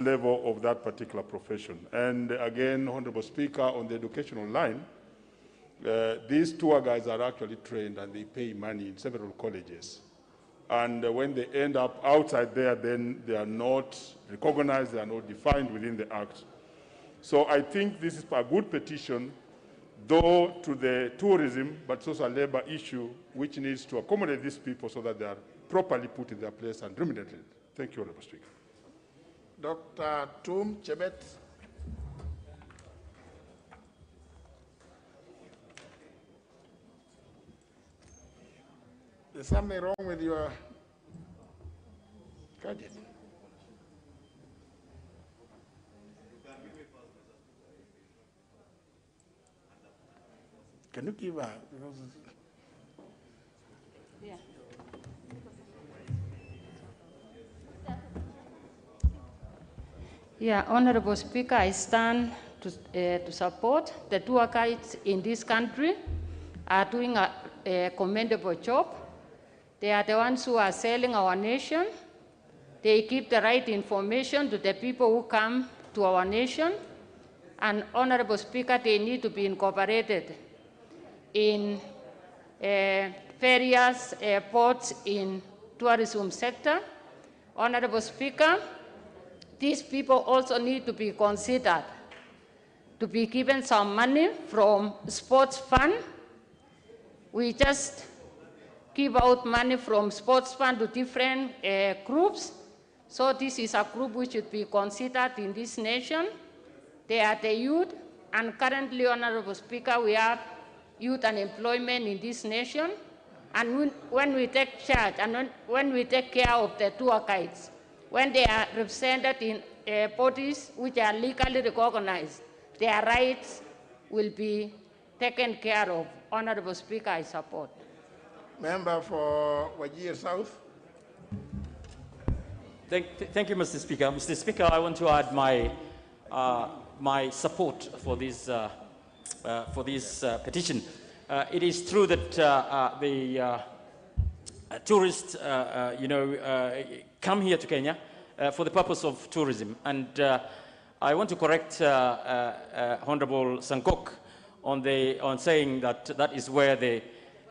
level of that particular profession. And again, Honorable Speaker, on the educational line, these tour guides are actually trained and they pay money in several colleges. And when they end up outside there, then they are not recognized, they are not defined within the Act. So I think this is a good petition, though to the tourism, but it's also a labor issue which needs to accommodate these people so that they are properly put in their place and remunerated. Thank you, Honorable Speaker. Dr. Tum Jebet. There's something wrong with your gadget. Can you give her? Yeah. Yeah, Honorable Speaker, I stand to support the tour guides in this country are doing a commendable job. They are the ones who are selling our nation. They give the right information to the people who come to our nation. And Honorable Speaker, they need to be incorporated in various ports in tourism sector. Honorable Speaker, these people also need to be considered to be given some money from sports fund. We just give out money from sports fund to different groups. So this is a group which should be considered in this nation. They are the youth, and currently, Honorable Speaker, we have youth unemployment in this nation. And when we take charge and when we take care of the tour guides, when they are represented in bodies which are legally recognized, their rights will be taken care of. Honorable Speaker, I support. Member for Wajir South. Thank you, Mr. Speaker. Mr. Speaker, I want to add my support for this petition. It is true that the tourists, come here to Kenya for the purpose of tourism, and I want to correct Honorable Sankok on saying that that is where the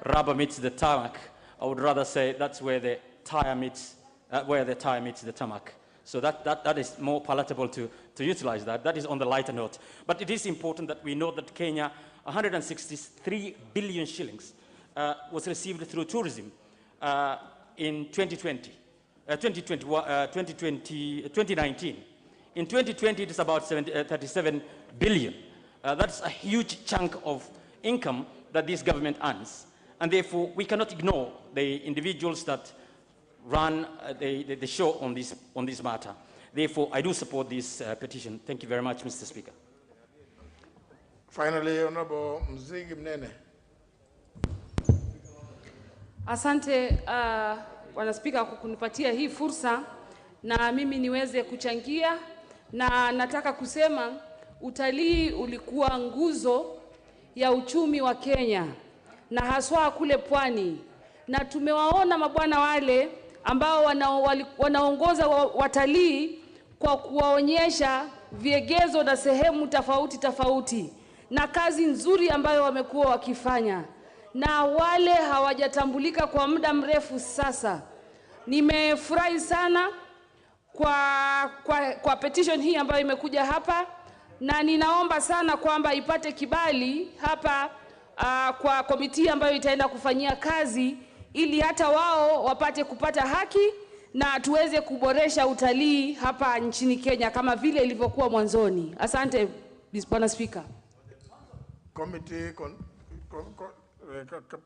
rubber meets the tarmac. I would rather say that's where the tire meets the tarmac. So that is more palatable to utilize that. That is on the lighter note. But it is important that we know that Kenya, 163 billion shillings was received through tourism in 2019. In 2020, it is about 37 billion. That's a huge chunk of income that this government earns. And therefore, we cannot ignore the individuals that run the show on this matter. Therefore, I do support this petition. Thank you very much, Mr. Speaker. Finally, Honorable Mzigi Mnene. Asante Bwana Spika kwa kunipatia hii fursa na mimi niweze kuchangia, na nataka kusema utalii ulikuwa nguzo ya uchumi wa Kenya na haswa kule pwani, na tumewaona mabwana wale ambao wanaongoza watalii kwa kuwaonyesha viegezo na sehemu tofauti na kazi nzuri ambayo wamekuwa wakifanya, na wale hawajatambulika kwa muda mrefu sasa. Nimefurahi sana kwa petition hii ambayo imekuja hapa, na ninaomba sana kwamba ipate kibali hapa kwa komiti ambayo itaenda kufanyia kazi, ili hata wao wapate kupata haki na tuweze kuboresha utalii hapa nchini Kenya kama vile ilivyokuwa mwanzoni. Asante Bwana Speaker. Committee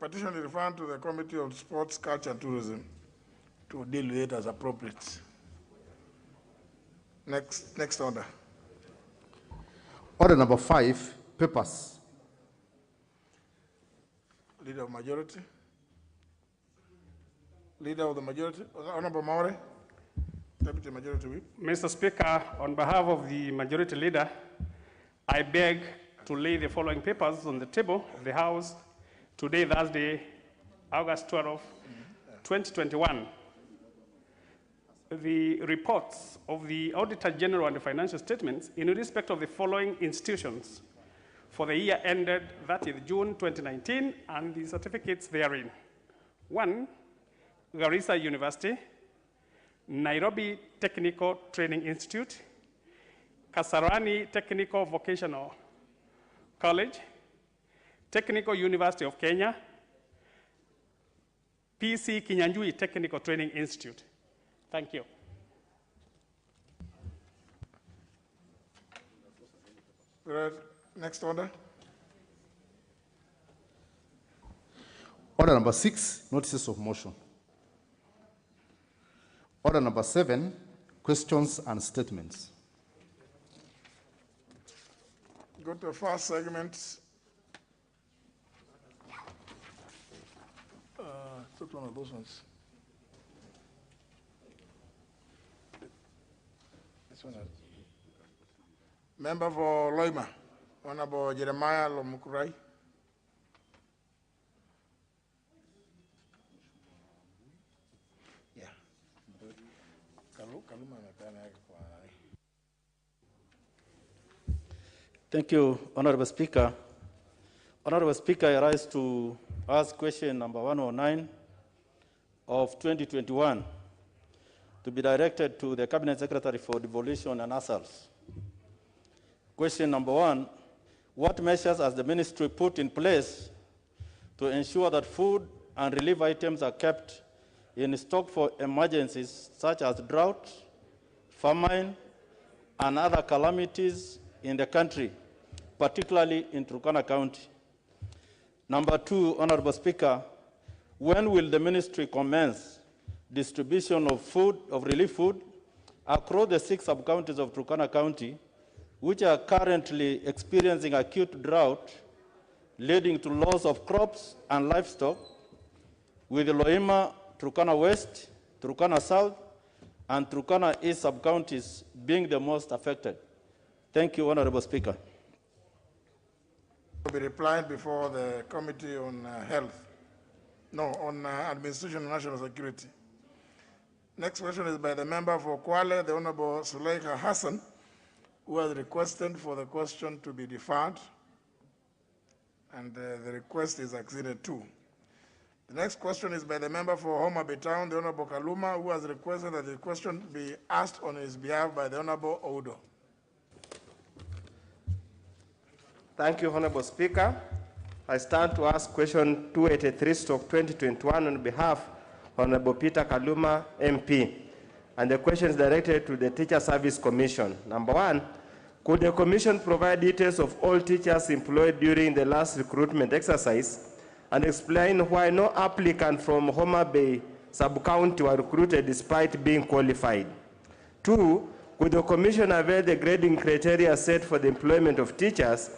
petition is referred to the Committee of Sports, Culture and Tourism to deal with it as appropriate. Next order. Order number 5, papers. Leader of Majority. Leader of the Majority, Honorable Maure, Deputy Majority Whip. Mr. Speaker, on behalf of the Majority Leader, I beg to lay the following papers on the table of the House today, Thursday, August 12, 2021. the reports of the Auditor General and the financial statements in respect of the following institutions for the year ended 30th June 2019 and the certificates therein. 1, Garissa University, Nairobi Technical Training Institute, Kasarani Technical Vocational College, Technical University of Kenya, PC Kinyanjui Technical Training Institute. Thank you. Next order. Order number 6, notices of motion. Order number 7, questions and statements. Go to the first segment. Took one of those ones. This one. Member for Loima, Honorable Jeremiah Lomukurai. Yeah. Thank you, Honorable Speaker. Honorable Speaker, I rise to ask question number 109 of 2021 to be directed to the Cabinet Secretary for Devolution and Assaults. Question number 1, what measures has the ministry put in place to ensure that food and relief items are kept in stock for emergencies such as drought, famine, and other calamities in the country, particularly in Turkana County? Number 2, Honorable Speaker, when will the ministry commence distribution of food, of relief food, across the 6 sub-counties of Turkana County, which are currently experiencing acute drought, leading to loss of crops and livestock, with Loima, Turkana West, Turkana South, and Turkana East sub-counties being the most affected? Thank you, Honorable Speaker. Will be replied before the Committee on Administration and National Security. Next question is by the member for Kwale, the Honorable Suleika Hassan, who has requested for the question to be deferred, and the request is acceded to. The next question is by the member for Homa Bay Town, the Honorable Kaluma, who has requested that the question be asked on his behalf by the Honorable Odo. Thank you, Honorable Speaker. I stand to ask question 283/2021 on behalf of Honorable Peter Kaluma, MP. And the question is directed to the Teacher Service Commission. Number 1, could the Commission provide details of all teachers employed during the last recruitment exercise and explain why no applicant from Homa Bay sub-county were recruited despite being qualified? 2, could the Commission avail the grading criteria set for the employment of teachers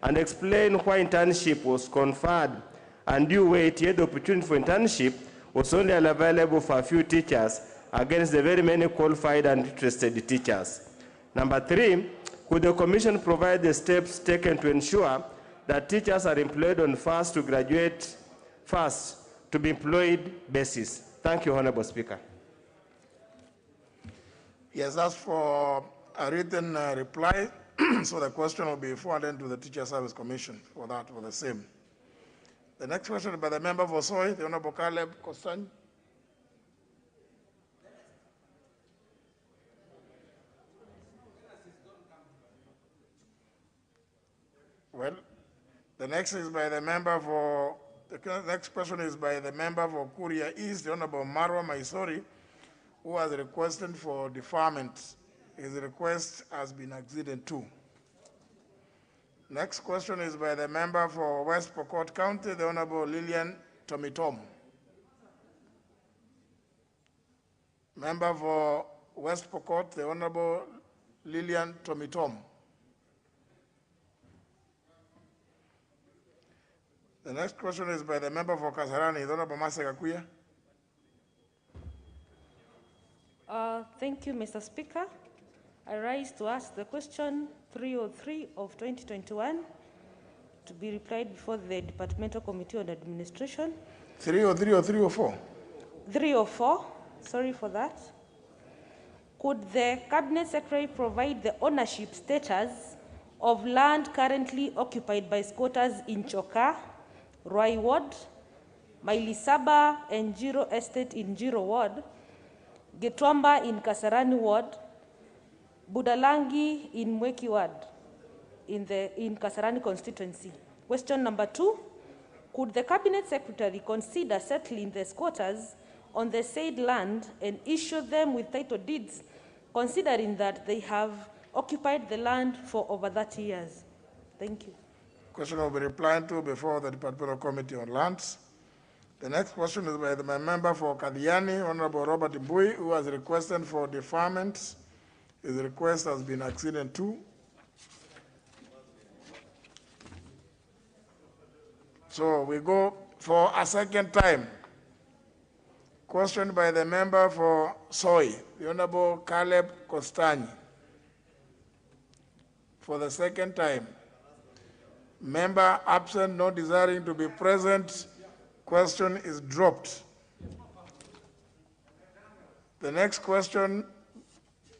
and explain why internship was conferred and due wait, yet the opportunity for internship was only available for a few teachers against the very many qualified and interested teachers? Number 3, could the Commission provide the steps taken to ensure that teachers are employed on first to graduate, first to be employed basis? Thank you, Honorable Speaker. Yes, as for a written reply, so the question will be forwarded to the Teacher Service Commission for the same. The next question is by the member for Soy, the Honorable Caleb Kosan. Well, the next is by the member for, the next question is by the member for Kuria East, the Honorable Marwa Maisori, who has requested for deferment. His request has been acceded to. Next question is by the member for West Pokot County, the Honorable Lillian Tomitom. Member for West Pokot, the Honorable Lillian Tomitom. The next question is by the member for Kasarani, the Honorable Masagakuya. Thank you, Mr. Speaker. I rise to ask the question 303 of 2021 to be replied before the Departmental Committee on Administration. 303 or 304? 304, sorry for that. Could the Cabinet Secretary provide the ownership status of land currently occupied by squatters in Choka, Roy Ward, Mailisaba and Jiro Estate in Jiro Ward, Gitwamba in Kasarani Ward, Budalangi in Mweki Ward in Kasarani constituency? Question number 2, could the Cabinet Secretary consider settling the squatters on the said land and issue them with title deeds, considering that they have occupied the land for over 30 years? Thank you. Question will be replied to before the Departmental Committee on Lands. The next question is by my member for Kadiani, Honorable Robert Mbui, who has requested for deferment. His request has been acceded to. So we go for a second time. Question by the member for Soy, the Honorable Caleb Kostani. For the second time. Member absent, not desiring to be present, question is dropped. The next question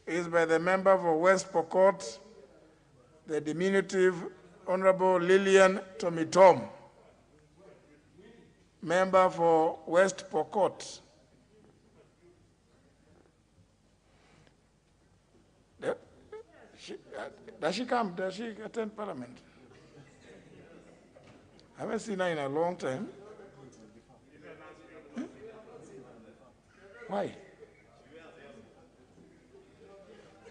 is by the member for West Pokot, the diminutive Honorable Lillian Tomitom. Member for West Pokot. Does she come? Does she attend Parliament? I haven't seen her in a long time. Huh? Why?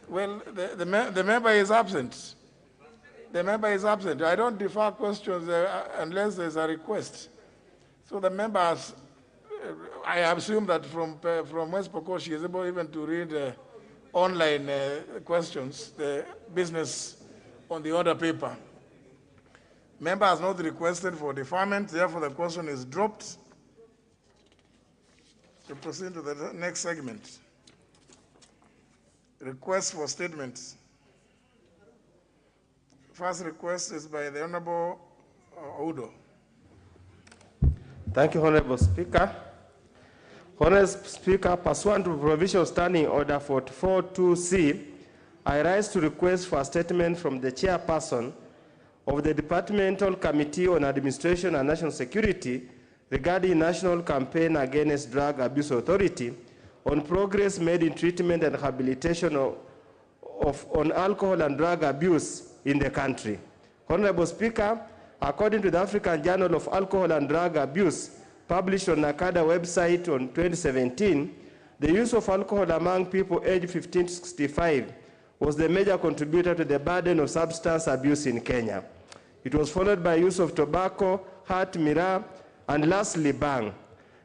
Well, the member is absent. The member is absent. I don't defer questions unless there's a request. So the member has, I assume that from West Pokot, she is able even to read online questions, the business on the order paper. Member has not requested for deferment, therefore the question is dropped. To proceed to the next segment. Request for statements. First request is by the Honorable Udo. Thank you, Honorable Speaker. Honorable Speaker, pursuant to Provisional Standing Order 44.2c, I rise to request for a statement from the chairperson of the Departmental Committee on Administration and National Security regarding National Campaign Against Drug Abuse Authority on progress made in treatment and rehabilitation on alcohol and drug abuse in the country. Honorable Speaker, according to the African Journal of Alcohol and Drug Abuse, published on Nakada website on 2017, the use of alcohol among people aged 15 to 65 was the major contributor to the burden of substance abuse in Kenya. It was followed by use of tobacco, heart, miraa, and lastly, bang.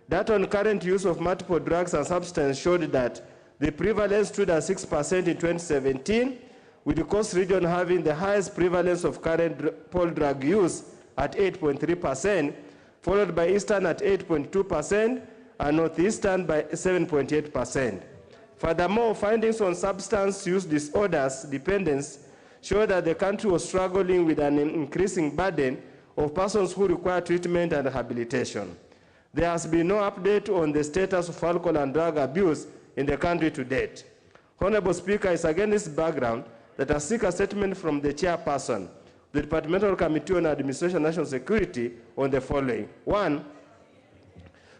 Data on current use of multiple drugs and substances showed that the prevalence stood at 6% in 2017, with the Coast region having the highest prevalence of current poll drug use at 8.3%, followed by Eastern at 8.2%, and Northeastern by 7.8%. Furthermore, findings on substance use disorders dependence show that the country was struggling with an increasing burden of persons who require treatment and rehabilitation. There has been no update on the status of alcohol and drug abuse in the country to date. Honorable Speaker, it's against this background that I seek a statement from the chairperson, the Departmental Committee on Administration and National Security, on the following. 1,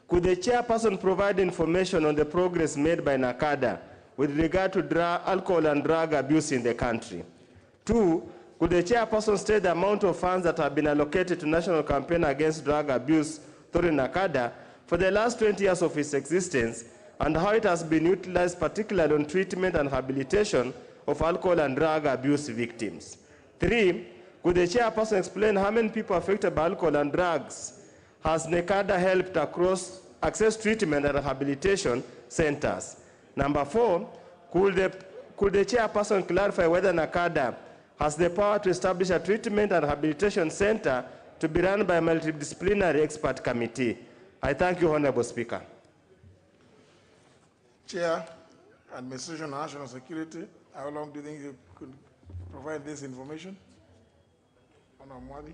could the chairperson provide information on the progress made by Nakada with regard to alcohol and drug abuse in the country? 2, could the chairperson state the amount of funds that have been allocated to National Campaign Against Drug Abuse through Nakada for the last 20 years of its existence, and how it has been utilized particularly on treatment and rehabilitation of alcohol and drug abuse victims? 3, could the chairperson explain how many people affected by alcohol and drugs has Nakada helped across access treatment and rehabilitation centers? Number 4, could the chairperson clarify whether Nakada has the power to establish a treatment and rehabilitation center to be run by a multidisciplinary expert committee? I thank you, Honorable Speaker. Chair, Administration and National Security, how long do you think you could provide this information? Honorable Mwadi.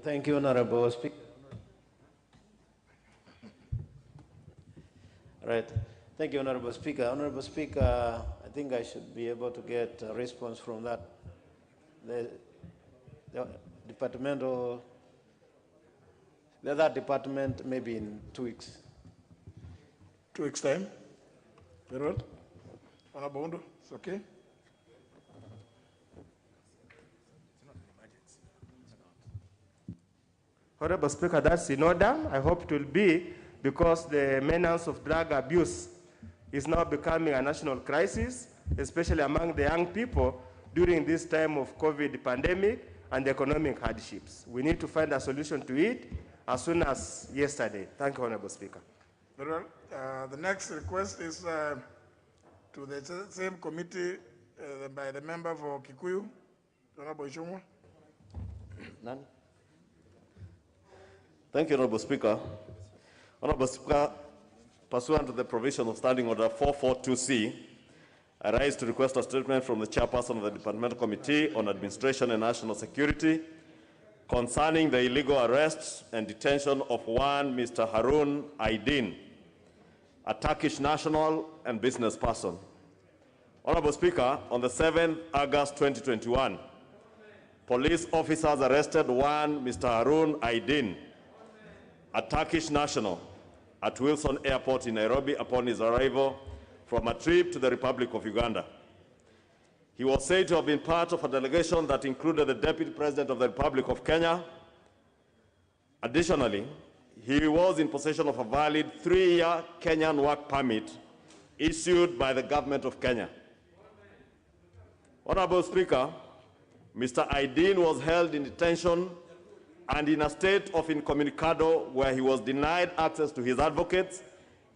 Thank you, Honorable Speaker. Right. Thank you, Honorable Speaker. Honorable Speaker, I think I should be able to get a response from that. The departmental, the other department, maybe in 2 weeks. 2 weeks' time? Very well. Honorable Undo, it's okay? Honorable Speaker, that's in order. I hope it will be, because the menace of drug abuse is now becoming a national crisis, especially among the young people during this time of COVID pandemic and economic hardships. We need to find a solution to it as soon as yesterday. Thank you, Honorable Speaker. Very well. The next request is to the same committee by the member for Kikuyu, Honorable Ishungwa. None. Thank you, Honorable Speaker. Honorable Speaker, pursuant to the provision of Standing Order 442C, I rise to request a statement from the chairperson of the Departmental Committee on Administration and National Security concerning the illegal arrests and detention of one Mr. Harun Aydin, a Turkish national and business person. Honorable Speaker, on the 7th August 2021, police officers arrested one Mr. Harun Aydin, a Turkish national, at Wilson Airport in Nairobi upon his arrival from a trip to the Republic of Uganda. He was said to have been part of a delegation that included the Deputy President of the Republic of Kenya. Additionally, he was in possession of a valid 3-year Kenyan work permit issued by the government of Kenya. Honorable Speaker, Mr. Aydin was held in detention and in a state of incommunicado, where he was denied access to his advocates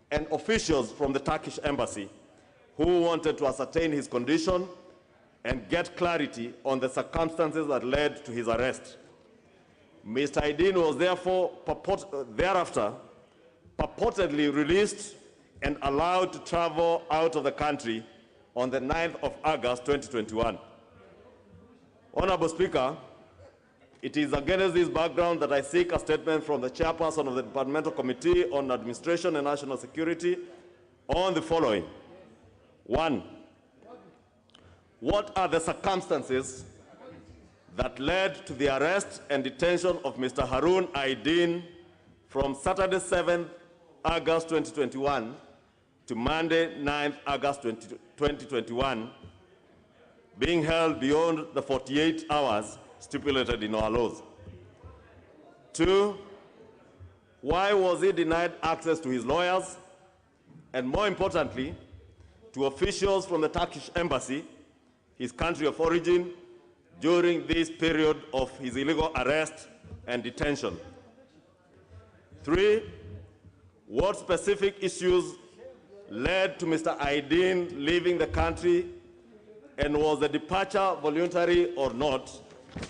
and officials from the Turkish embassy who wanted to ascertain his condition and get clarity on the circumstances that led to his arrest. Mr. Aydin was therefore thereafter purportedly released and allowed to travel out of the country on the 9th of August 2021. Honorable Speaker, it is against this background that I seek a statement from the chairperson of the Departmental Committee on Administration and National Security on the following. 1. What are the circumstances that led to the arrest and detention of Mr. Harun Aydin from Saturday 7th August 2021 to Monday 9th August 2021, being held beyond the 48 hours stipulated in our laws? 2, why was he denied access to his lawyers, and more importantly, to officials from the Turkish embassy, his country of origin, during this period of his illegal arrest and detention? 3, what specific issues led to Mr. Aydin leaving the country, and was the departure voluntary or not,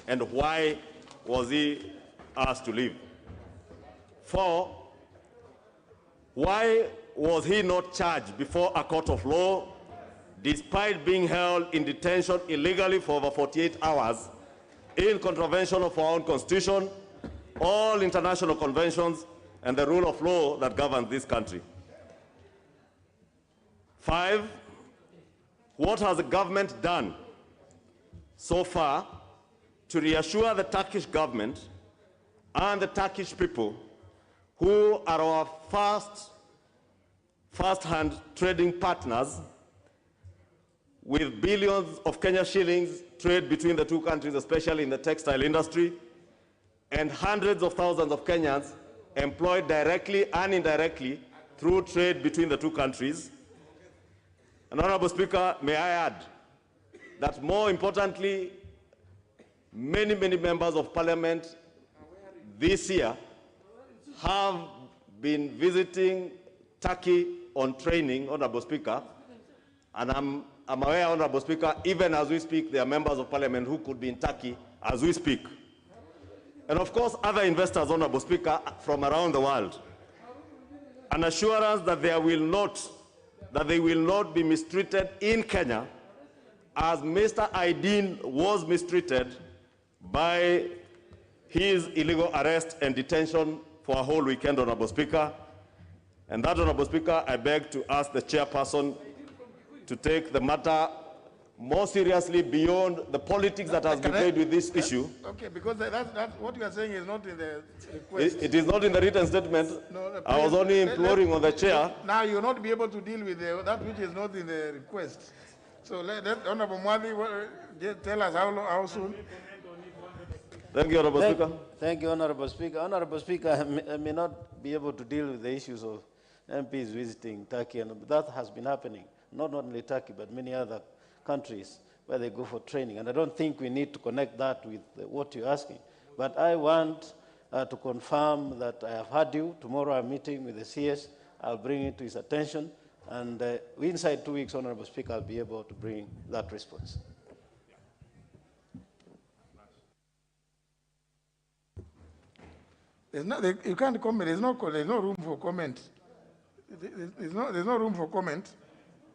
and why was he asked to leave? 4, why was he not charged before a court of law despite being held in detention illegally for over 48 hours in contravention of our own constitution, all international conventions, and the rule of law that governs this country? 5, what has the government done so far to reassure the Turkish government and the Turkish people, who are our first-hand trading partners, with billions of Kenya shillings trade between the two countries, especially in the textile industry, and hundreds of thousands of Kenyans employed directly and indirectly through trade between the two countries? And Honorable Speaker, may I add that more importantly, many members of parliament this year have been visiting Turkey on training, Honorable Speaker, and I'm aware, Honorable Speaker, even as we speak, there are members of parliament who could be in Turkey as we speak. And of course, other investors, Honorable Speaker, from around the world. An assurance that they will not be mistreated in Kenya as Mr. Aydin was mistreated by his illegal arrest and detention for a whole weekend, Honorable Speaker. And that, Honorable Speaker, I beg to ask the chairperson to take the matter more seriously beyond the politics that has been played with this issue. Okay, because that's what you are saying is not in the request. It is not in the written statement. No, I was only imploring on the chair. Now you will not be able to deal with that which is not in the request. So let Honorable Mwadi tell us how soon. Thank you, Honorable Speaker. Thank you, Honorable Speaker. Honorable Speaker, I may not be able to deal with the issues of MPs visiting Turkey, and that has been happening, not only Turkey, but many other countries where they go for training. And I don't think we need to connect that with what you're asking. But I want to confirm that I have heard you. Tomorrow I'm meeting with the CS. I'll bring it to his attention. And inside 2 weeks, Honorable Speaker, I'll be able to bring that response. You can't comment. There's no room for comment. There's no room for comment.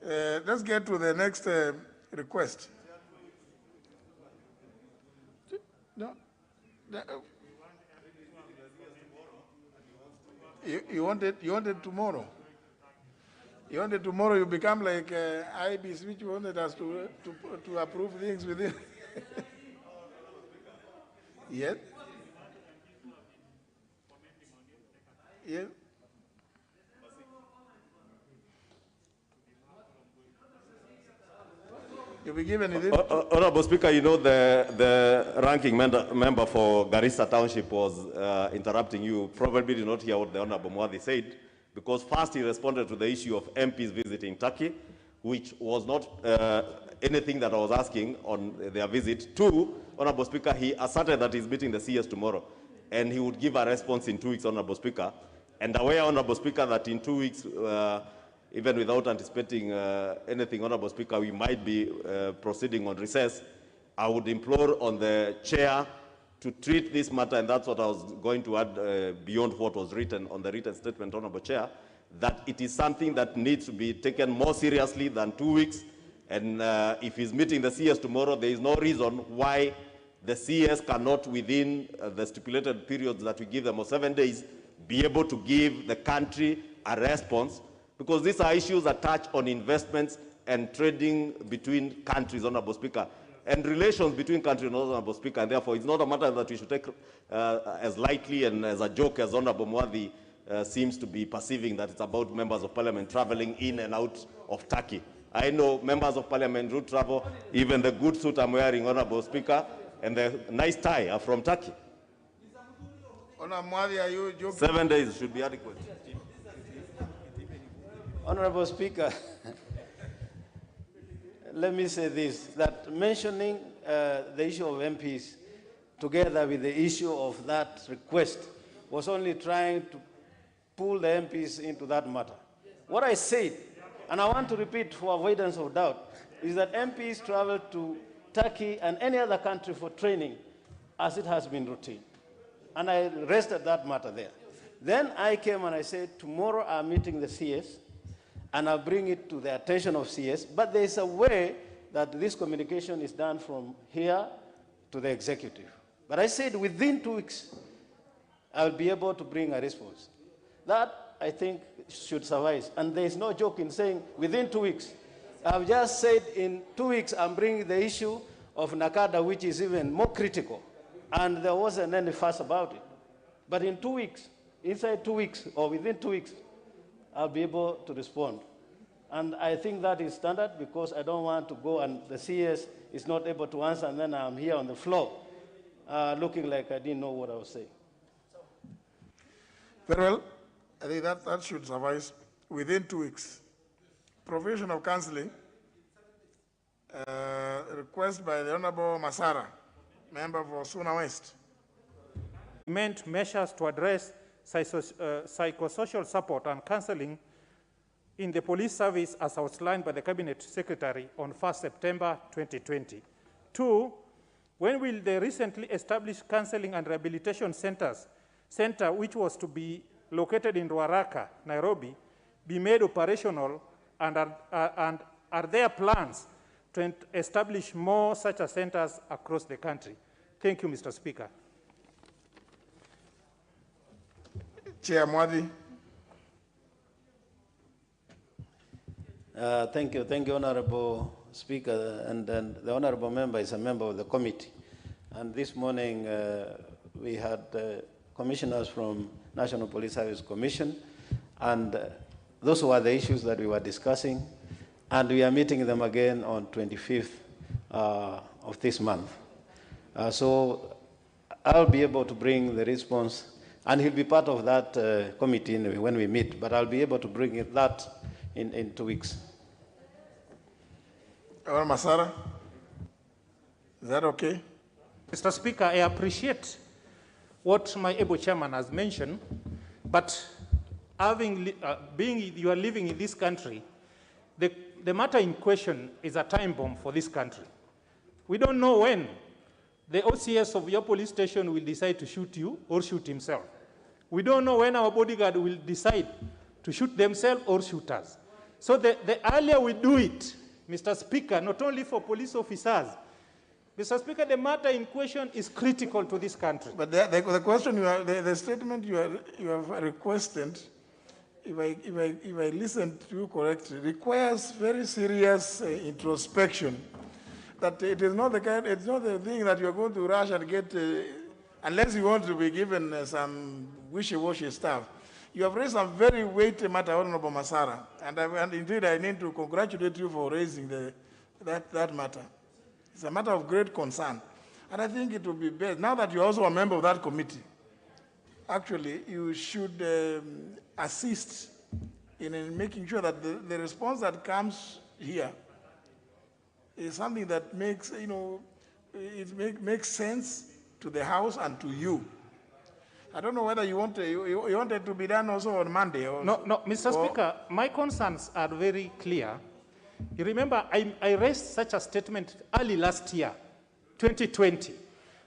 Let's get to the next request. No. You wanted tomorrow. You wanted tomorrow. You become like IBC, which wanted us to approve things within. Yes. Yes. You'll be given it. Honorable Speaker, you know the ranking member for Garissa Township was interrupting you. Probably did not hear what the Honorable Mwadi said, because first he responded to the issue of MPs visiting Turkey, which was not anything that I was asking on their visit. Two, Honorable Speaker, he asserted that he's meeting the CS tomorrow, and he would give a response in 2 weeks, Honorable Speaker. And aware, Honorable Speaker, that in 2 weeks, even without anticipating anything, Honorable Speaker, we might be proceeding on recess. I would implore on the chair to treat this matter, and that's what I was going to add beyond what was written on the written statement, Honorable Chair, that it is something that needs to be taken more seriously than 2 weeks. And if he's meeting the CS tomorrow, there is no reason why the CS cannot, within the stipulated periods that we give them of 7 days, be able to give the country a response, because these are issues that touch on investments and trading between countries, Honorable Speaker, and relations between countries, Honorable Speaker, and therefore it's not a matter that we should take as lightly and as a joke as Honorable Mwadi seems to be perceiving, that it's about members of parliament traveling in and out of Turkey. I know members of parliament do travel, even the good suit I'm wearing, Honorable Speaker, and the nice tie are from Turkey. Honorable Mwadi, are you joking? 7 days should be adequate. Honorable Speaker, let me say this, that mentioning the issue of MPs together with the issue of that request was only trying to pull the MPs into that matter. What I said, and I want to repeat for avoidance of doubt, is that MPs travel to Turkey and any other country for training as it has been routine. And I rested that matter there. Then I came and I said, tomorrow I'm meeting the CS, and I'll bring it to the attention of CS, but there's a way that this communication is done from here to the executive. But I said within 2 weeks, I'll be able to bring a response. That, I think, should suffice. And there's no joke in saying within 2 weeks. I've just said in 2 weeks, I'm bringing the issue of Nakada, which is even more critical. And there wasn't any fuss about it. But in 2 weeks, inside 2 weeks, or within 2 weeks, I'll be able to respond. And I think that is standard, because I don't want to go and the CS is not able to answer, and then I'm here on the floor looking like I didn't know what I was saying. Very well. I think that should suffice within 2 weeks. Provision of counseling. Request by the Honorable Masara, member for Suna West. Meant measures to address psychosocial support and counseling in the police service as outlined by the Cabinet Secretary on 1st September 2020. 2, when will the recently established counseling and rehabilitation center, which was to be located in Ruaraka, Nairobi, be made operational, and are there plans to establish more such centers across the country? Thank you, Mr. Speaker. Chair Mwadi. Thank you, Honorable Speaker, and the Honorable Member is a member of the committee. And this morning we had commissioners from National Police Service Commission, and those were the issues that we were discussing, and we are meeting them again on 25th of this month. So I'll be able to bring the response, and he'll be part of that committee when we meet, but I'll be able to bring that in 2 weeks. Masara, is that okay? Mr. Speaker, I appreciate what my able chairman has mentioned, but being you are living in this country, the matter in question is a time bomb for this country. We don't know when the OCS of your police station will decide to shoot you or shoot himself. We don't know when our bodyguard will decide to shoot themselves or shoot us. So the earlier we do it, Mr. Speaker, not only for police officers, Mr. Speaker, the matter in question is critical to this country. But the question, the statement you have requested, if I listen to you correctly, requires very serious introspection. That it is not it's not the thing that you are going to rush and get, unless you want to be given some wishy-washy stuff. You have raised some very weighty matter, Honorable Masara, and indeed I need to congratulate you for raising that matter. It's a matter of great concern, and I think it would be best, now that you're also a member of that committee, actually you should assist in making sure that the response that comes here is something that makes, makes sense to the House and to you. I don't know whether you want it to be done also on Monday. Or, no, Mr. Speaker, my concerns are very clear. You remember, I raised such a statement early last year, 2020,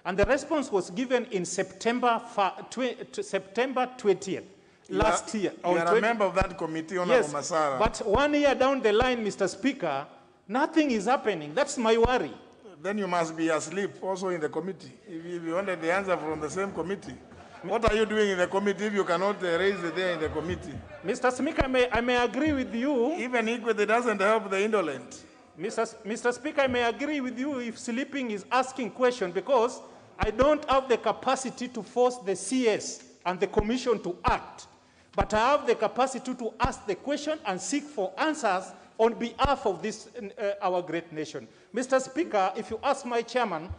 and the response was given in September 20th, last year. You are a member of that committee, Honorable Masara. But 1 year down the line, Mr. Speaker, nothing is happening. That's my worry. Then you must be asleep also in the committee. If you wanted the answer from the same committee. What are you doing in the committee if you cannot raise it there in the committee? Mr. Speaker, I may agree with you. Even equity doesn't help the indolent. Mr. Speaker, I may agree with you if sleeping is asking questions, because I don't have the capacity to force the CS and the Commission to act. But I have the capacity to ask the question and seek for answers on behalf of this, our great nation. Mr. Speaker, if you ask my chairman,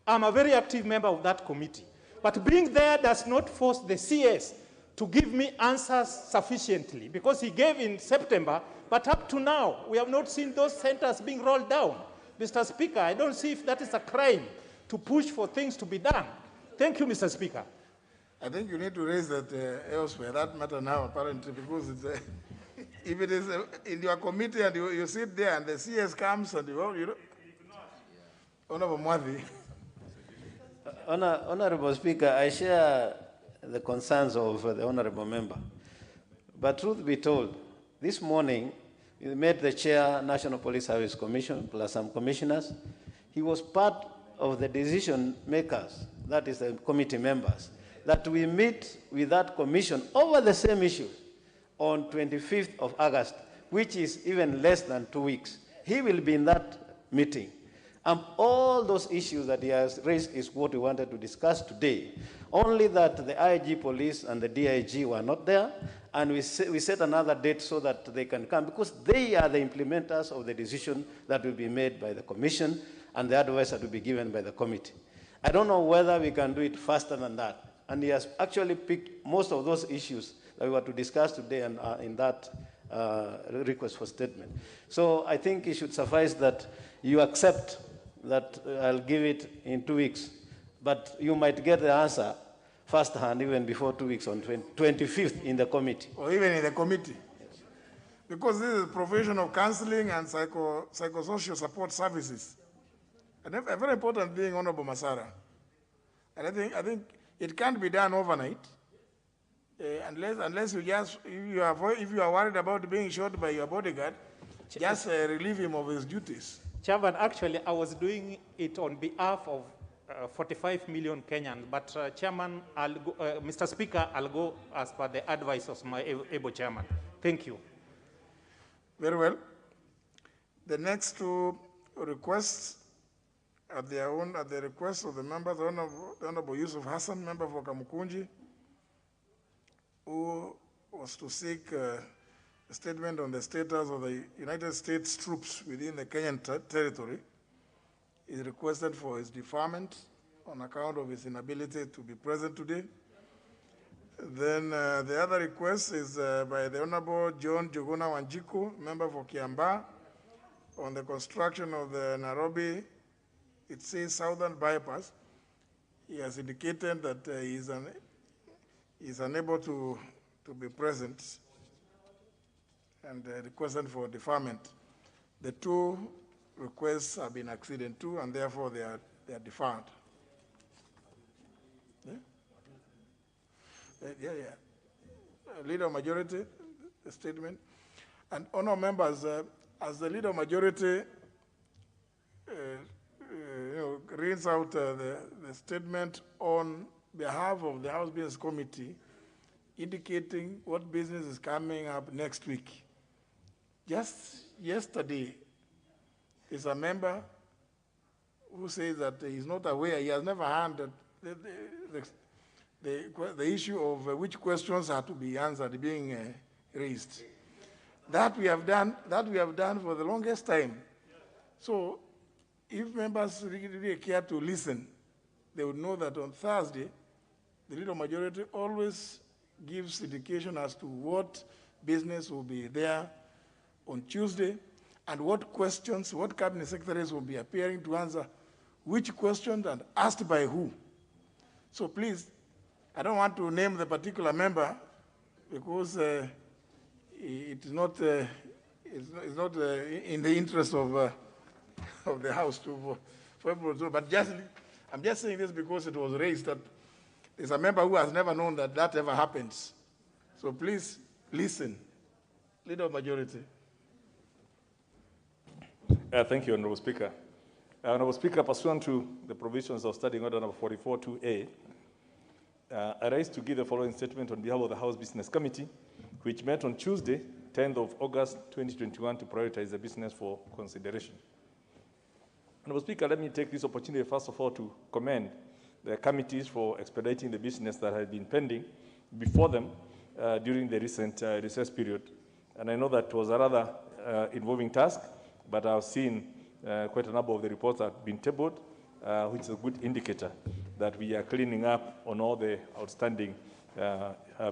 I'm a very active member of that committee. But being there does not force the CS to give me answers sufficiently, because he gave in September, but up to now, we have not seen those centers being rolled down. Mr. Speaker, I don't see if that is a crime to push for things to be done. Thank you, Mr. Speaker. I think you need to raise that elsewhere, that matter now, apparently, because it's, if it is in your committee and you sit there and the CS comes and you know, Honorable Mwadhi. Honorable Speaker, I share the concerns of the Honorable Member. But truth be told, this morning, we met the Chair, National Police Service Commission, plus some commissioners. He was part of the decision makers, that is the committee members, that we meet with that commission over the same issue on 25th of August, which is even less than 2 weeks. He will be in that meeting. All those issues that he has raised is what we wanted to discuss today. Only that the IG police and the DIG were not there, and we set another date so that they can come, because they are the implementers of the decision that will be made by the commission and the advice that will be given by the committee. I don't know whether we can do it faster than that. And he has actually picked most of those issues that we were to discuss today and in that request for statement. So I think it should suffice that you accept that I'll give it in 2 weeks, but you might get the answer firsthand even before 2 weeks on 25th in the committee. Or even in the committee. Yes. Because this is professional counseling and psychosocial support services. And a very important thing, Honorable Masara. And I think it can't be done overnight, unless you just, if you are worried about being shot by your bodyguard, just relieve him of his duties. Chairman, actually, I was doing it on behalf of 45 million Kenyans, but Chairman, Mr. Speaker, I'll go as per the advice of my able chairman. Thank you. Very well. The next two requests at the request of the members, the Honorable Yusuf Hassan, member for Kamukunji, who was to seek a statement on the status of the United States troops within the Kenyan territory, is requested for his deferment on account of his inability to be present today. Then the other request is by the Honorable John Juguna Wanjiku, member for Kiambaa, on the construction of the Nairobi, it says Southern Bypass. He has indicated that he is unable to be present and requested for deferment. The two requests have been acceded to, and therefore they are deferred. Yeah. Leader of majority, the statement. And honor members, as the leader of majority reads out the statement on behalf of the House Business Committee, indicating what business is coming up next week. Just yesterday, is a member who says that he's not aware, he has never heard that the issue of which questions are to be answered being raised. That we have done for the longest time. So if members really care to listen, they would know that on Thursday, the leader majority always gives indication as to what business will be there on Tuesday, and what questions, what cabinet secretaries will be appearing to answer which questions and asked by who. So please, I don't want to name the particular member because it is not in the interest of the House for everyone to know. But I'm just saying this because it was raised that there's a member who has never known that ever happens. So please listen. Leader of Majority. Thank you, Honorable Speaker. Honorable Speaker, pursuant to the provisions of Standing Order number 44.2a, I rise to give the following statement on behalf of the House Business Committee, which met on Tuesday, 10th of August 2021, to prioritize the business for consideration. Honorable Speaker, let me take this opportunity, first of all, to commend the committees for expediting the business that had been pending before them during the recent recess period. And I know that was a rather involving task, but I've seen quite a number of the reports that have been tabled, which is a good indicator that we are cleaning up on all the outstanding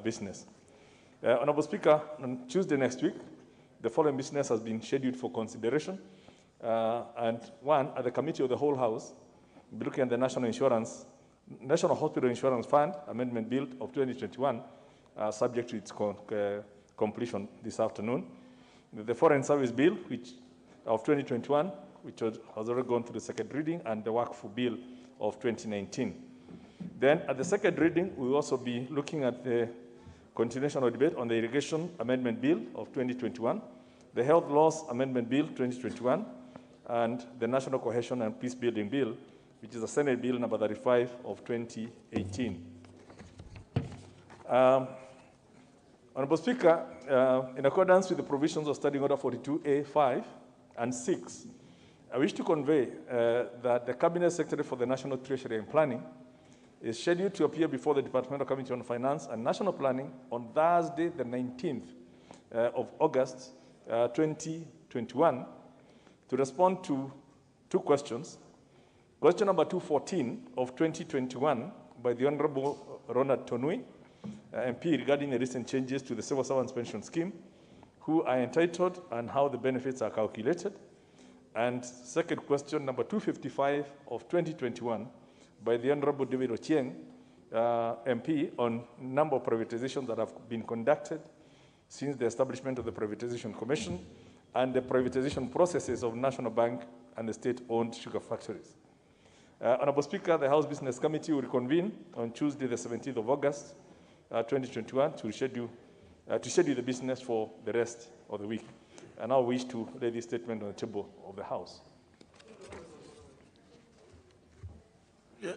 business. Honorable Speaker, on Tuesday next week, the following business has been scheduled for consideration. And one, at the Committee of the Whole House, we'll be looking at the National Hospital Insurance Fund Amendment Bill of 2021, subject to its completion this afternoon. The Foreign Service Bill, which of 2021, which has already gone through the second reading, and the Workforce Bill of 2019. Then at the second reading, we will also be looking at the continuation of debate on the Irrigation Amendment Bill of 2021, the Health Laws Amendment Bill 2021, and the National Cohesion and Peace Building Bill, which is the Senate Bill number 35 of 2018. Honorable Speaker, in accordance with the provisions of Standing Order 42A5 and 6, I wish to convey that the Cabinet Secretary for the National Treasury and Planning is scheduled to appear before the Departmental Committee on Finance and National Planning on Thursday, the 19th of August 2021, to respond to two questions. Question number 214 of 2021 by the Honorable Ronald Tonui, MP, regarding the recent changes to the Civil Servants Pension Scheme, who are entitled and how the benefits are calculated. And second question, number 255 of 2021 by the Honorable David Ochieng, MP, on number of privatizations that have been conducted since the establishment of the Privatization Commission and the privatization processes of National Bank and the state-owned sugar factories. Honorable Speaker, the House Business Committee will reconvene on Tuesday, the 17th of August, 2021, to schedule the business for the rest of the week. And I wish to lay this statement on the table of the House. Yeah,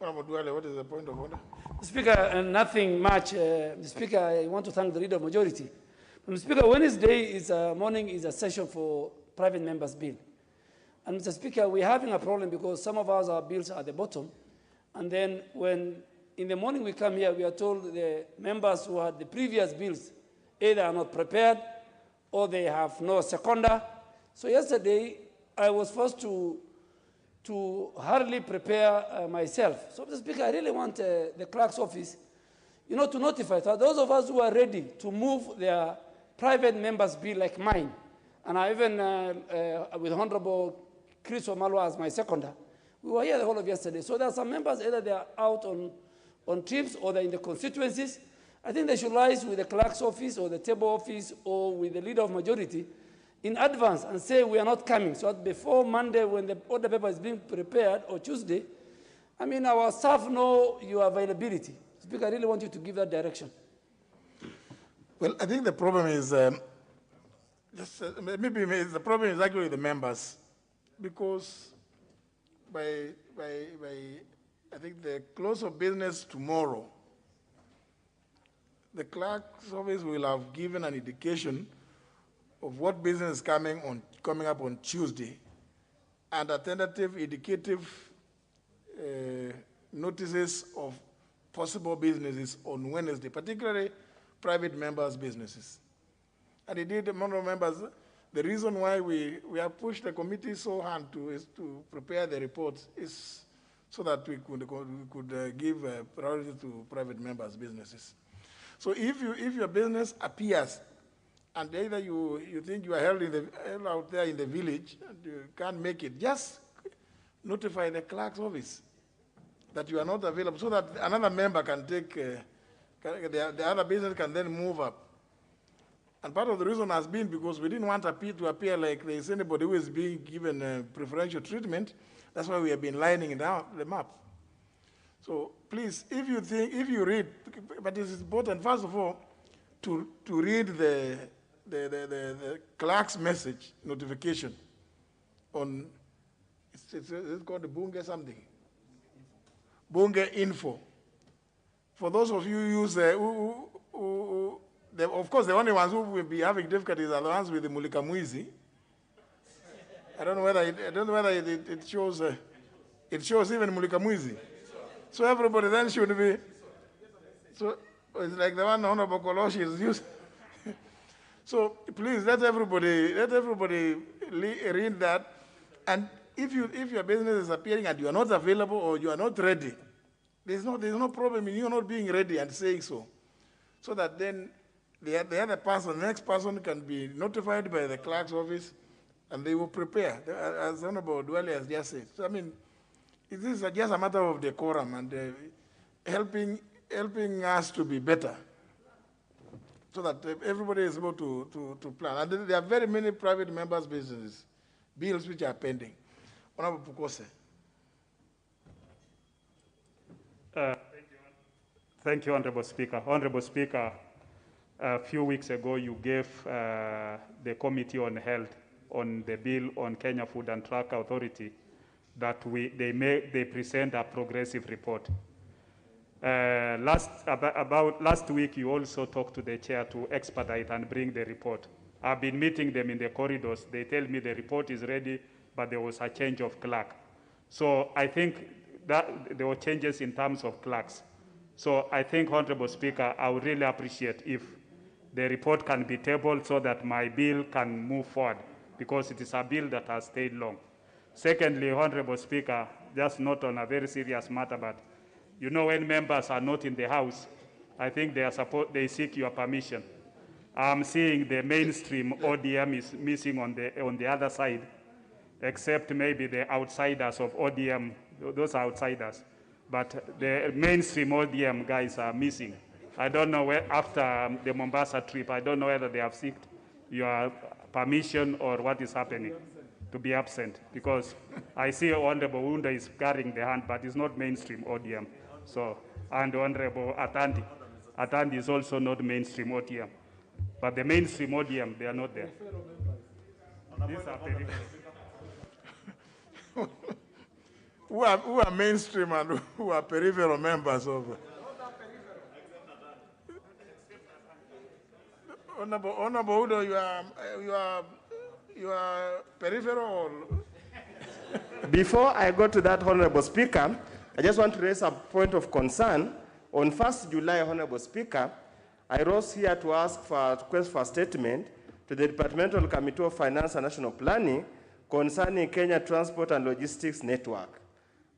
Honorable Duale, what is the point of order? Speaker, nothing much. Speaker, I want to thank the Leader of Majority. Mr. Speaker, Wednesday is morning is a session for private members' bill. And Mr. Speaker, we're having a problem because some of our bills are at the bottom. And then when in the morning we come here, we are told the members who had the previous bills either are not prepared or they have no seconder. So yesterday, I was forced to hurriedly prepare myself. So, Mr. Speaker, I really want the clerk's office, to notify those of us who are ready to move their private members' bill like mine. And I even, with Honorable Chris Omalwa as my seconder, we were here the whole of yesterday. So there are some members, either they are out on trips or they're in the constituencies. I think they should liaise with the clerk's office or the table office or with the leader of majority in advance and say we are not coming. So that before Monday when the order paper is being prepared or Tuesday, our staff know your availability. Speaker, I really want you to give that direction. Well, I think the problem is, maybe the problem is actually the members, because by I think the close of business tomorrow, the clerk's office will have given an indication of what business is coming up on Tuesday, and a tentative indicative notices of possible businesses on Wednesday, particularly private members' businesses. And indeed, among the members, the reason why we have pushed the committee so hard is to prepare the reports is so that we could give priority to private members' businesses. So if your business appears and either you think you are held out there in the village and you can't make it, just notify the clerk's office that you are not available so that another member can take, the other business can then move up. And part of the reason has been because we didn't want to appear like there is anybody who is being given preferential treatment. That's why we have been lining them up. So please, if you read, but it's important, first of all, to read the clerk's message notification on, it's called the Bunge something. Bunge info. For those of you who use, of course, the only ones who will be having difficulties are the ones with the Mulika Mwizi. I don't know whether it shows even Mulika Mwizi. So everybody then should be. So it's like the one Honorable Koloshi is using. So please let everybody read that. And if your business is appearing and you are not available or you are not ready, there's no problem in you not being ready and saying so. So that then the other person, the next person can be notified by the clerk's office and they will prepare, as Honorable Dwele has just said. So this is just a matter of decorum and helping us to be better so that everybody is able to plan. And there are very many private members' businesses, bills which are pending. Honorable Pukose. Thank you, Honorable Speaker. Honorable Speaker, a few weeks ago you gave the Committee on Health on the bill on Kenya Food and Drug Authority that they present a progressive report. Last week you also talked to the chair to expedite and bring the report. I've been meeting them in the corridors. They tell me the report is ready, but there was a change of clerk. So I think that there were changes in terms of clerks. So I think, Honorable Speaker, I would really appreciate if the report can be tabled so that my bill can move forward, because it is a bill that has stayed long. Secondly, Honorable Speaker, just not on a very serious matter, but when members are not in the House, I think they seek your permission. I'm seeing the mainstream ODM is missing on the other side, except maybe the outsiders of ODM, those outsiders. But the mainstream ODM guys are missing. I don't know after the Mombasa trip, I don't know whether they have sought your permission or what is happening to be absent, because I see Honorable Wunda is carrying the hand, but it's not mainstream ODM. So, and Honorable Atandi is also not mainstream ODM. But the mainstream ODM, they are not there. These are peripheral. Who are mainstream and who are peripheral members of? Honorable Udo, you are peripheral. Before I go to that, Honorable Speaker, I just want to raise a point of concern. On 1st July, Honorable Speaker, I rose here to ask for a request for a statement to the Departmental Committee of Finance and National Planning concerning Kenya Transport and Logistics Network.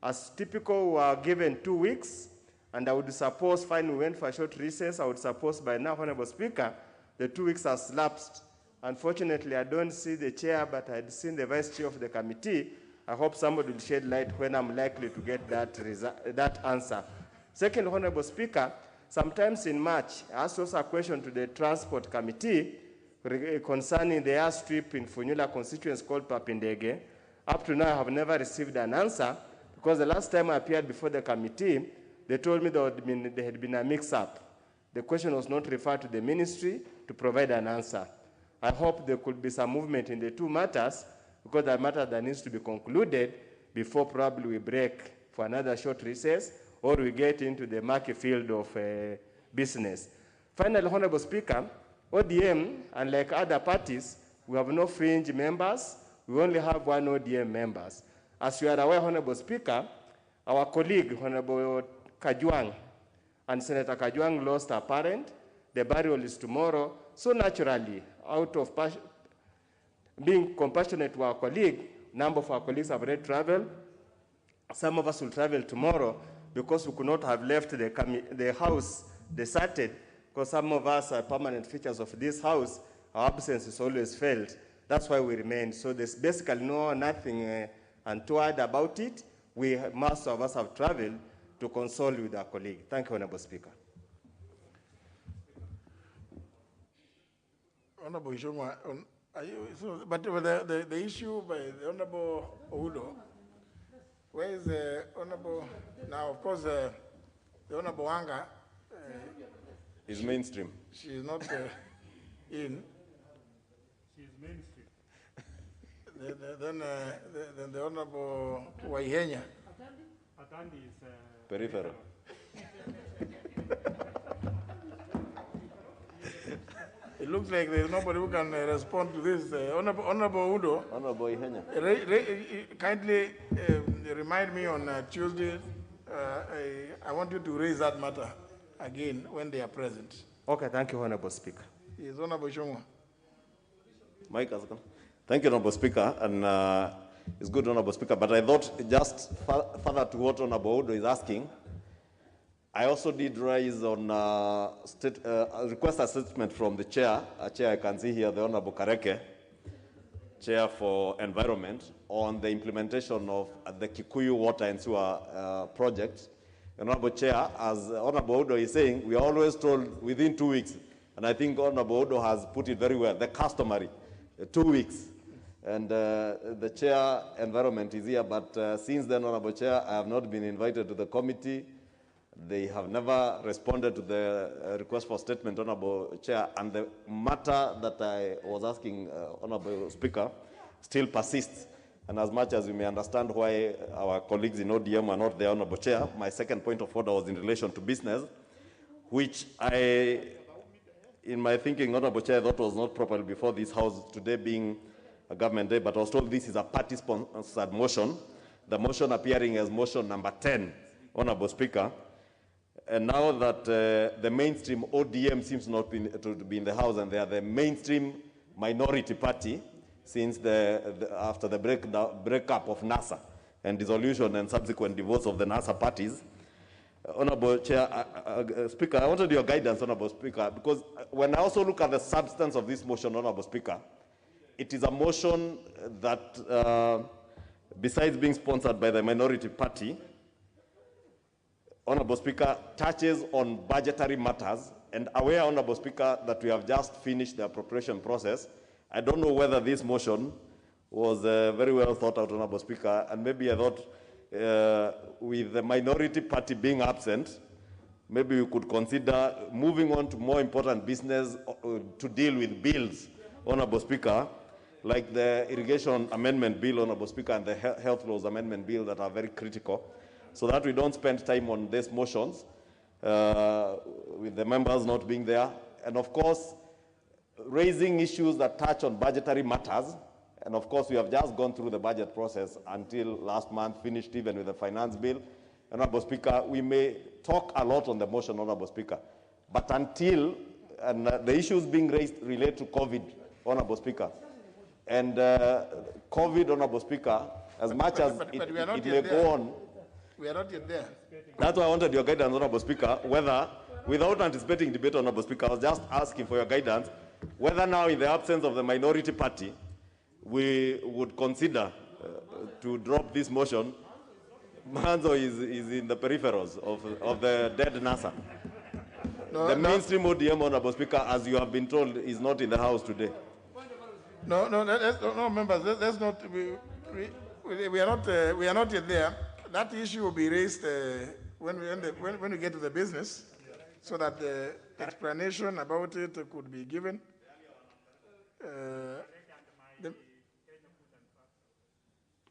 As typical, we were given 2 weeks, and I would suppose, fine, we went for a short recess, I would suppose by now, Honorable Speaker, the 2 weeks has lapsed. Unfortunately, I don't see the chair, but I had seen the vice chair of the committee. I hope somebody will shed light when I'm likely to get that answer. Second, Honorable Speaker, sometimes in March, I asked also a question to the Transport Committee concerning the airstrip in Funyula constituency called Papindege. Up to now, I have never received an answer, because the last time I appeared before the committee, they told me there had been a mix-up. The question was not referred to the ministry to provide an answer. I hope there could be some movement in the two matters, because the matter that needs to be concluded before probably we break for another short recess, or we get into the murky field of business. Finally, Honorable Speaker, ODM, unlike other parties, we have no fringe members. We only have one ODM members. As you are aware, Honorable Speaker, our colleague, Honorable Kajwang, and Senator Kajwang lost her parent. The burial is tomorrow. So naturally, out of being compassionate to our colleague, a number of our colleagues have already traveled. Some of us will travel tomorrow because we could not have left the house deserted, because some of us are permanent features of this house. Our absence is always felt. That's why we remain. So there's basically nothing untoward about it. Most of us have traveled to console with our colleague. Thank you, Honorable Speaker. Honorable Ishongwa, but the issue by the Honorable Oudo, where is the Honorable, now of course the Honorable Wanga is mainstream. She is not in. She is mainstream. Then the Honorable Waihenya. Atandi is peripheral. It looks like there's nobody who can respond to this. Honorable Udo. Honorable Ihenya. Kindly remind me on Tuesday. I want you to raise that matter again when they are present. Okay, thank you, Honorable Speaker. Yes, Honorable Shongwa. Mike, thank you, Honorable Speaker, and it's good, Honorable Speaker, but I thought just further to what Honorable Udo is asking, I also did raise on request a statement from the chair, a chair I can see here, the Honorable Kareke, Chair for Environment, on the implementation of the Kikuyu Water and Sewer project. Honorable Chair, as Honorable Udo is saying, we are always told within 2 weeks, and I think Honorable Udo has put it very well, the customary, 2 weeks. And the Chair Environment is here, but since then, Honorable Chair, I have not been invited to the committee. They have never responded to the request for statement, Honorable Chair, and the matter that I was asking, Honorable Speaker, still persists. And as much as we may understand why our colleagues in ODM are not there, Honorable Chair, my second point of order was in relation to business, which I, in my thinking, Honorable Chair, thought was not properly before this House, today being a government day, but I was told this is a party-sponsored motion, the motion appearing as motion number 10, Honorable Speaker. And now that the mainstream ODM seems not to be in the House, and they are the mainstream minority party since after the breakup of NASA and dissolution and subsequent divorce of the NASA parties. Honorable Chair, Speaker, I wanted your guidance, Honorable Speaker, because when I also look at the substance of this motion, Honorable Speaker, it is a motion that, besides being sponsored by the minority party, Honorable Speaker, touches on budgetary matters, and aware, Honorable Speaker, that we have just finished the appropriation process. I don't know whether this motion was very well thought out, Honorable Speaker, and maybe I thought with the minority party being absent, maybe we could consider moving on to more important business to deal with bills, Honorable Speaker, like the irrigation amendment bill, Honorable Speaker, and the health laws amendment bill that are very critical, so that we don't spend time on these motions with the members not being there. And of course, raising issues that touch on budgetary matters. And of course, we have just gone through the budget process until last month, finished even with the finance bill. Honorable Speaker, we may talk a lot on the motion, Honorable Speaker, but until the issues being raised relate to COVID, Honorable Speaker. And COVID, Honorable Speaker, as much as it may go on. We are not yet there. That's why I wanted your guidance, Honorable Speaker, whether, without anticipating debate, Honorable Speaker, I was just asking for your guidance, whether now in the absence of the minority party, we would consider to drop this motion. Manzo is in the peripherals of the dead NASA. The mainstream ODM, Honorable Speaker, as you have been told, is not in the House today. No, members, that's not. We are not yet there. That issue will be raised when we get to the business, so that the explanation about it could be given.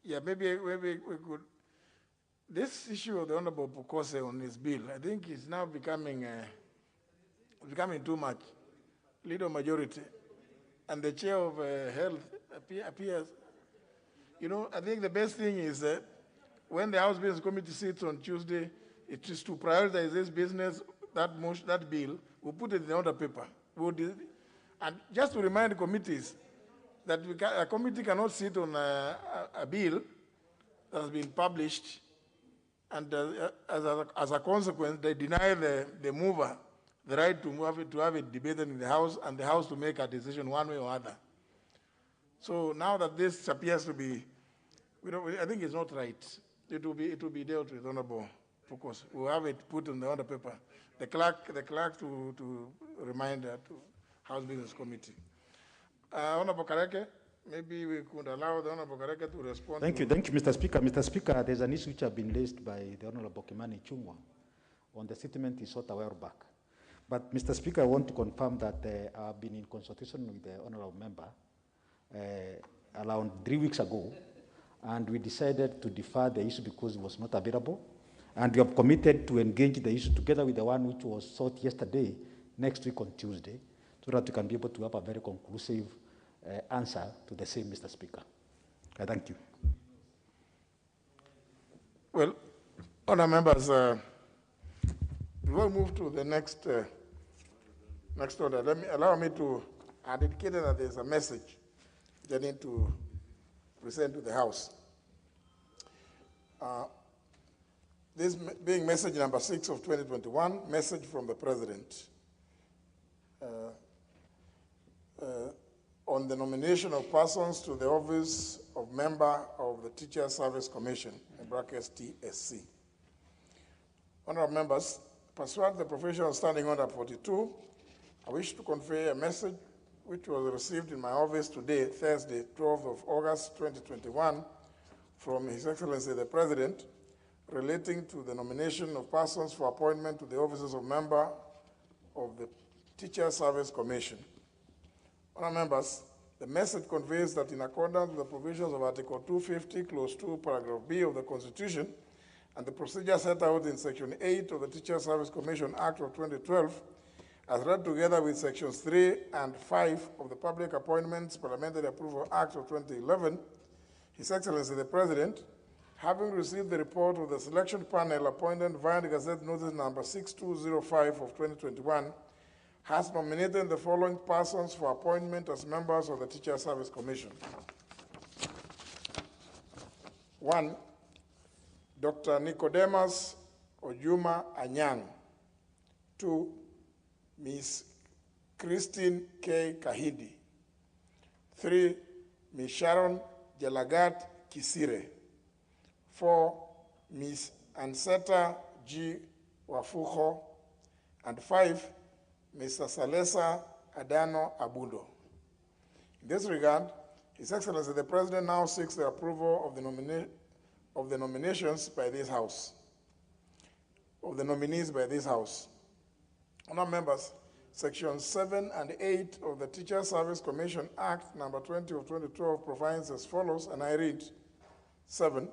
Maybe we could. This issue of the Honorable Pukose on his bill, I think is now becoming too much. Leader majority, and the chair of health appears. I think the best thing is that when the House Business Committee sits on Tuesday, it is to prioritize this business, that bill. We'll put it in the order paper. And just to remind committees that a committee cannot sit on a bill that has been published, and as a consequence, they deny the mover the right to have it debated in the House, and the House to make a decision one way or other. So now that this appears to be, I think it's not right. It will be dealt with, Honorable Focus. We'll have it put in the order paper. The clerk to remind to House Business Committee. Honorable Kareke, maybe we could allow the Honorable Kareke to respond. Thank you, Mr. Speaker. Mr. Speaker, there's an issue which has been raised by the Honorable Kimani Chungwa on the statement he sought a while back. But, Mr. Speaker, I want to confirm that I've been in consultation with the Honorable Member around 3 weeks ago, and we decided to defer the issue because it was not available. And we have committed to engage the issue together with the one which was sought yesterday, next week on Tuesday, so that we can be able to have a very conclusive answer to the same, Mr. Speaker. I thank you. Well, Honour Members, before we move to the next order, allow me to indicate that there's a message that I need to present to the House. This being message number 6 of 2021, message from the President on the nomination of persons to the office of member of the Teacher Service Commission, in brackets TSC. Honourable members, pursuant to the Professional Standing Order 42, I wish to convey a message which was received in my office today, Thursday, 12th of August 2021, from His Excellency the President, relating to the nomination of persons for appointment to the offices of member of the Teacher Service Commission. Honourable members, the message conveys that in accordance with the provisions of Article 250, Clause 2, Paragraph B of the Constitution, and the procedure set out in Section 8 of the Teacher Service Commission Act of 2012, as read together with Sections 3 and 5 of the Public Appointments Parliamentary Approval Act of 2011, His Excellency the President, having received the report of the selection panel appointed via the Gazette Notice number 6205 of 2021, has nominated the following persons for appointment as members of the Teacher Service Commission. 1, Dr. Nicodemus Ojuma Anyang. 2, Ms. Christine K. Kahidi. 3, Ms. Sharon Jelagat Kisire. 4, Ms. Anseta G. Wafuho. And 5, Mr. Salesa Adano Abudo. In this regard, His Excellency the President now seeks the approval of the nominations by this House, of the nominees by this House. Honourable members, Sections 7 and 8 of the Teacher Service Commission Act number 20 of 2012 provides as follows, and I read: 7.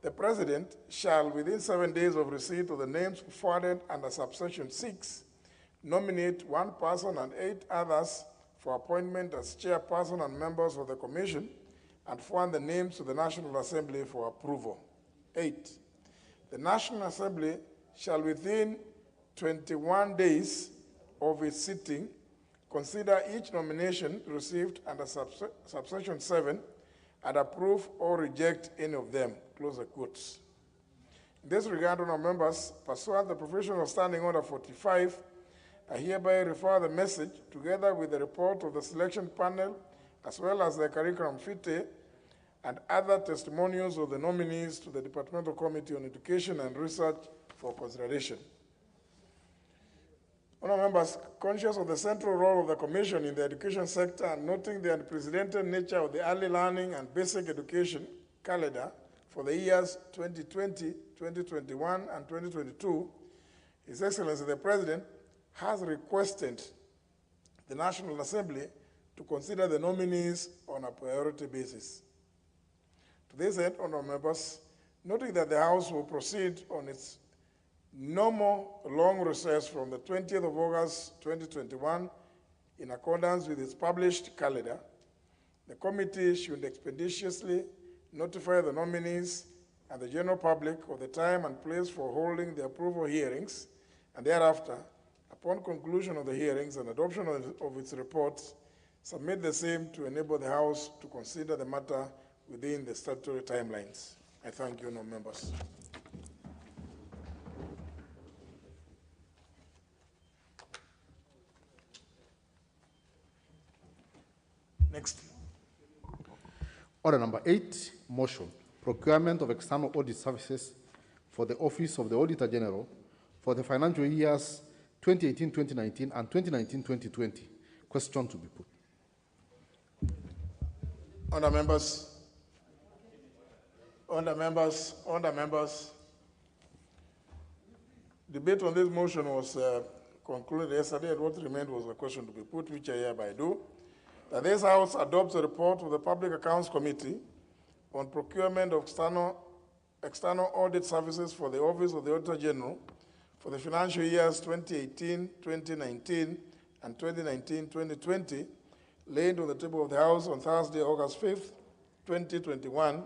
The President shall, within 7 days of receipt of the names forwarded under subsection 6, nominate 1 person and 8 others for appointment as chairperson and members of the commission, and forward the names to the National Assembly for approval. 8. The National Assembly shall within 21 days of its sitting consider each nomination received under subsection 7 and approve or reject any of them. Close the quotes. In this regard, honourable members, pursuant to the provision of Standing Order 45, I hereby refer the message, together with the report of the selection panel, as well as the curriculum vitae and other testimonials of the nominees, to the Departmental Committee on Education and Research for consideration. Honourable members, conscious of the central role of the Commission in the education sector and noting the unprecedented nature of the early learning and basic education calendar for the years 2020, 2021, and 2022, His Excellency the President has requested the National Assembly to consider the nominees on a priority basis. To this end, honourable members, noting that the House will proceed on its normal long recess from the 20th of August 2021 in accordance with its published calendar, the committee should expeditiously notify the nominees and the general public of the time and place for holding the approval hearings, and thereafter, upon conclusion of the hearings and adoption of its reports, submit the same to enable the House to consider the matter within the statutory timelines. I thank you, honourable members. Next. Order number 8, motion. Procurement of external audit services for the Office of the Auditor General for the financial years 2018-2019 and 2019-2020. Question to be put. Honourable members. Honourable members. Honourable members. Debate on this motion was concluded yesterday, and what remained was a question to be put, which I hereby do. That this House adopts a report of the Public Accounts Committee on procurement of external audit services for the Office of the Auditor General for the financial years 2018, 2019, and 2019-2020, laid on the table of the House on Thursday, August 5th, 2021,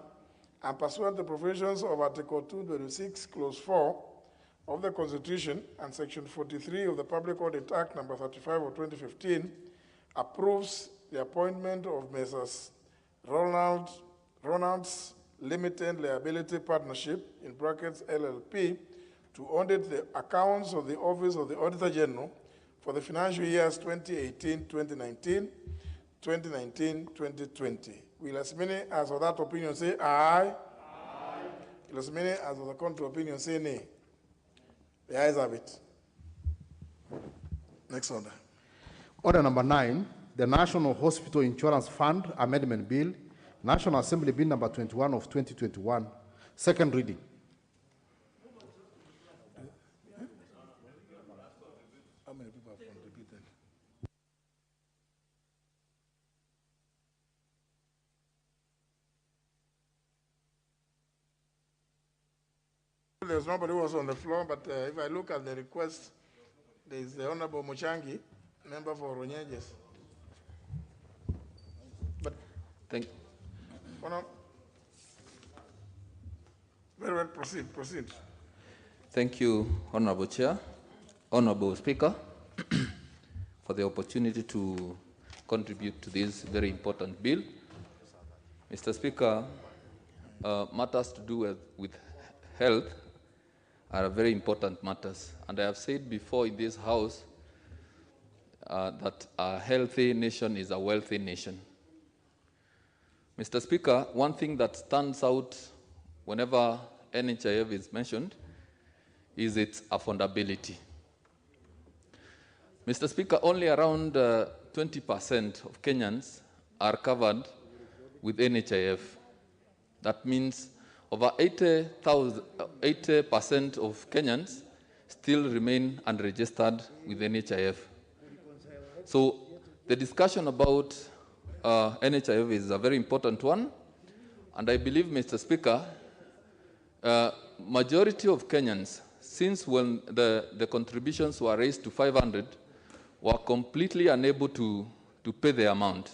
and pursuant to provisions of Article 226, Clause 4 of the Constitution and Section 43 of the Public Audit Act No. 35 of 2015, approves the appointment of Messrs. Ronald's Limited Liability Partnership, in brackets LLP, to audit the accounts of the Office of the Auditor General for the financial years 2018-2019, 2019-2020. Will as many as of that opinion say aye? Aye. Will as many as of the contrary opinion say nay? The ayes have it. Next order. Order number 9, the National Hospital Insurance Fund Amendment Bill, National Assembly Bill number 21 of 2021, second reading. How many people have contributed? There's nobody who was on the floor, but if I look at the request, there is the Honorable Muchangi, member for Ronyeges. But thank. Very well, proceed. Thank you, Honorable Chair, Honorable Speaker, for the opportunity to contribute to this very important bill. Mr. Speaker, matters to do with health are very important matters, and I have said before in this House that a healthy nation is a wealthy nation. Mr. Speaker, one thing that stands out whenever NHIF is mentioned is its affordability. Mr. Speaker, only around 20% of Kenyans are covered with NHIF. That means over 80% of Kenyans still remain unregistered with NHIF. So the discussion about NHIF is a very important one, and I believe, Mr. Speaker, majority of Kenyans, since when the contributions were raised to 500, were completely unable to to pay the amount.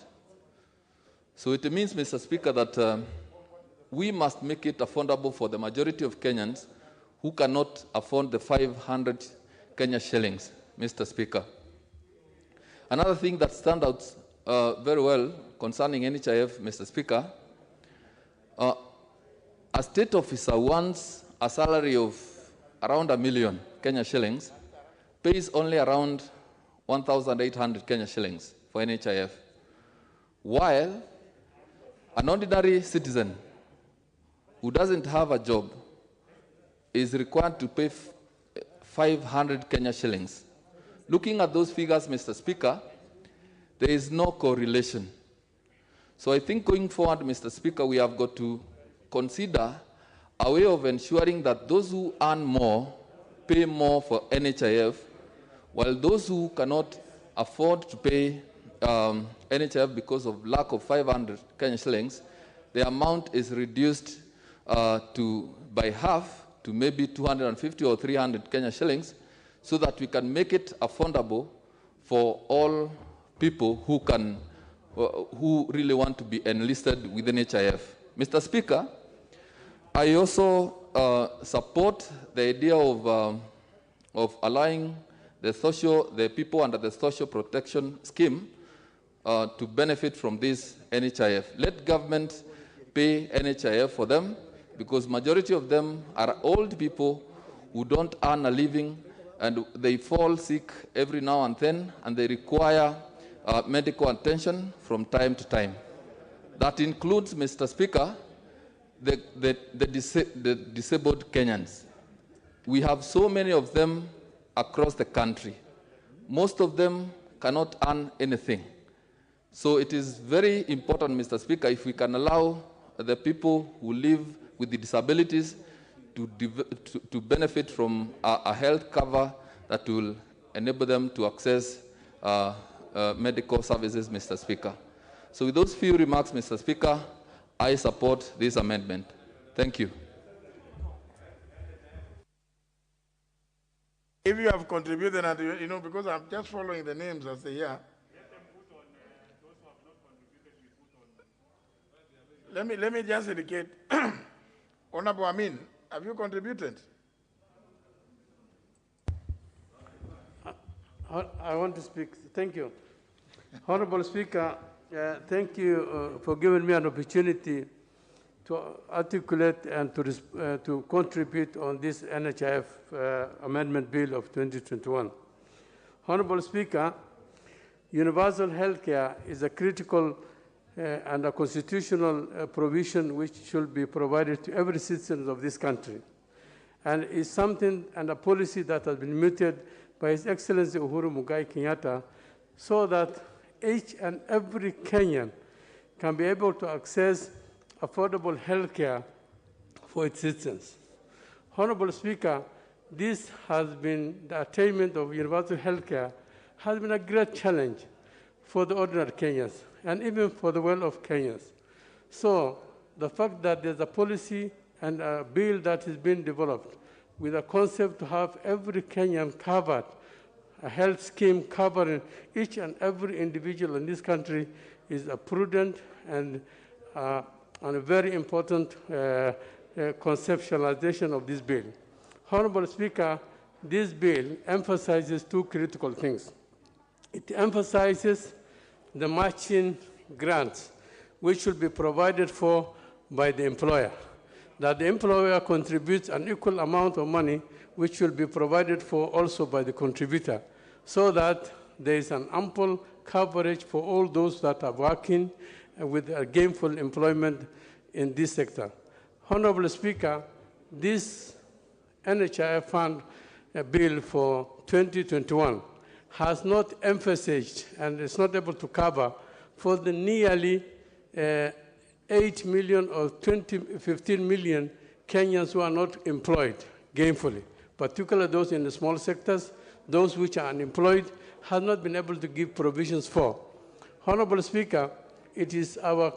So it means, Mr. Speaker, that we must make it affordable for the majority of Kenyans who cannot afford the 500 Kenya shillings, Mr. Speaker. Another thing that stands out very well concerning NHIF, Mr. Speaker, a state officer wants a salary of around 1 million Kenya shillings, pays only around 1,800 Kenya shillings for NHIF, while an ordinary citizen who doesn't have a job is required to pay 500 Kenya shillings. Looking at those figures, Mr. Speaker, there is no correlation. So I think going forward, Mr. Speaker, we have got to consider a way of ensuring that those who earn more pay more for NHIF, while those who cannot afford to pay NHIF because of lack of 500 Kenya shillings, the amount is reduced by half to maybe 250 or 300 Kenya shillings, so that we can make it affordable for all people who really want to be enlisted within NHIF. Mr. Speaker, I also support the idea of allowing the people under the social protection scheme to benefit from this NHIF. Let government pay NHIF for them, because majority of them are old people who don't earn a living, and they fall sick every now and then, and they require medical attention from time to time. That includes, Mr. Speaker, the disabled Kenyans. We have so many of them across the country. Most of them cannot earn anything. So it is very important, Mr. Speaker, if we can allow the people who live with the disabilities to benefit from a health cover that will enable them to access medical services, Mr. Speaker. So with those few remarks, Mr. Speaker, I support this amendment. Thank you. If you have contributed, and because I'm just following the names as they are. Let me just indicate, Honorable Amin, have you contributed? I want to speak. Thank you. Honorable Speaker, thank you for giving me an opportunity to articulate and to contribute on this NHIF Amendment Bill of 2021. Honorable Speaker, universal health care is a critical and a constitutional provision which should be provided to every citizen of this country, and is something and a policy that has been mooted by His Excellency Uhuru Kenyatta, so that each and every Kenyan can be able to access affordable health care for its citizens. Honorable Speaker, this has been, the attainment of universal health care has been a great challenge for the ordinary Kenyans and even for the well-off Kenyans. So the fact that there's a policy and a bill that is being developed with a concept to have every Kenyan covered, a health scheme covering each and every individual in this country, is a prudent and a very important conceptualization of this bill. Honorable Speaker, this bill emphasizes two critical things. It emphasizes the matching grants, which should be provided for by the employer, that the employer contributes an equal amount of money, which will be provided for also by the contributor, so that there is an ample coverage for all those that are working with gainful employment in this sector. Honorable Speaker, this NHIF fund bill for 2021 has not emphasized and is not able to cover for the nearly 8 million or 15 million Kenyans who are not employed gainfully, particularly those in the small sectors, those which are unemployed, have not been able to give provisions for. Honorable Speaker, it is our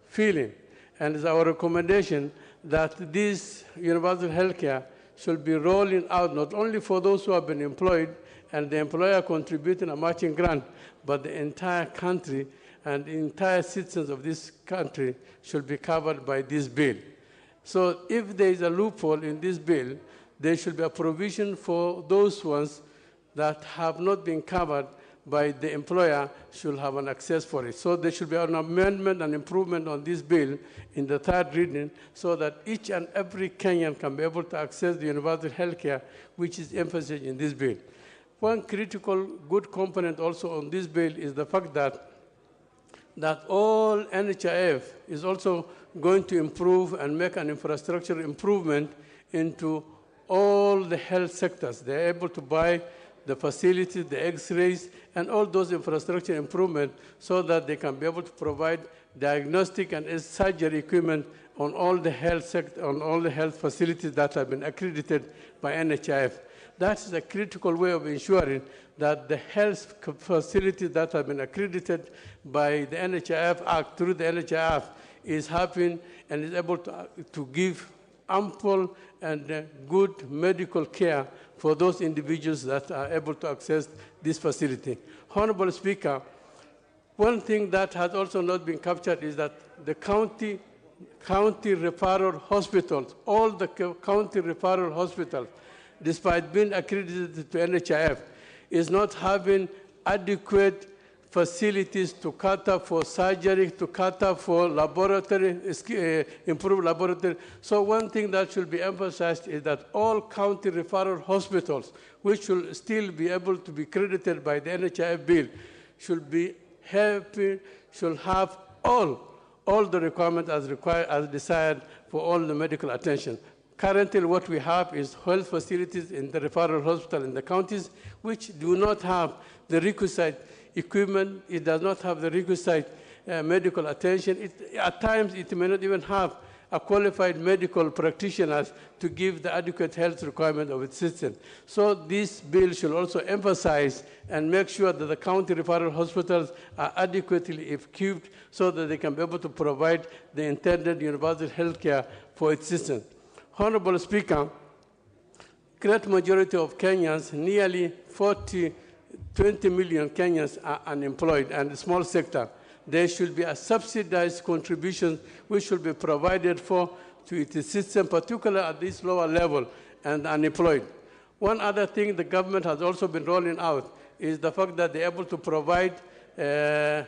feeling and is our recommendation that this universal health care should be rolling out not only for those who have been employed and the employer contributing a matching grant, but the entire country and the entire citizens of this country should be covered by this bill. So if there is a loophole in this bill, there should be a provision for those ones that have not been covered by the employer should have an access for it. So there should be an amendment and improvement on this bill in the third reading so that each and every Kenyan can be able to access the universal health care, which is emphasized in this bill. One critical good component also on this bill is the fact that all NHIF is also going to improve and make an infrastructure improvement into all the health sectors. They're able to buy the facilities, the x-rays, and all those infrastructure improvements so that they can be able to provide diagnostic and surgery equipment on all the health sector, on all the health facilities that have been accredited by NHIF. That is a critical way of ensuring that the health facilities that have been accredited by the NHIF Act through the NHIF is happening and is able to give ample and good medical care for those individuals that are able to access this facility. Honorable Speaker, one thing that has also not been captured is that the county referral hospitals, all the county referral hospitals, despite being accredited to NHIF, is not having adequate facilities to cater for surgery, to cater for laboratory, improved laboratory. So one thing that should be emphasized is that all county referral hospitals, which should still be able to be credited by the NHIF bill, should be happy, should have all the requirements as desired for all the medical attention. Currently, what we have is health facilities in the referral hospital in the counties, which do not have the requisite equipment. It does not have the requisite medical attention. At times, it may not even have a qualified medical practitioners to give the adequate health requirement of its citizens. So this bill should also emphasize and make sure that the county referral hospitals are adequately equipped so that they can be able to provide the intended universal health care for its citizens. Honorable Speaker, great majority of Kenyans, nearly 20 million Kenyans are unemployed, and the small sector. There should be a subsidized contribution which should be provided for to its system, particularly at this lower level and unemployed. One other thing the government has also been rolling out is the fact that they're able to provide the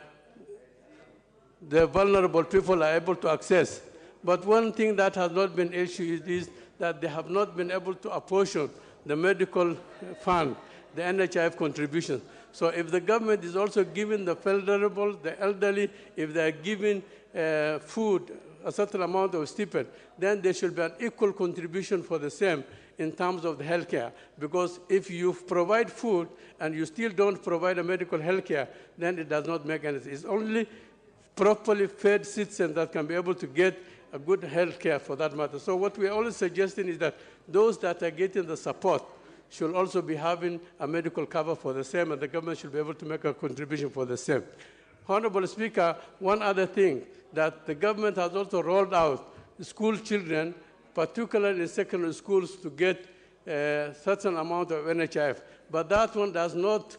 vulnerable people are able to access. But one thing that has not been issued is that they have not been able to apportion the medical fund, the NHIF contribution. So if the government is also giving the vulnerable, the elderly, if they are giving food, a certain amount of stipend, then there should be an equal contribution for the same in terms of the health care. Because if you provide food and you still don't provide a medical health care, then it does not make any sense. It's only properly fed citizens that can be able to get a good health care for that matter. So what we're always suggesting is that those that are getting the support should also be having a medical cover for the same, and the government should be able to make a contribution for the same. Honorable Speaker, one other thing that the government has also rolled out, school children, particularly in secondary schools, to get a certain amount of NHIF. But that one does not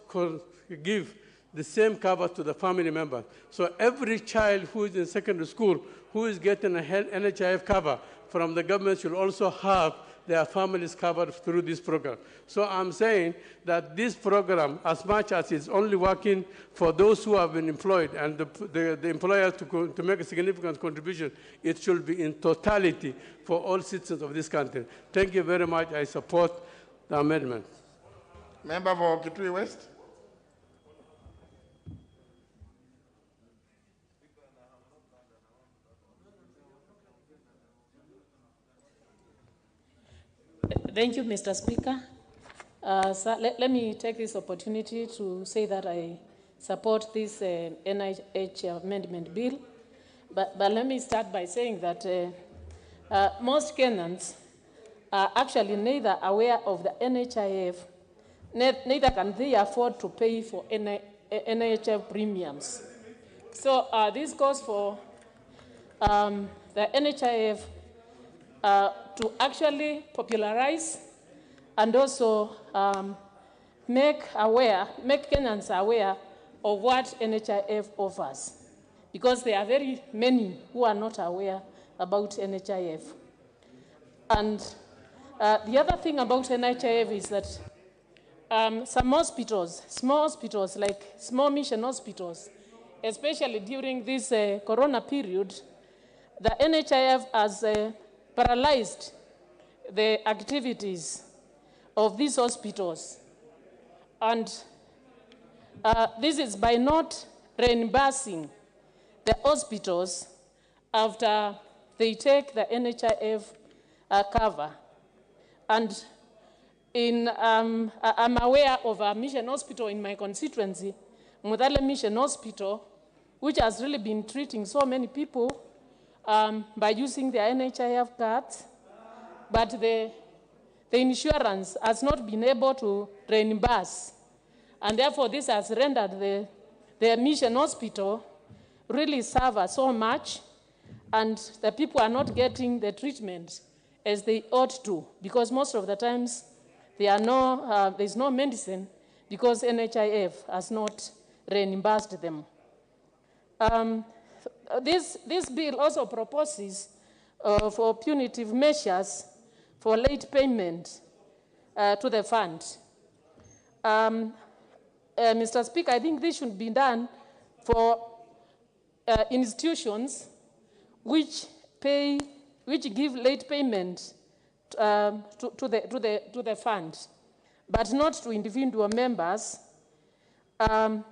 give the same cover to the family member. So every child who is in secondary school who is getting a NHIF cover from the government should also have their families covered through this program. So I'm saying that this program, as much as it's only working for those who have been employed and the employer to make a significant contribution, it should be in totality for all citizens of this country. Thank you very much. I support the amendment. Member for Kitui West. Thank you, Mr. Speaker. Let me take this opportunity to say that I support this NHIF amendment bill. But let me start by saying that most Kenyans are actually neither aware of the NHIF, neither can they afford to pay for NHIF premiums. So this goes for the NHIF to actually popularize and also make Kenyans aware of what NHIF offers, because there are very many who are not aware about NHIF. And the other thing about NHIF is that some hospitals, small hospitals like small mission hospitals, especially during this corona period, the NHIF has paralyzed the activities of these hospitals. And this is by not reimbursing the hospitals after they take the NHIF cover. And I'm aware of a mission hospital in my constituency, Mutale Mission Hospital, which has really been treating so many people by using their NHIF cards, but the insurance has not been able to reimburse. And therefore, this has rendered the mission hospital really suffer so much, and the people are not getting the treatment as they ought to, because most of the times there's no medicine because NHIF has not reimbursed them. This bill also proposes for punitive measures for late payment to the fund. Mr. Speaker, I think this should be done for institutions which give late payment to the fund, but not to individual members,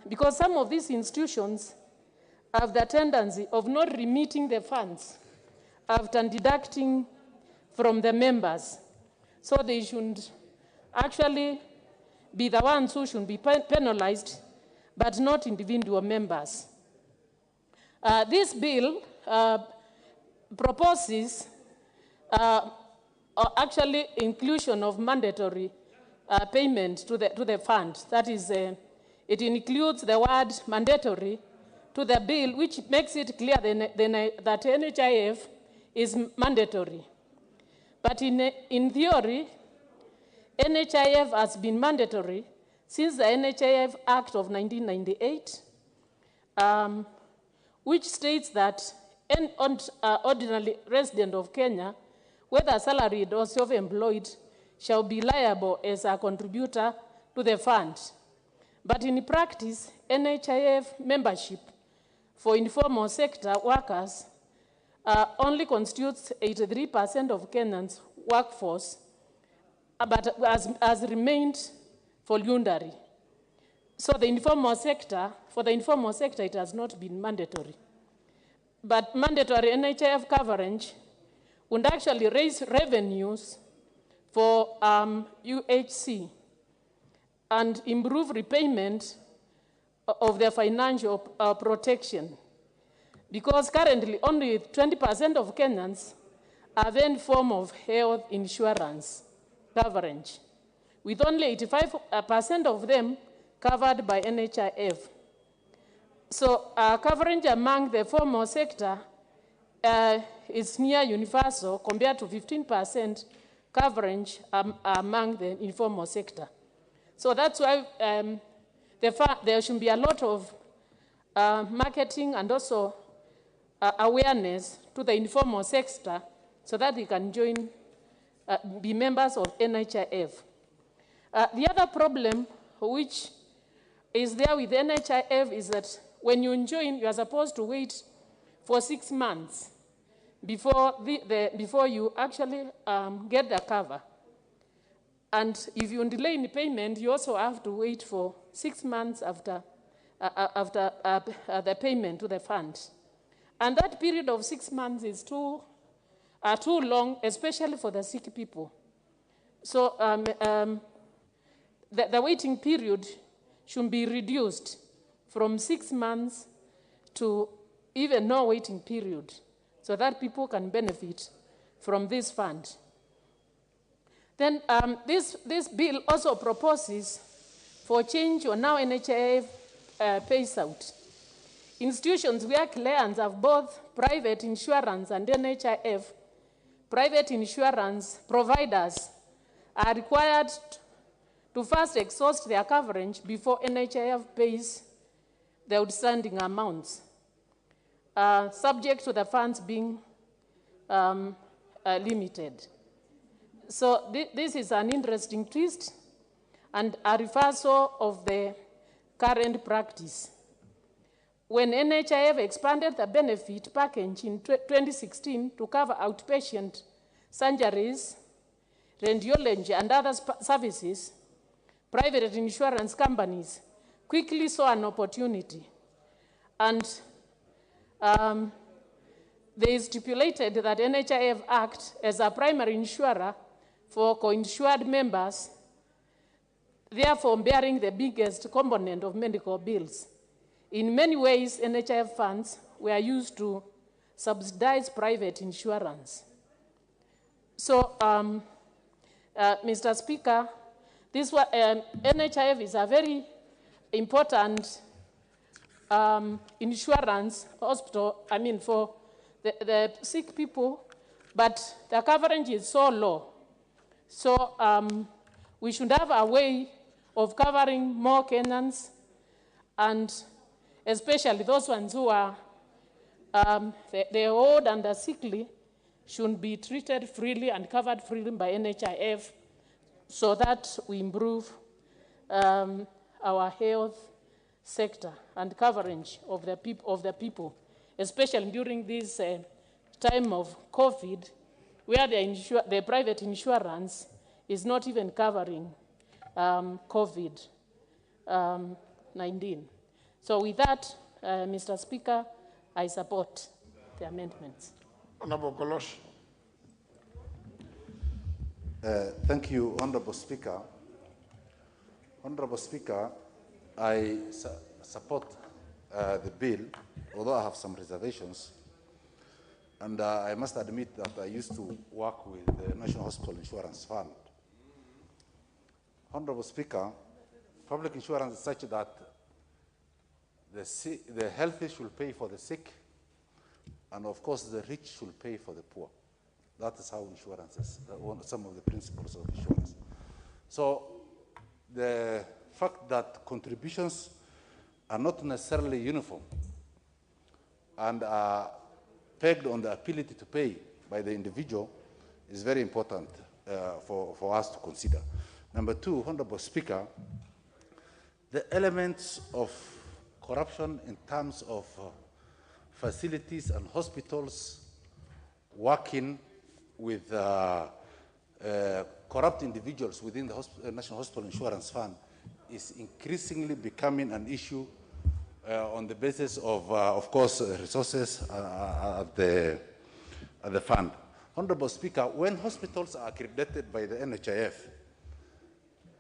because some of these institutions have the tendency of not remitting the funds after deducting from the members. So they should actually be the ones who should be penalized, but not individual members. This bill proposes actually inclusion of mandatory payment to the fund. That is, it includes the word mandatory to the bill, which makes it clear that NHIF is mandatory. But in theory, NHIF has been mandatory since the NHIF Act of 1998, which states that an ordinary resident of Kenya, whether salaried or self-employed, shall be liable as a contributor to the fund. But in practice, NHIF membership for informal sector workers only constitutes 83% of Kenyans' workforce, but has remained voluntary. So for the informal sector, it has not been mandatory. But mandatory NHIF coverage would actually raise revenues for UHC and improve repayment of their financial protection. Because currently only 20% of Kenyans have any form of health insurance coverage, with only 85% of them covered by NHIF. So coverage among the formal sector is near universal compared to 15% coverage among the informal sector. So that's why there should be a lot of marketing and also awareness to the informal sector so that they can join, be members of NHIF. The other problem which is there with NHIF is that when you join, you are supposed to wait for 6 months before you actually get the cover. And if you delay in payment, you also have to wait for 6 months after the payment to the fund. And that period of 6 months is too long, especially for the sick people. So the waiting period should be reduced from 6 months to even no waiting period, so that people can benefit from this fund. Then this bill also proposes for change on how NHIF pays out. Institutions where clients have both private insurance and NHIF, private insurance providers are required to first exhaust their coverage before NHIF pays the outstanding amounts, subject to the funds being limited. So this is an interesting twist and a reversal of the current practice. When NHIF expanded the benefit package in 2016 to cover outpatient surgeries, radiology, and other services, private insurance companies quickly saw an opportunity. And they stipulated that NHIF act as a primary insurer for co-insured members, therefore bearing the biggest component of medical bills. In many ways, NHIF funds were used to subsidize private insurance. So, Mr. Speaker, this NHIF is a very important insurance hospital, for the sick people, but the coverage is so low. So we should have a way of covering more Kenyans, and especially those ones who are the old and the sickly should be treated freely and covered freely by NHIF, so that we improve our health sector and coverage of the people, especially during this time of COVID, where the private insurance is not even covering COVID-19. So with that, Mr. Speaker, I support the amendments. Honorable Kolosh. Thank you, Honorable Speaker. Honorable Speaker, I support the bill, although I have some reservations. And I must admit that I used to work with the National Hospital Insurance Fund. Honorable Speaker, public insurance is such that the healthy should pay for the sick, and of course the rich should pay for the poor. That is how insurance is, some of the principles of insurance. So the fact that contributions are not necessarily uniform and are pegged on the ability to pay by the individual is very important for us to consider. Number two, Honorable Speaker, the elements of corruption in terms of facilities and hospitals working with corrupt individuals within the National Hospital Insurance Fund is increasingly becoming an issue on the basis of course, resources at the fund. Honorable Speaker, when hospitals are accredited by the NHIF,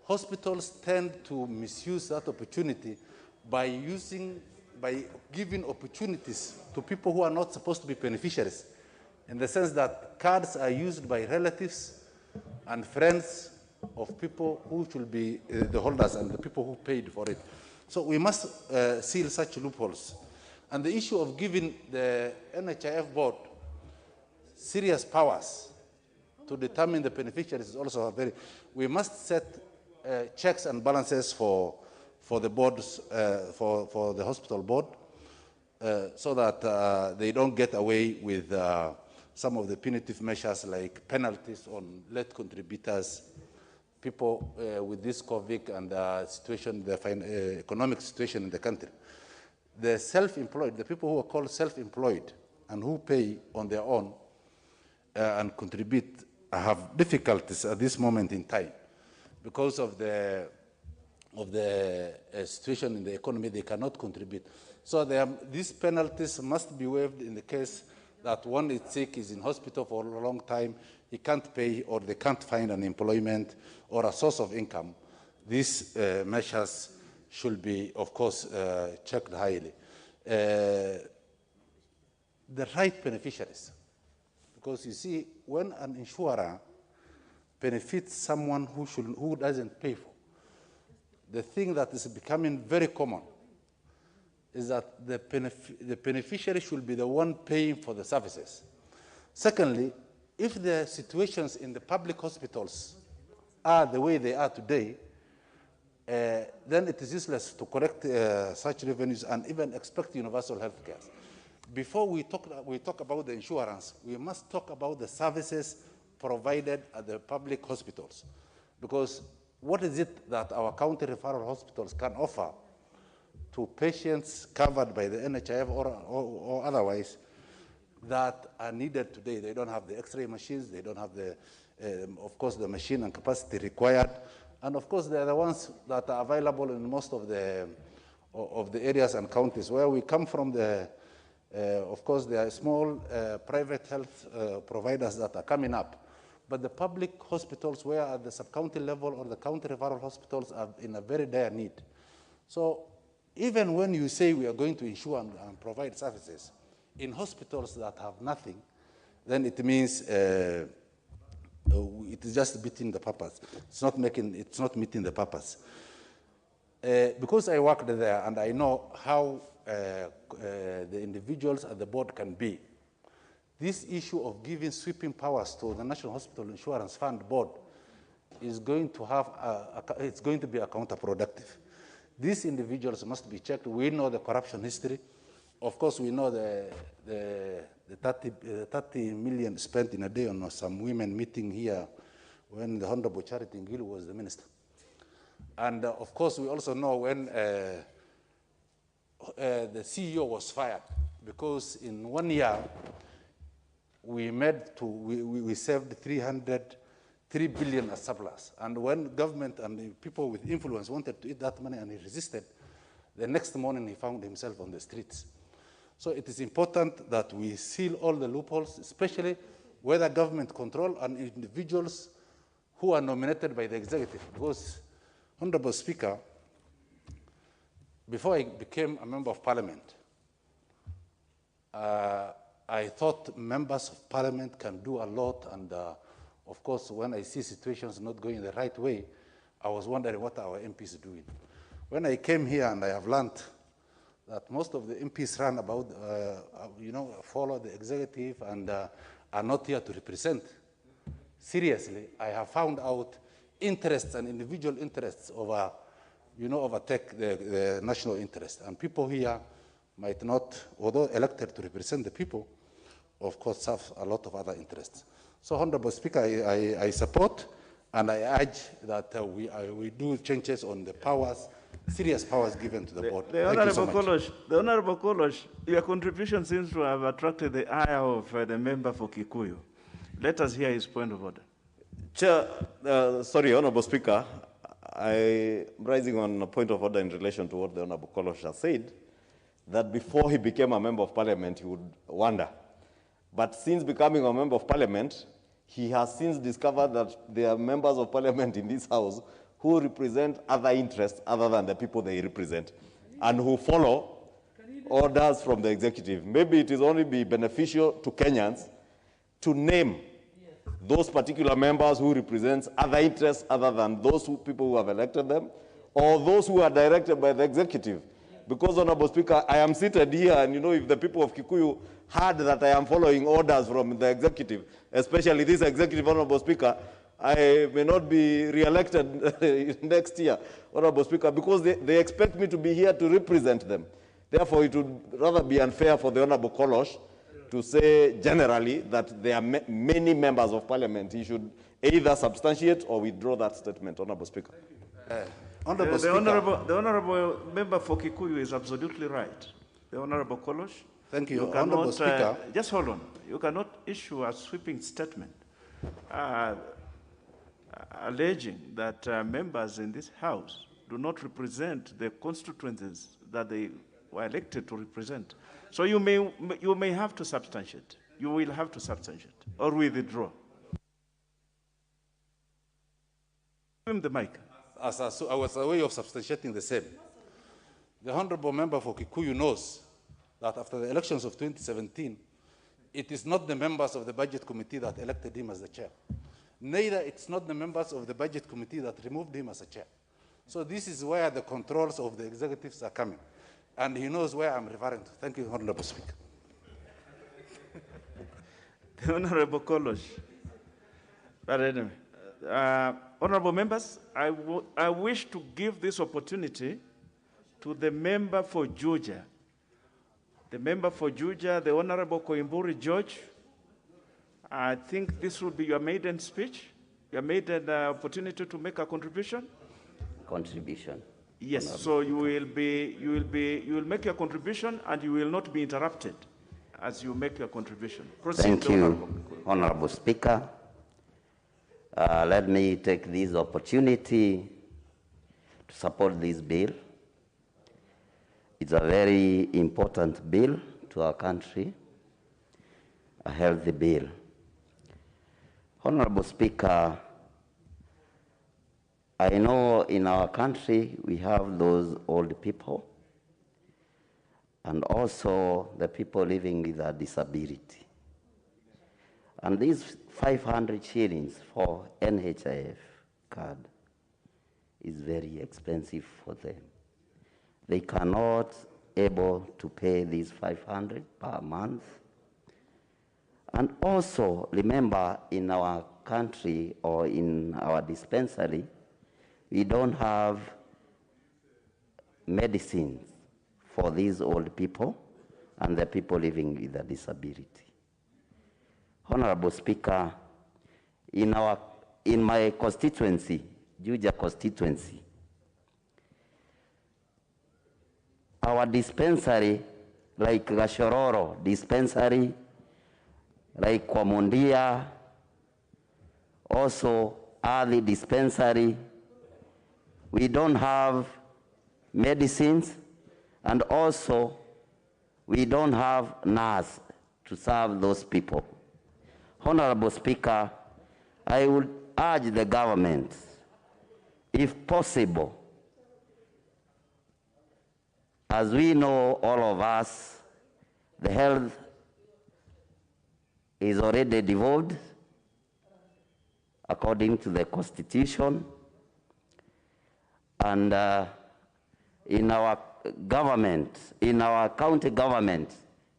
hospitals tend to misuse that opportunity by giving opportunities to people who are not supposed to be beneficiaries, in the sense that cards are used by relatives and friends of people who should be the holders and the people who paid for it. So we must seal such loopholes. And the issue of giving the NHIF board serious powers to determine the beneficiaries is also we must set checks and balances for the boards, for the hospital board, so that they don't get away with some of the punitive measures like penalties on late contributors, people with this COVID and situation, the economic situation in the country. The self-employed, the people who are called self-employed and who pay on their own and contribute have difficulties at this moment in time because of the situation in the economy. They cannot contribute. So these penalties must be waived in the case that one is sick, is in hospital for a long time, he can't pay, or they can't find an employment or a source of income. These measures should be, of course, checked highly. The right beneficiaries, because you see, when an insurer benefits someone who doesn't pay for, the thing that is becoming very common is that the beneficiary should be the one paying for the services. Secondly, if the situations in the public hospitals are the way they are today, then it is useless to collect such revenues and even expect universal health care. Before we talk about the insurance, we must talk about the services provided at the public hospitals. Because what is it that our county referral hospitals can offer to patients covered by the NHIF or otherwise that are needed today? They don't have the X-ray machines, they don't have the, of course, the machine and capacity required. And of course, they are the ones that are available in most of the areas and counties where we come from. Of course, there are small private health providers that are coming up. But the public hospitals, where at the sub-county level or the county referral hospitals, are in a very dire need. So even when you say we are going to insure and provide services in hospitals that have nothing, then it means it is just beating the purpose. It's not meeting the purpose. Because I worked there and I know how the individuals at the board can be, this issue of giving sweeping powers to the National Hospital Insurance Fund Board is going to have it's going to be counterproductive. These individuals must be checked. We know the corruption history. Of course, we know the 30 million spent in a day on some women meeting here when the Honorable Charity Ngilu was the minister. And of course, we also know when the CEO was fired, because in 1 year, we saved 3 billion as surplus. And when government and the people with influence wanted to eat that money and he resisted, the next morning he found himself on the streets. So it is important that we seal all the loopholes, especially whether government control and individuals who are nominated by the executive. Because, Honorable Speaker, before I became a member of parliament, I thought members of parliament can do a lot, and of course, when I see situations not going the right way, I was wondering what our MPs are doing. When I came here and I have learned that most of the MPs run about, follow the executive and are not here to represent, seriously, I have found out interests and individual interests overtake the national interest. And people here might not, although elected to represent the people, of course, have a lot of other interests. So, Honorable Speaker, I support and I urge that we do changes on the powers, serious powers given to the board. The Honorable Kolosh, your contribution seems to have attracted the ire of the member for Kikuyu. Let us hear his point of order. Chair, sorry, Honorable Speaker, I'm rising on a point of order in relation to what the Honorable Kolosh has said, that before he became a member of parliament, he would wonder. But since becoming a member of parliament, he has since discovered that there are members of parliament in this house who represent other interests other than the people they represent, and who follow orders from the executive. Maybe it is only be beneficial to Kenyans to name those particular members who represent other interests other than those people who have elected them, or those who are directed by the executive. Because, Honorable Speaker, I am seated here, and if the people of Kikuyu heard that I am following orders from the executive, especially this executive, Honorable Speaker, I may not be re-elected next year, Honorable Speaker, because they expect me to be here to represent them. Therefore, it would rather be unfair for the Honorable Kolosh to say generally that there are many members of parliament. He should either substantiate or withdraw that statement, Honorable Speaker. The honorable member for Kikuyu is absolutely right. The Honorable Kolosh. Thank you, Honorable Speaker. Just hold on. You cannot issue a sweeping statement alleging that members in this House do not represent the constituencies that they were elected to represent. So you may have to substantiate. You will have to substantiate or withdraw. Give him the mic. As a way of substantiating the same. The honorable member for Kikuyu knows that after the elections of 2017, it is not the members of the budget committee that elected him as the chair. Neither it's not the members of the budget committee that removed him as a chair. So this is where the controls of the executives are coming. And he knows where I'm referring to. Thank you, Honorable Speaker. The Honorable Kolosh. But anyway, Honorable members, I wish to give this opportunity to the member for Juja. The member for Juja, the Honorable Koimburi George. I think this will be your maiden speech, your maiden opportunity to make a contribution. Contribution. Yes, so you will make your contribution and you will not be interrupted as you make your contribution. Proceed. Thank you, Honorable Speaker. Let me take this opportunity to support this bill. It's a very important bill to our country, a healthy bill. Honorable Speaker, I know in our country we have those old people and also the people living with a disability. And these 500 shillings for NHIF card is very expensive for them. They cannot able to pay these 500 per month. And also remember, in our country or in our dispensary, we don't have medicines for these old people and the people living with a disability. Honorable Speaker, in my constituency, Juja constituency, our dispensary, like Gashororo dispensary, like Kwamundia, also early dispensary, we don't have medicines, and also we don't have nurse to serve those people. Honorable Speaker, I would urge the government, if possible, as we know, all of us, the health is already devolved according to the Constitution. And in our government, in our county government,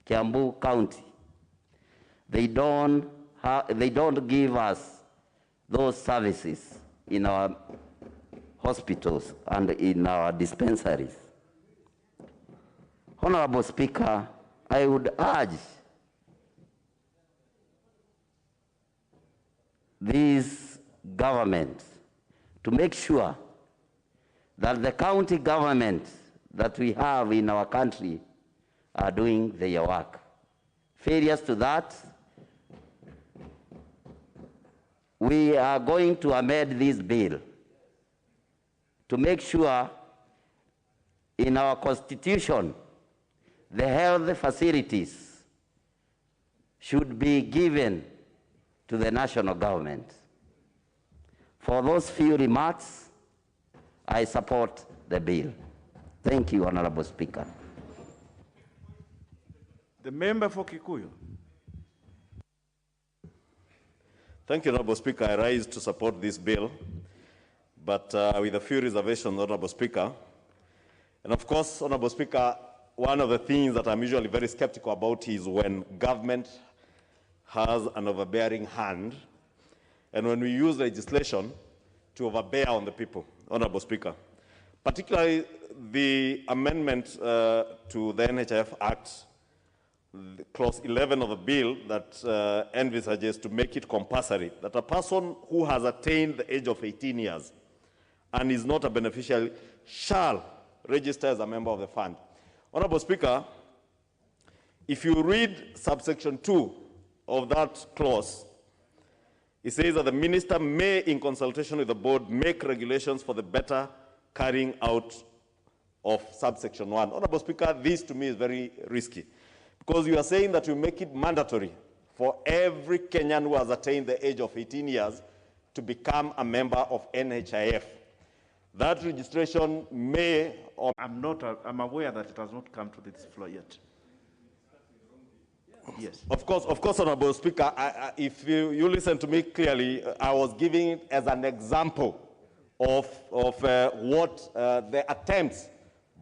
Kiambu County, they don't give us those services in our hospitals and in our dispensaries. Honorable Speaker, I would urge this government to make sure that the county government that we have in our country are doing their work. Failures to that, we are going to amend this bill to make sure in our constitution the health facilities should be given to the national government. For those few remarks, I support the bill. Thank you, Honorable Speaker. The member for Kikuyu. Thank you, Honorable Speaker. I rise to support this bill, but with a few reservations, Honorable Speaker. And of course, Honorable Speaker, one of the things that I'm usually very skeptical about is when government has an overbearing hand, and when we use legislation to overbear on the people, Honorable Speaker. Particularly the amendment to the NHIF Act, clause 11 of the bill that envisages to make it compulsory that a person who has attained the age of 18 years and is not a beneficiary shall register as a member of the fund. Honorable Speaker, if you read subsection 2 of that clause, it says that the minister may, in consultation with the board, make regulations for the better carrying out of subsection 1. Honorable Speaker, this to me is very risky, because you are saying that you make it mandatory for every Kenyan who has attained the age of 18 years to become a member of NHIF. That registration may or... I'm aware that it has not come to this floor yet. Yes. Of course, Honorable Speaker, if you listen to me clearly, I was giving it as an example of what the attempts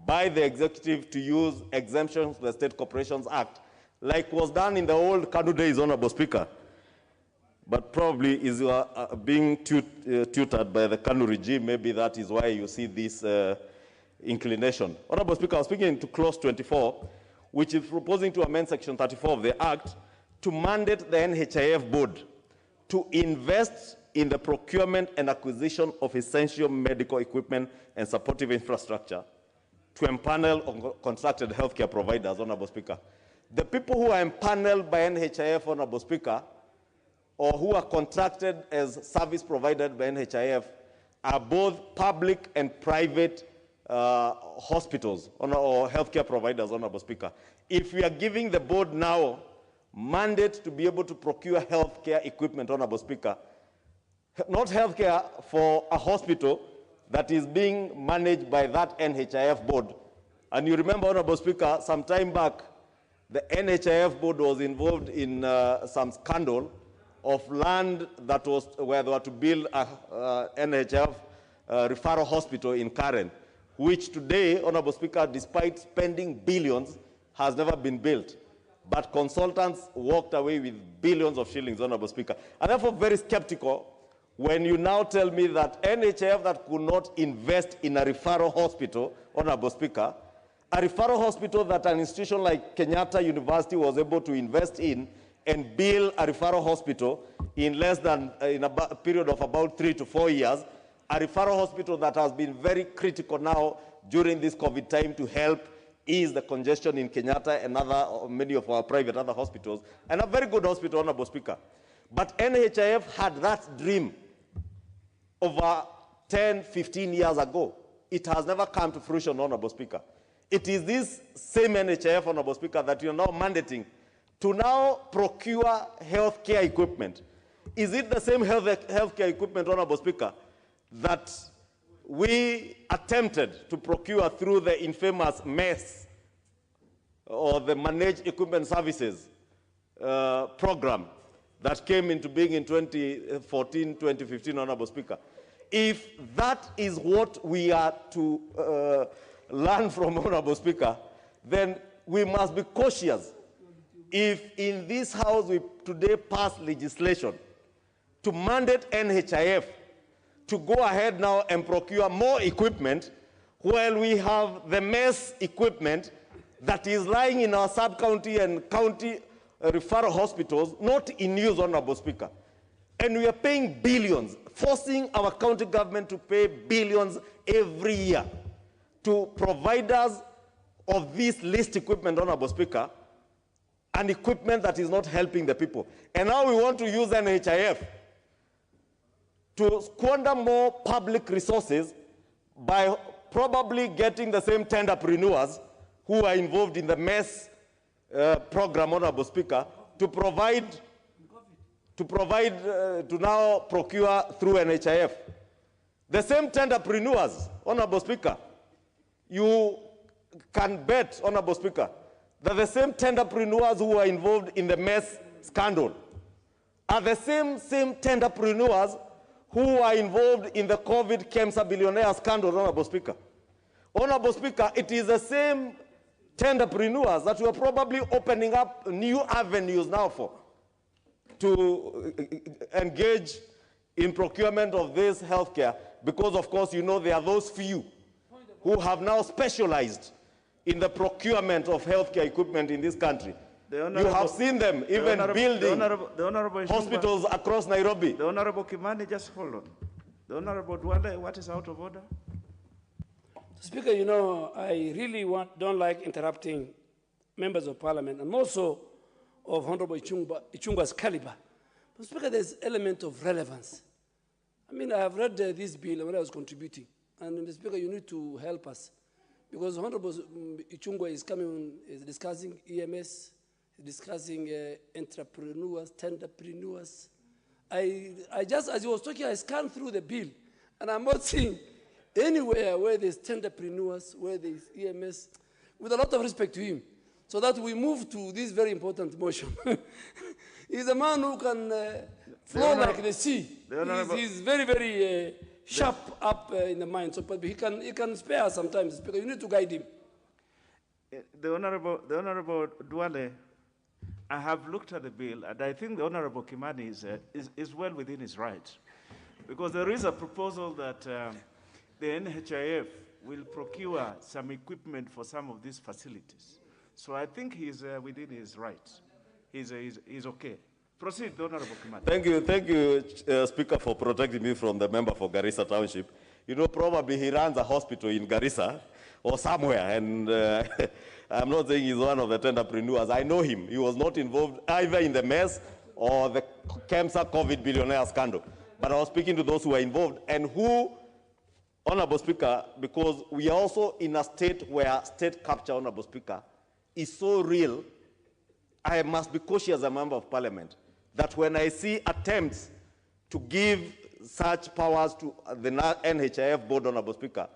by the executive to use exemptions to the State Corporations Act, like was done in the old KANU days, Honorable Speaker. but probably is being tutored by the Kanu regime. Maybe that is why you see this inclination. Honorable Speaker, I was speaking to clause 24, which is proposing to amend section 34 of the Act to mandate the NHIF board to invest in the procurement and acquisition of essential medical equipment and supportive infrastructure to empanel contracted healthcare providers, Honorable Speaker. The people who are empaneled by NHIF, Honorable Speaker, or who are contracted as service provided by NHIF are both public and private hospitals or healthcare providers, Honorable Speaker. If we are giving the board now mandate to be able to procure healthcare equipment, Honorable Speaker, not healthcare for a hospital that is being managed by that NHIF board. And you remember, Honorable Speaker, some time back, the NHIF board was involved in some scandal of land that was where they were to build a NHIF referral hospital in Karen, which today, Honorable Speaker, despite spending billions, has never been built. But consultants walked away with billions of shillings, Honorable Speaker. And therefore very skeptical when you now tell me that NHIF that could not invest in a referral hospital, Honorable Speaker, a referral hospital that an institution like Kenyatta University was able to invest in and build a referral hospital in less than, in a period of about 3 to 4 years, a referral hospital that has been very critical now during this COVID time to help ease the congestion in Kenyatta and many of our private other hospitals, and a very good hospital, Honorable Speaker. But NHIF had that dream over 10, 15 years ago. It has never come to fruition, Honorable Speaker. It is this same NHIF, Honorable Speaker, that you're now mandating to now procure healthcare equipment. Is it the same healthcare equipment, Honorable Speaker, that we attempted to procure through the infamous MES, or the Managed Equipment Services program that came into being in 2014, 2015, Honorable Speaker? If that is what we are to learn from, Honorable Speaker, then we must be cautious. If in this House we today pass legislation to mandate NHIF to go ahead now and procure more equipment, while we have the MES equipment that is lying in our sub-county and county referral hospitals, not in use, Honorable Speaker. And we are paying billions, forcing our county government to pay billions every year to providers of this least equipment, Honorable Speaker, and equipment that is not helping the people. And now we want to use NHIF to squander more public resources by probably getting the same tenderpreneurs who are involved in the MES program, Honorable Speaker, to now procure through NHIF. The same tenderpreneurs, Honorable Speaker, you can bet, Honorable Speaker, that the same tenderpreneurs who are involved in the MES scandal are the same tenderpreneurs who are involved in the COVID KEMSA billionaire scandal, Honorable Speaker. Honorable Speaker, it is the same tenderpreneurs that we are probably opening up new avenues now for to engage in procurement of this healthcare, because of course you know there are those few who have now specialized in the procurement of healthcare equipment in this country. You have seen them even building hospitals across Nairobi. The Honorable Kimani, just hold on. The Honorable Duale, what is out of order? Speaker, you know, I really don't like interrupting members of parliament, and also of Honorable Ichungwa's caliber. But Speaker, there's element of relevance. I mean, I have read this bill when I was contributing, and Speaker, you need to help us, because Honorable Ichungwa is is discussing EMS, discussing entrepreneurs, tenderpreneurs. I just, as he was talking, I scanned through the bill, and I'm not seeing anywhere where there's tenderpreneurs, where there's EMS, with a lot of respect to him, so that we move to this very important motion. He's a man who can flow like the sea. He's very, very sharp up in the mind, so but he can spare us sometimes, because you need to guide him. The Honorable Duale, I have looked at the bill, and I think the Honorable Kimani is well within his rights, because there is a proposal that the NHIF will procure some equipment for some of these facilities. So I think he's within his rights. He's okay. Proceed, the Honorable Kimani. Thank you, Speaker, for protecting me from the member for Garissa Township. You know, probably he runs a hospital in Garissa or somewhere, and I'm not saying he's one of the entrepreneurs. I know him. He was not involved either in the mess or the KEMSA COVID billionaire scandal. But I was speaking to those who were involved and who, Honorable Speaker, because we are also in a state where state capture, Honorable Speaker, is so real, I must be cautious as a member of parliament that when I see attempts to give such powers to the NHIF board, Honorable Speaker,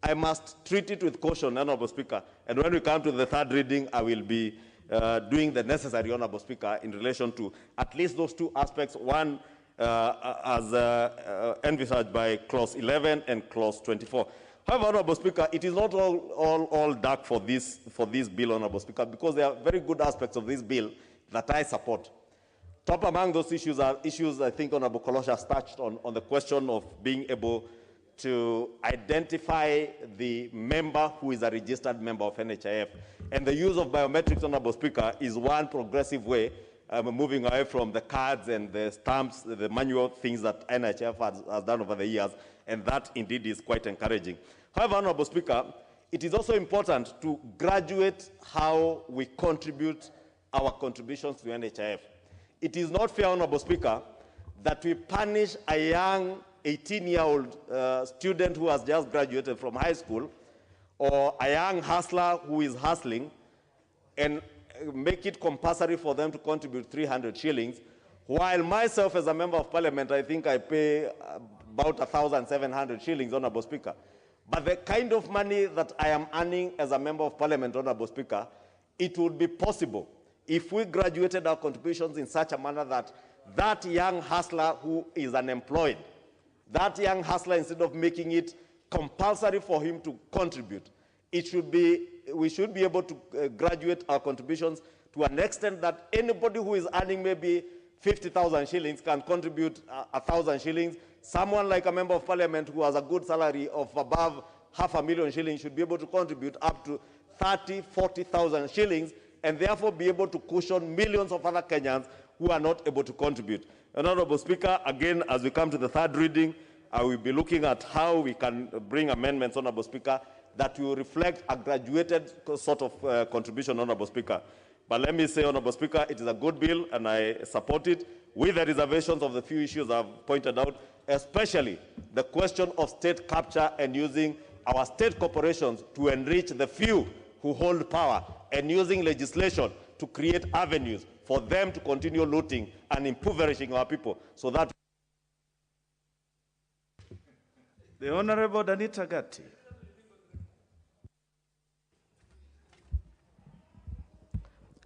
I must treat it with caution, Honorable Speaker. And when we come to the third reading, I will be doing the necessary, Honorable Speaker, in relation to at least those two aspects, one as envisaged by Clause 11 and Clause 24. However, Honorable Speaker, it is not all dark for this bill, Honorable Speaker, because there are very good aspects of this bill that I support. Top among those issues are issues I think Honorable Kolosha has touched on the question of being able to identify the member who is a registered member of NHIF. And the use of biometrics, Honorable Speaker, is one progressive way moving away from the cards and the stamps, the manual things that NHIF has done over the years, and that indeed is quite encouraging. However, Honorable Speaker, it is also important to graduate how we contribute our contributions to NHIF. It is not fair, Honorable Speaker, that we punish a young 18-year-old student who has just graduated from high school, or a young hustler who is hustling, and make it compulsory for them to contribute 300 shillings, while myself as a member of parliament, I think I pay about 1,700 shillings, Honorable Speaker. But the kind of money that I am earning as a member of parliament, Honorable Speaker, it would be possible if we graduated our contributions in such a manner that that young hustler who is unemployed, that young hustler, instead of making it compulsory for him to contribute, we should be able to graduate our contributions to an extent that anybody who is earning maybe 50,000 shillings can contribute 1,000 shillings. Someone like a member of parliament who has a good salary of above 500,000 shillings should be able to contribute up to 30,000, 40,000 shillings, and therefore be able to cushion millions of other Kenyans who are not able to contribute. Honorable Speaker, again, as we come to the third reading, I will be looking at how we can bring amendments, Honorable Speaker, that will reflect a graduated sort of contribution, Honorable Speaker. But let me say, Honorable Speaker, it is a good bill, and I support it, with the reservations of the few issues I've pointed out, especially the question of state capture and using our state corporations to enrich the few who hold power, and using legislation to create avenues for them to continue looting and impoverishing our people, so that... The Honorable Danita Gatti.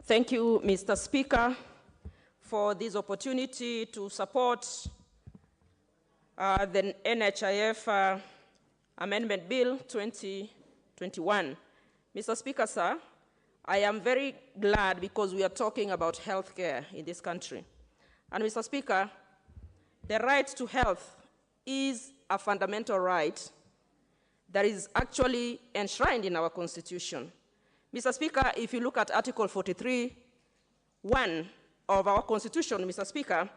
Thank you, Mr. Speaker, for this opportunity to support the NHIF Amendment Bill 2021. Mr. Speaker, sir, I am very glad because we are talking about health care in this country. And Mr. Speaker, the right to health is a fundamental right that is actually enshrined in our Constitution. Mr. Speaker, if you look at Article 43(1) of our Constitution, Mr. Speaker,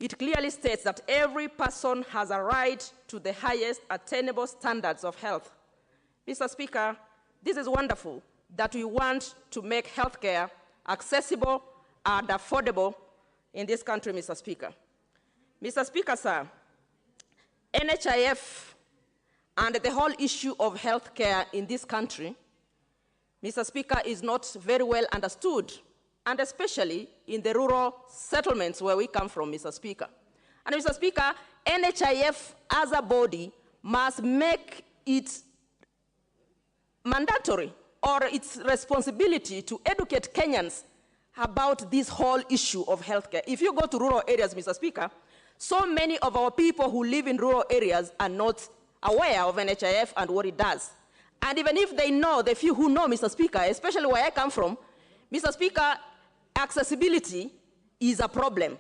it clearly states that every person has a right to the highest attainable standards of health. Mr. Speaker, this is wonderful that we want to make healthcare accessible and affordable in this country, Mr. Speaker. Mr. Speaker, sir, NHIF and the whole issue of healthcare in this country, Mr. Speaker, is not very well understood, and especially in the rural settlements where we come from, Mr. Speaker. And Mr. Speaker, NHIF as a body must make it mandatory or its responsibility to educate Kenyans about this whole issue of healthcare. If you go to rural areas, Mr. Speaker, so many of our people who live in rural areas are not aware of NHIF and what it does. And even if they know, the few who know, Mr. Speaker, especially where I come from, Mr. Speaker, accessibility is a problem.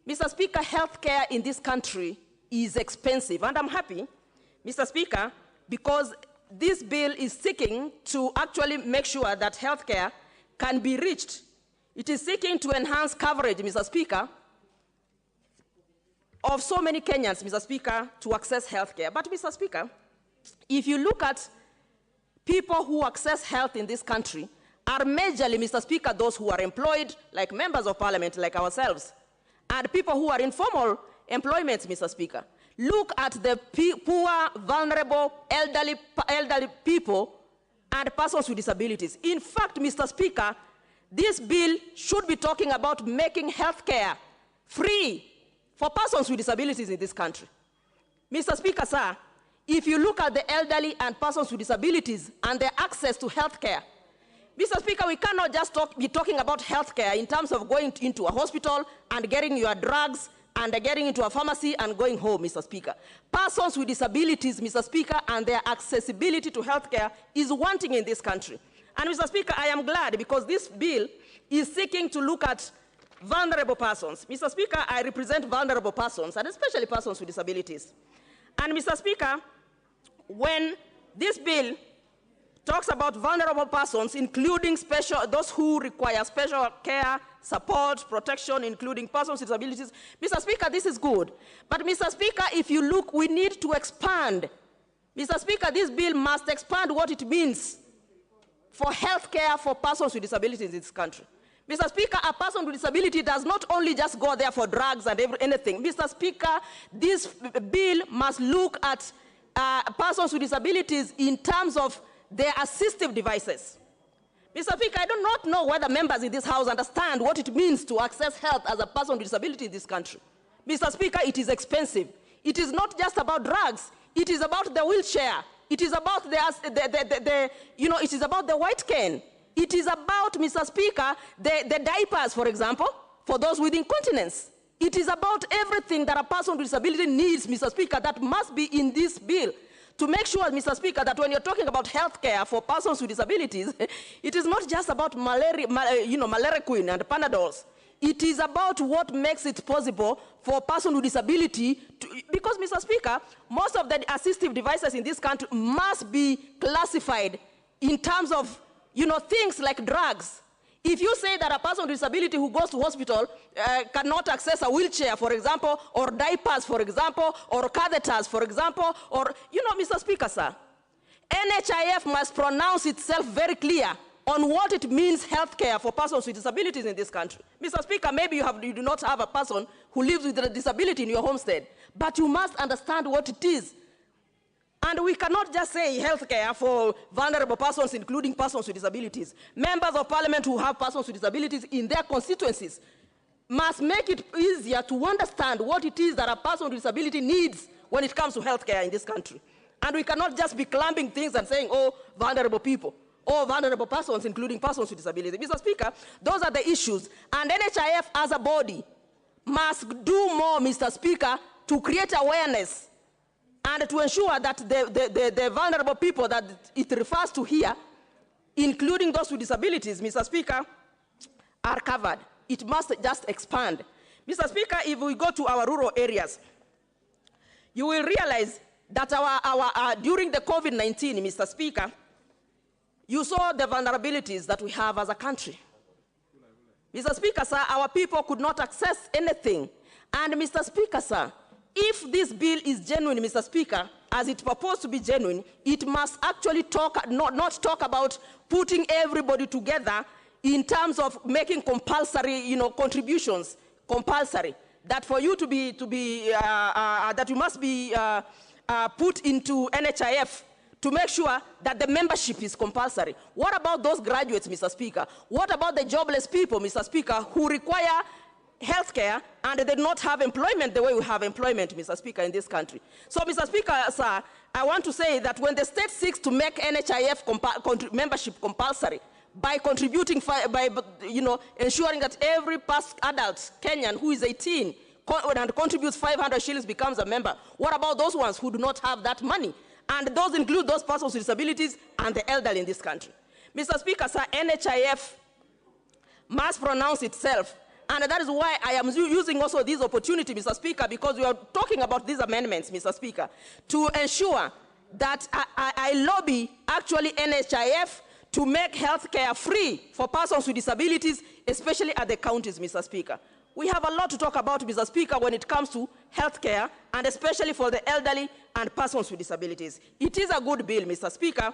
Mr. Speaker, healthcare in this country is expensive, and I'm happy, Mr. Speaker, because this bill is seeking to actually make sure that healthcare can be reached. It is seeking to enhance coverage, Mr. Speaker, of so many Kenyans, Mr. Speaker, to access healthcare. But, Mr. Speaker, if you look at people who access health in this country, are majorly, Mr. Speaker, those who are employed, like members of parliament, like ourselves, and people who are in formal employment, Mr. Speaker. Look at the poor, vulnerable, elderly people and persons with disabilities. In fact, Mr. Speaker, this bill should be talking about making healthcare free for persons with disabilities in this country. Mr. Speaker, sir, if you look at the elderly and persons with disabilities and their access to healthcare, Mr. Speaker, we cannot just be talking about healthcare in terms of going into a hospital and getting your drugs and getting into a pharmacy and going home, Mr. Speaker. Persons with disabilities, Mr. Speaker, and their accessibility to healthcare is wanting in this country. And, Mr. Speaker, I am glad because this bill is seeking to look at vulnerable persons. Mr. Speaker, I represent vulnerable persons, and especially persons with disabilities. And, Mr. Speaker, when this bill talks about vulnerable persons, including those who require special care, support, protection, including persons with disabilities. Mr. Speaker, this is good. But, Mr. Speaker, if you look, we need to expand. Mr. Speaker, this bill must expand what it means for health care for persons with disabilities in this country. Mr. Speaker, a person with disability does not only just go there for drugs and anything. Mr. Speaker, this bill must look at persons with disabilities in terms of their assistive devices. Mr. Speaker, I do not know whether members in this House understand what it means to access health as a person with disability in this country. Mr. Speaker, it is expensive. It is not just about drugs. It is about the wheelchair. It is about it is about the white cane. It is about, Mr. Speaker, the diapers, for example, for those with incontinence. It is about everything that a person with disability needs, Mr. Speaker, that must be in this bill. To make sure, Mr. Speaker, that when you're talking about health care for persons with disabilities, it is not just about malaria queen and Panadols. It is about what makes it possible for a person with disability to, because, Mr. Speaker, most of the assistive devices in this country must be classified in terms of, things like drugs. If you say that a person with disability who goes to hospital cannot access a wheelchair, for example, or diapers, for example, or catheters, for example, or, Mr. Speaker, sir, NHIF must pronounce itself very clear on what it means health care for persons with disabilities in this country. Mr. Speaker, maybe you do not have a person who lives with a disability in your homestead, but you must understand what it is. And we cannot just say health care for vulnerable persons, including persons with disabilities. Members of parliament who have persons with disabilities in their constituencies must make it easier to understand what it is that a person with disability needs when it comes to health care in this country. And we cannot just be clumping things and saying, oh, vulnerable people, or vulnerable persons, including persons with disabilities. Mr. Speaker, those are the issues. And NHIF as a body must do more, Mr. Speaker, to create awareness and to ensure that the vulnerable people that it refers to here, including those with disabilities, Mr. Speaker, are covered. It must just expand. Mr. Speaker, if we go to our rural areas, you will realize that during the COVID-19, Mr. Speaker, you saw the vulnerabilities that we have as a country. Mr. Speaker, sir, our people could not access anything. And, Mr. Speaker, sir, if this bill is genuine, Mr. Speaker, as it purports to be genuine, it must actually not talk about putting everybody together in terms of making compulsory, contributions compulsory. That for you that you must be put into NHIF to make sure that the membership is compulsory. What about those graduates, Mr. Speaker? What about the jobless people, Mr. Speaker, who require healthcare and they do not have employment the way we have employment, Mr. Speaker, in this country? So, Mr. Speaker, sir, I want to say that when the state seeks to make NHIF membership compulsory by contributing, ensuring that every past adult Kenyan who is 18 and contributes 500 shillings becomes a member, what about those ones who do not have that money? And those include those persons with disabilities and the elderly in this country. Mr. Speaker, sir, NHIF must pronounce itself. And that is why I am using also this opportunity, Mr. Speaker, because we are talking about these amendments, Mr. Speaker, to ensure that I lobby actually NHIF to make healthcare free for persons with disabilities, especially at the counties, Mr. Speaker. We have a lot to talk about, Mr. Speaker, when it comes to healthcare, and especially for the elderly and persons with disabilities. It is a good bill, Mr. Speaker,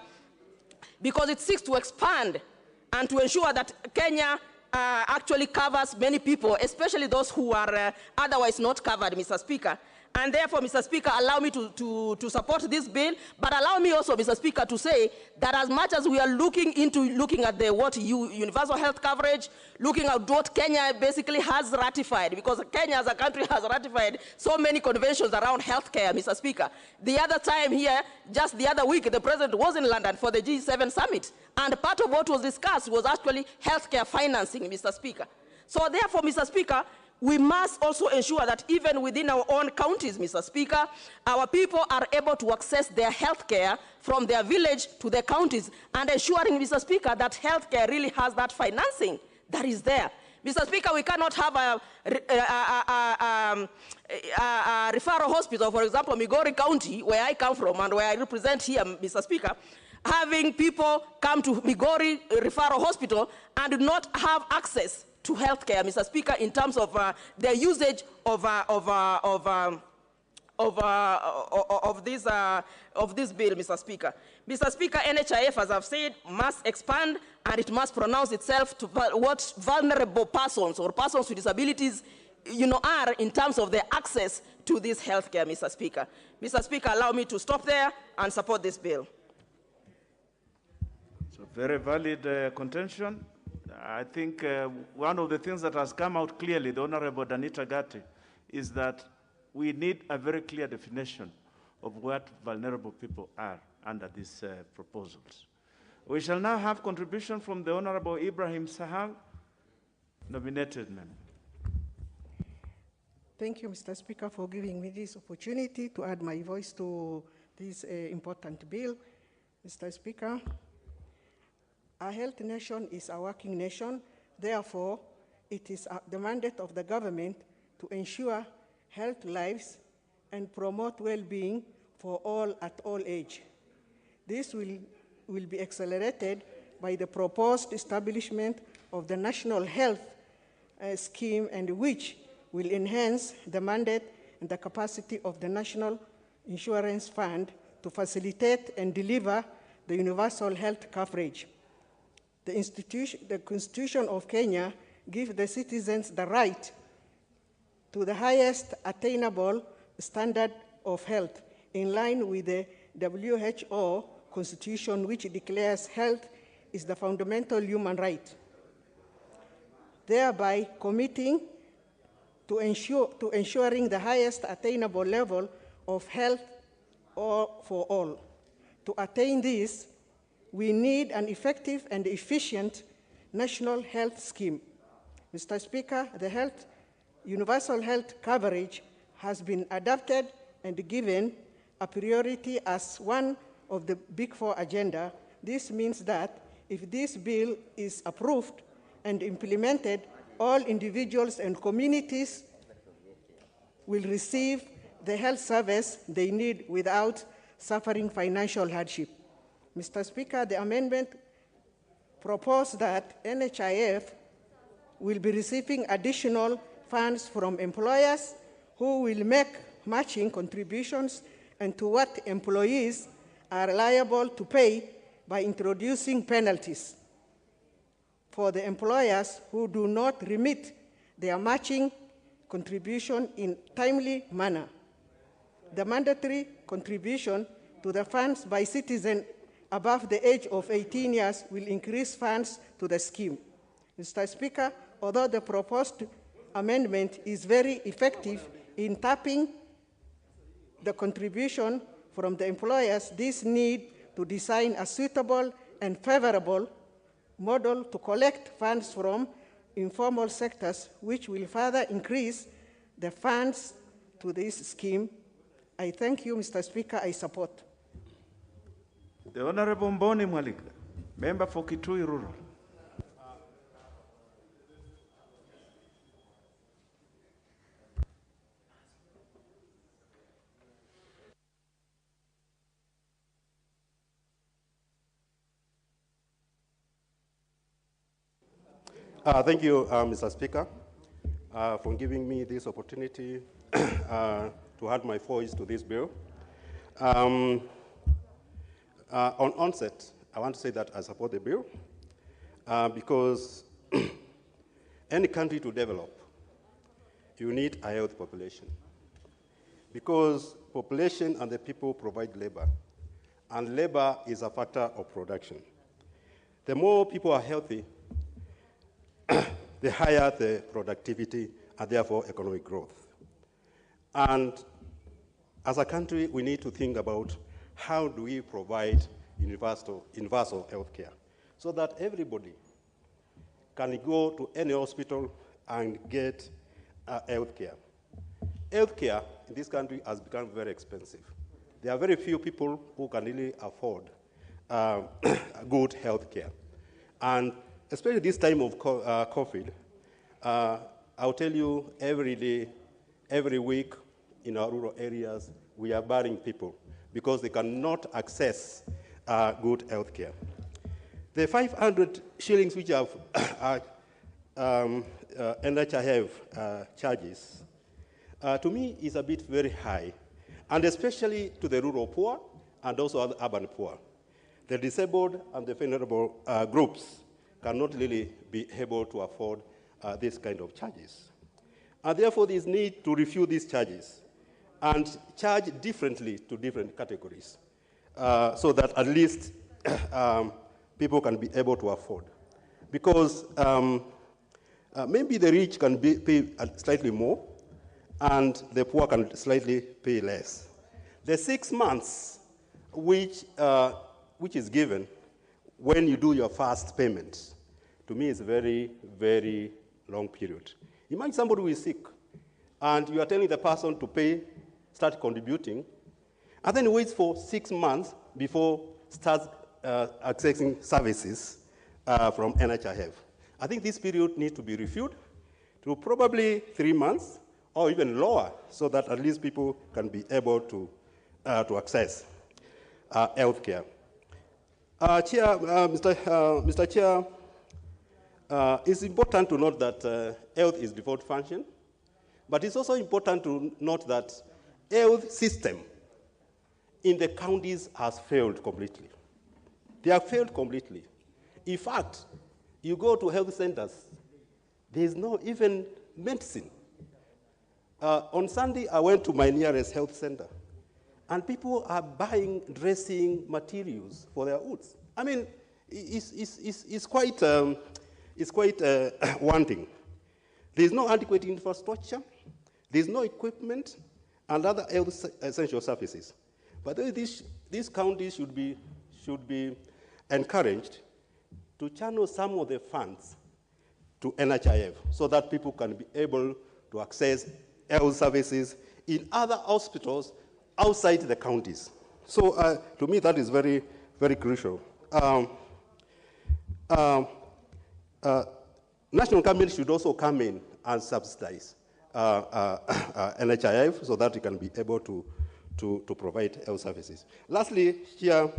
because it seeks to expand and to ensure that Kenya actually covers many people, especially those who are otherwise not covered, Mr. Speaker. And therefore, Mr. Speaker, allow me to support this bill, but allow me also, Mr. Speaker, to say that as much as we are looking at the universal health coverage, looking at what Kenya basically has ratified, because Kenya as a country has ratified so many conventions around healthcare, Mr. Speaker. The other time here, just the other week, the President was in London for the G7 summit, and part of what was discussed was actually healthcare financing, Mr. Speaker. So therefore, Mr. Speaker, we must also ensure that even within our own counties, Mr. Speaker, our people are able to access their health care from their village to their counties, and ensuring, Mr. Speaker, that health care really has that financing that is there. Mr. Speaker, we cannot have a referral hospital, for example, Migori County, where I come from and where I represent here, Mr. Speaker, having people come to Migori Referral Hospital and not have access to healthcare, Mr. Speaker, in terms of their usage of this bill, Mr. Speaker. Mr. Speaker, NHIF, as I've said, must expand, and it must pronounce itself to what vulnerable persons or persons with disabilities, are in terms of their access to this healthcare, Mr. Speaker. Mr. Speaker, allow me to stop there and support this bill. So very valid contention. I think one of the things that has come out clearly, the Honorable Danita Gatti, is that we need a very clear definition of what vulnerable people are under these proposals. We shall now have contribution from the Honorable Ibrahim Sahal, nominated member. Thank you, Mr. Speaker, for giving me this opportunity to add my voice to this important bill. Mr. Speaker, a healthy nation is a working nation. Therefore, it is the mandate of the government to ensure health lives and promote well-being for all at all age. This will be accelerated by the proposed establishment of the National Health Scheme, and which will enhance the mandate and the capacity of the National Insurance Fund to facilitate and deliver the universal health coverage. The Constitution of Kenya gives the citizens the right to the highest attainable standard of health, in line with the WHO Constitution, which declares health is the fundamental human right, thereby committing to ensuring the highest attainable level of health for all. To attain this, we need an effective and efficient national health scheme. Mr. Speaker, the universal health coverage has been adopted and given a priority as one of the Big Four agenda. This means that if this bill is approved and implemented, all individuals and communities will receive the health service they need without suffering financial hardship. Mr. Speaker, the amendment proposed that NHIF will be receiving additional funds from employers who will make matching contributions and to what employees are liable to pay by introducing penalties for the employers who do not remit their matching contribution in timely manner. The mandatory contribution to the funds by citizens above the age of 18 years will increase funds to the scheme. Mr. Speaker, although the proposed amendment is very effective in tapping the contribution from the employers, this need to design a suitable and favorable model to collect funds from informal sectors, which will further increase the funds to this scheme. I thank you, Mr. Speaker. I support. The Honorable Mboni Mwaliga, member for Kitui Rural. Thank you, Mr. Speaker, for giving me this opportunity to add my voice to this bill. On onset, I want to say that I support the bill because any country to develop, you need a healthy population. Because population and the people provide labor, and labor is a factor of production. The more people are healthy, the higher the productivity and therefore economic growth. And as a country, we need to think about how do we provide universal health care so that everybody can go to any hospital and get health care. Health care in this country has become very expensive. There are very few people who can really afford good health care. And especially this time of COVID, I'll tell you every day, every week in our rural areas, we are barring people because they cannot access good health care. The 500 shillings which have NHIF charges, to me is a bit very high, and especially to the rural poor and also the urban poor. The disabled and the vulnerable groups cannot really be able to afford this kind of charges. And therefore, there is need to review these charges and charge differently to different categories so that at least people can be able to afford. Because maybe the rich can pay slightly more and the poor can slightly pay less. The 6 months which is given when you do your first payment, to me is a very, very long period. Imagine somebody who is sick and you are telling the person to pay, start contributing, and then he waits for 6 months before starts accessing services from NHIF. I think this period needs to be reviewed to probably 3 months or even lower so that at least people can be able to access health care. Mr. Chair, it's important to note that health is default function, but it's also important to note that health system in the counties has failed completely. They have failed completely. In fact, you go to health centers, there is no even medicine. On Sunday, I went to my nearest health center, and people are buying dressing materials for their wounds. I mean, it's quite wanting. There's no adequate infrastructure, there's no equipment, and other health essential services. But these counties should be encouraged to channel some of the funds to NHIF so that people can be able to access health services in other hospitals outside the counties. So to me, that is very, very crucial. National government should also come in and subsidize NHIF so that it can be able to provide health services. Lastly, here,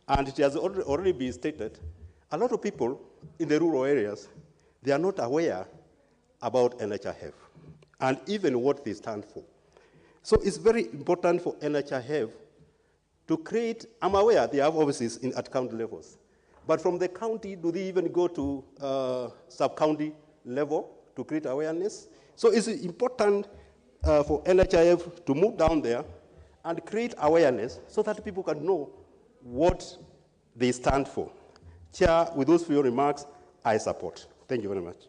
and it has already been stated, a lot of people in the rural areas, they are not aware about NHIF and even what they stand for. So it's very important for NHIF to create, I'm aware they have offices at county levels, but from the county, do they even go to sub-county level to create awareness? So it's important for NHIF to move down there and create awareness so that people can know what they stand for. Chair, with those few remarks, I support. Thank you very much.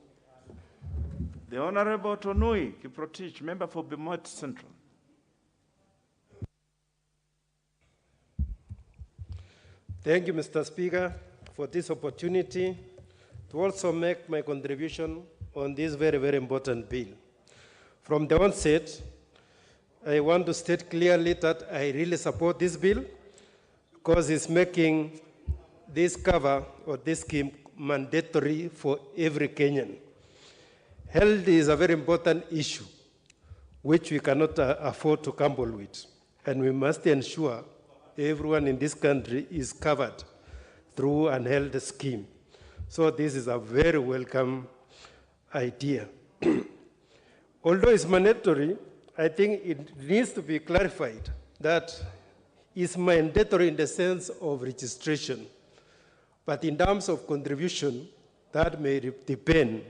The Honorable Tonui Kiprotich, member for Bemot Central. Thank you, Mr. Speaker, for this opportunity to also make my contribution on this very, very important bill. From the onset, I want to state clearly that I really support this bill because it's making this cover or this scheme mandatory for every Kenyan. Health is a very important issue which we cannot afford to gamble with, and we must ensure everyone in this country is covered through an health scheme. So this is a very welcome idea. Although it's mandatory, I think it needs to be clarified that it's mandatory in the sense of registration, but in terms of contribution, that may depend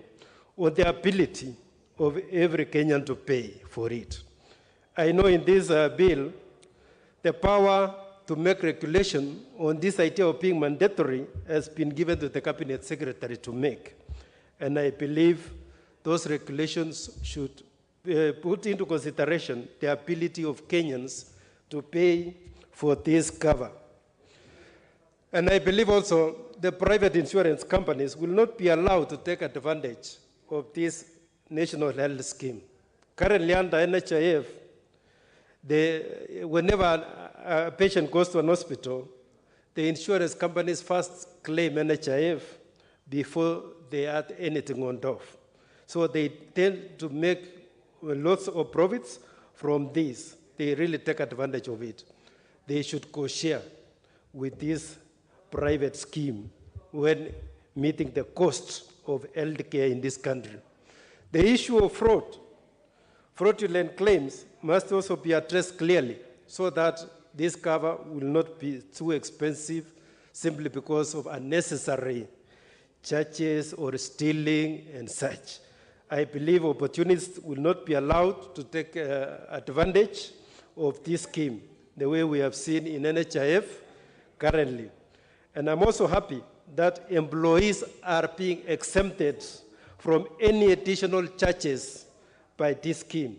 on the ability of every Kenyan to pay for it. I know in this bill, the power to make regulation on this idea of being mandatory has been given to the Cabinet Secretary to make. And I believe those regulations should put into consideration the ability of Kenyans to pay for this cover. And I believe also the private insurance companies will not be allowed to take advantage of this national health scheme. Currently under NHIF, whenever a patient goes to an hospital, the insurance companies first claim NHIF before they add anything on top. So they tend to make lots of profits from this. They really take advantage of it. They should co-share with this private scheme when meeting the costs of healthcare in this country. The issue of fraudulent claims must also be addressed clearly so that this cover will not be too expensive simply because of unnecessary charges or stealing and such. I believe opportunists will not be allowed to take advantage of this scheme, the way we have seen in NHIF currently. And I'm also happy that employees are being exempted from any additional charges by this scheme.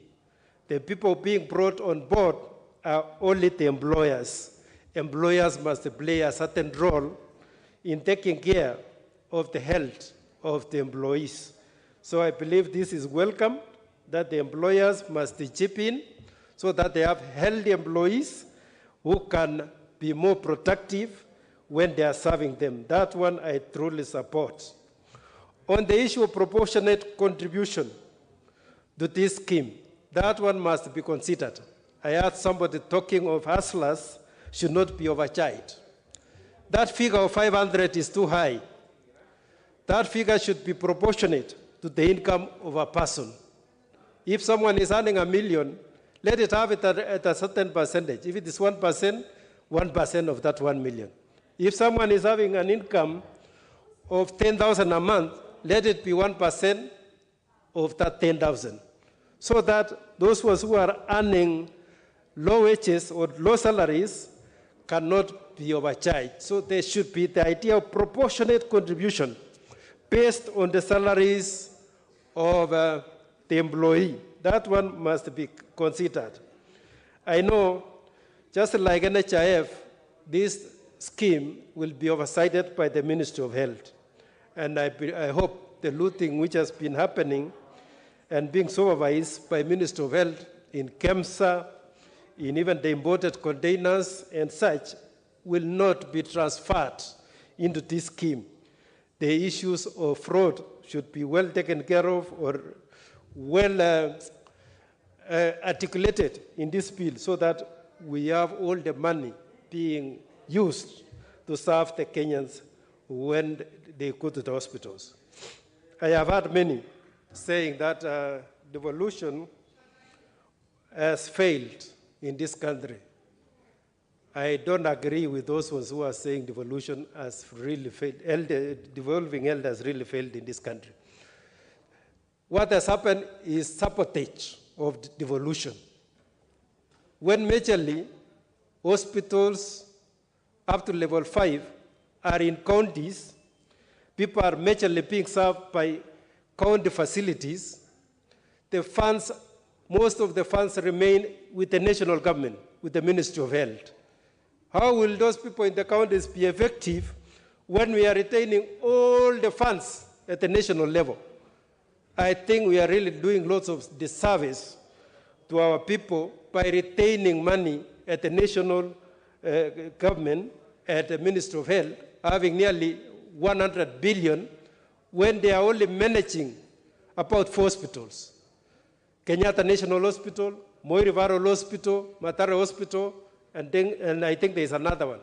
The people being brought on board are only the employers. Employers must play a certain role in taking care of the health of the employees. So I believe this is welcome, that the employers must chip in so that they have healthy employees who can be more productive when they are serving them. That one I truly support. On the issue of proportionate contribution to this scheme, that one must be considered. I heard somebody talking of hustlers should not be overcharged. That figure of 500 is too high. That figure should be proportionate to the income of a person. If someone is earning $1 million, let it have it at a certain percentage. If it is 1%, 1% of that 1 million. If someone is having an income of 10,000 a month, let it be 1% of that 10,000. So that those who are earning low wages or low salaries cannot be overcharged. So there should be the idea of proportionate contribution based on the salaries of the employee. That one must be considered. I know, just like NHIF, this scheme will be oversighted by the Ministry of Health. And I hope the looting which has been happening and being supervised by Ministry of Health in KEMSA, in even the imported containers and such, will not be transferred into this scheme. The issues of fraud should be well taken care of or well articulated in this bill so that we have all the money being used to serve the Kenyans when they go to the hospitals. I have heard many saying that devolution has failed in this country. I don't agree with those ones who are saying devolution has really failed. Devolving health has really failed in this country. What has happened is sabotage of devolution. When majorly hospitals up to level 5 are in counties, people are majorly being served by county facilities, the funds, most of the funds remain with the national government, with the Ministry of Health. How will those people in the counties be effective when we are retaining all the funds at the national level? I think we are really doing lots of disservice to our people by retaining money at the national government, at the Ministry of Health, having nearly 100 billion when they are only managing about 4 hospitals. Kenyatta National Hospital, Moi River Hospital, Matare Hospital, and I think there's another one.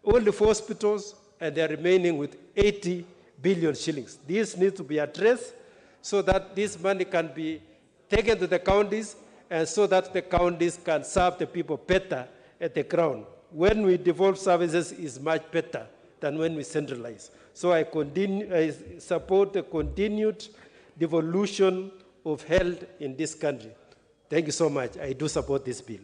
Only 4 hospitals, and they're remaining with 80 billion shillings. This needs to be addressed so that this money can be taken to the counties and so that the counties can serve the people better at the ground. When we devolve services is much better than when we centralize. So I support the continued devolution of health in this country. Thank you so much. I do support this bill.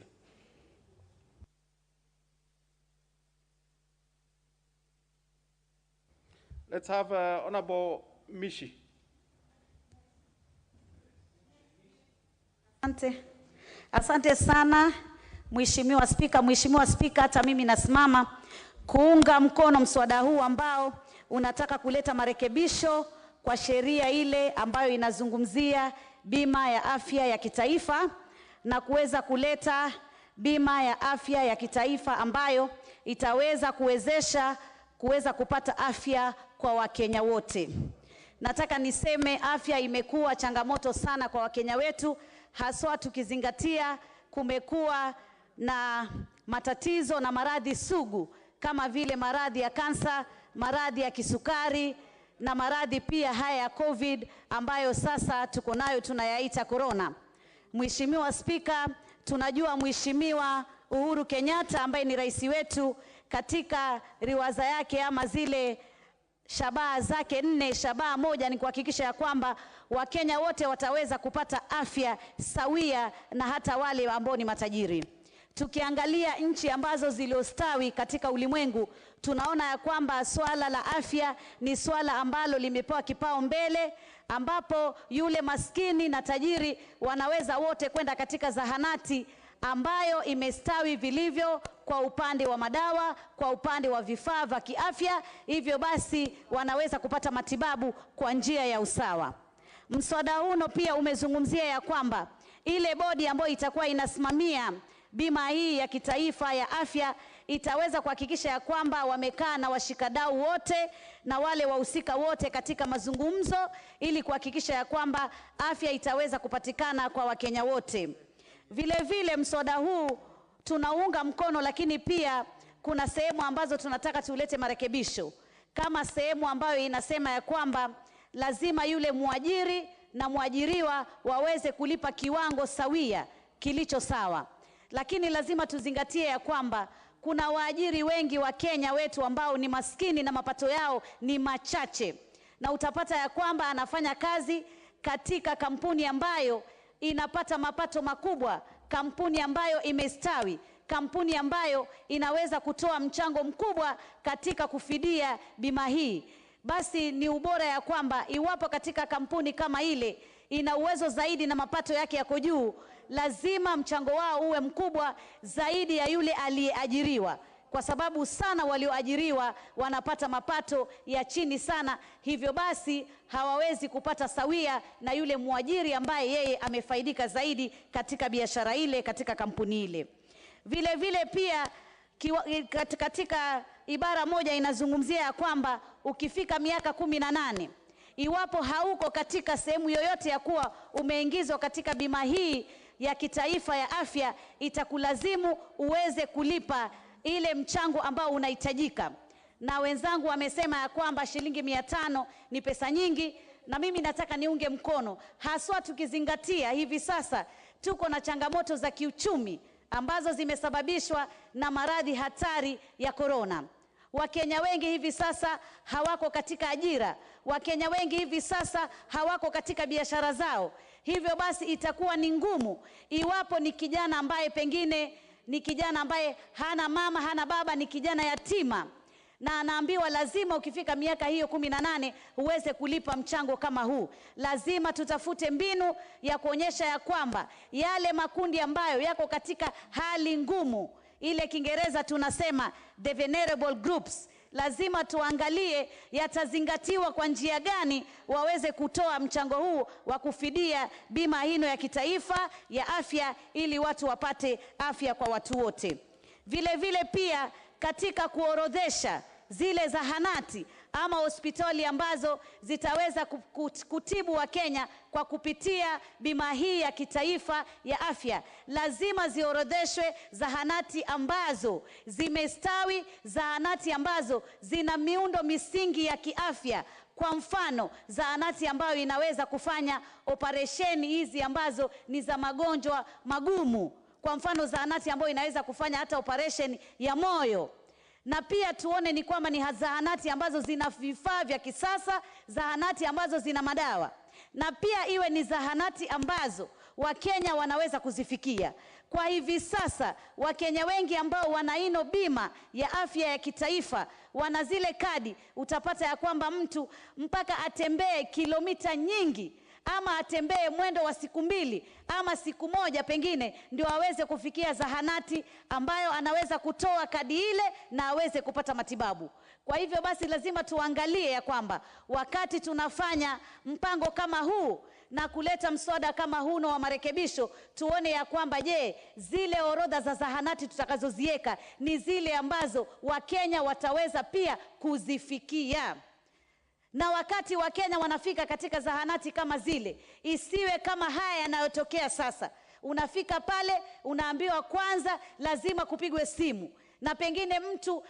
Let's have Honorable Mishi. Asante sana Mheshimiwa Spika. Mheshimiwa Spika, hata mimi nasimama kuunga mkono mswada huu ambao unataka kuleta marekebisho kwa sheria ile ambayo inazungumzia bima ya afya ya kitaifa na kuweza kuleta bima ya afya ya kitaifa ambayo itaweza kuweza kupata afya kwa Wakenya wote. Nataka niseme afya imekuwa changamoto sana kwa Wakenya wetu, haswa tukizingatia kumekuwa na matatizo na maradhi sugu kama vile maradhi ya kansa, maradhi ya kisukari na maradhi pia haya ya COVID ambayo sasa tuko nayo tunayaita corona. Mheshimiwa Spika, tunajua Mheshimiwa Uhuru Kenyatta ambaye ni rais wetu katika riwaza yake ama zile shabaha zake 4, shabaha moja ni kuhakikisha ya kwamba Wakenya wote wataweza kupata afya sawia na hata wale ambao ni matajiri. Tukiangalia nchi ambazo ziliostawi katika ulimwengu, tunaona ya kwamba swala la afya ni swala ambalo limepewa kipao mbele, ambapo yule maskini na tajiri wanaweza wote kwenda katika zahanati ambayo imestawi vilivyo kwa upande wa madawa, kwa upande wa vifaa vya kiafya, hivyo basi wanaweza kupata matibabu kwa njia ya usawa. Mswada huu pia umezungumzia ya kwamba ile bodi ambayo itakuwa inasimamia bima hii ya kitaifa ya afya itaweza kuhakikisha ya kwamba wamekaa na washikadau wote na wale wahusika wote katika mazungumzo ili kuhakikisha ya kwamba afya itaweza kupatikana kwa Wakenya wote. Vile vile mswada huu tunaunga mkono, lakini pia kuna sehemu ambazo tunataka tulete marekebisho, kama sehemu ambayo inasema ya kwamba lazima yule muajiri na muajiriwa waweze kulipa kiwango sawia kilicho sawa. Lakini lazima tuzingatie ya kwamba kuna waajiri wengi wa Kenya wetu ambao ni maskini na mapato yao ni machache, na utapata ya kwamba anafanya kazi katika kampuni ambayo inapata mapato makubwa, kampuni ambayo imestawi, kampuni ambayo inaweza kutoa mchango mkubwa katika kufidia bima hii. Basi ni ubora ya kwamba iwapo katika kampuni kama ile ina uwezo zaidi na mapato yake yako juu, lazima mchango wao uwe mkubwa zaidi ya yule aliyeajiriwa, kwa sababu sana walioajiriwa wanapata mapato ya chini sana, hivyo basi hawawezi kupata sawia na yule muajiri ambaye yeye amefaidika zaidi katika biashara ile, katika kampuni ile. Vile vile pia katika ibara moja inazungumzia ya kwamba ukifika miaka 18, iwapo hauko katika sehemu yoyote ya kuwa umeingizwa katika bima hii ya kitaifa ya afya, itakulazimu uweze kulipa ile mchango ambao unahitajika. Na wenzangu wamesema ya kwamba shilingi 500 ni pesa nyingi, na mimi nataka niunge mkono, haswa tukizingatia hivi sasa tuko na changamoto za kiuchumi ambazo zimesababishwa na maradhi hatari ya corona. Wakenya wengi hivi sasa hawako katika ajira, Wakenya wengi hivi sasa hawako katika biashara zao. Hivyo basi itakuwa ni ngumu iwapo ni kijana ambaye pengine ni kijana ambaye hana mama, hana baba, ni kijana yatima, na anaambiwa lazima ukifika miaka hiyo 18 uweze kulipa mchango kama huu. Lazima tutafute mbinu ya kuonyesha ya kwamba yale makundi ambayo yako katika hali ngumu, ile Kiingereza tunasema the vulnerable groups, lazima tuangalie yatazingatiwa kwa njia gani waweze kutoa mchango huu wa kufidia bima hino ya kitaifa ya afya, ili watu wapate afya kwa watu wote. Vile vile pia katika kuorodhesha zile zahanati ama hospitali ambazo zitaweza kutibu wa Kenya kwa kupitia bima hii ya kitaifa ya afya, lazima ziorodheshwe zahanati ambazo zimestawi, zahanati ambazo zina miundo misingi ya kiafya Kwa mfano, zahanati ambayo inaweza kufanya operesheni hizi ambazo ni za magonjwa magumu. Kwa mfano, zahanati ambayo inaweza kufanya hata operation ya moyo. Na pia tuone ni kwamba ni zahanati ambazo zina vifaa vya kisasa, zahanati ambazo zina madawa. Na pia iwe ni zahanati ambazo Wakenya wanaweza kuzifikia. Kwa hivi sasa, Wakenya wengi ambao wanaino bima ya afya ya kitaifa, wana zile kadi, utapata ya kwamba mtu mpaka atembee kilomita nyingi, ama atembee mwendo wa siku 2 ama siku 1 pengine, ndio aweze kufikia zahanati ambayo anaweza kutoa kadi ile na aweze kupata matibabu. Kwa hivyo basi lazima tuangalie ya kwamba wakati tunafanya mpango kama huu na kuleta mswada kama huu wa marekebisho, tuone ya kwamba je, zile orodha za zahanati tutakazoziweka ni zile ambazo Wakenya wataweza pia kuzifikia. Na wakati Wakenya wanafika katika zahanati kama zile, isiwe kama haya yanayotokea sasa. Unafika pale, unaambiwa kwanza lazima kupigwe simu. Na pengine mtu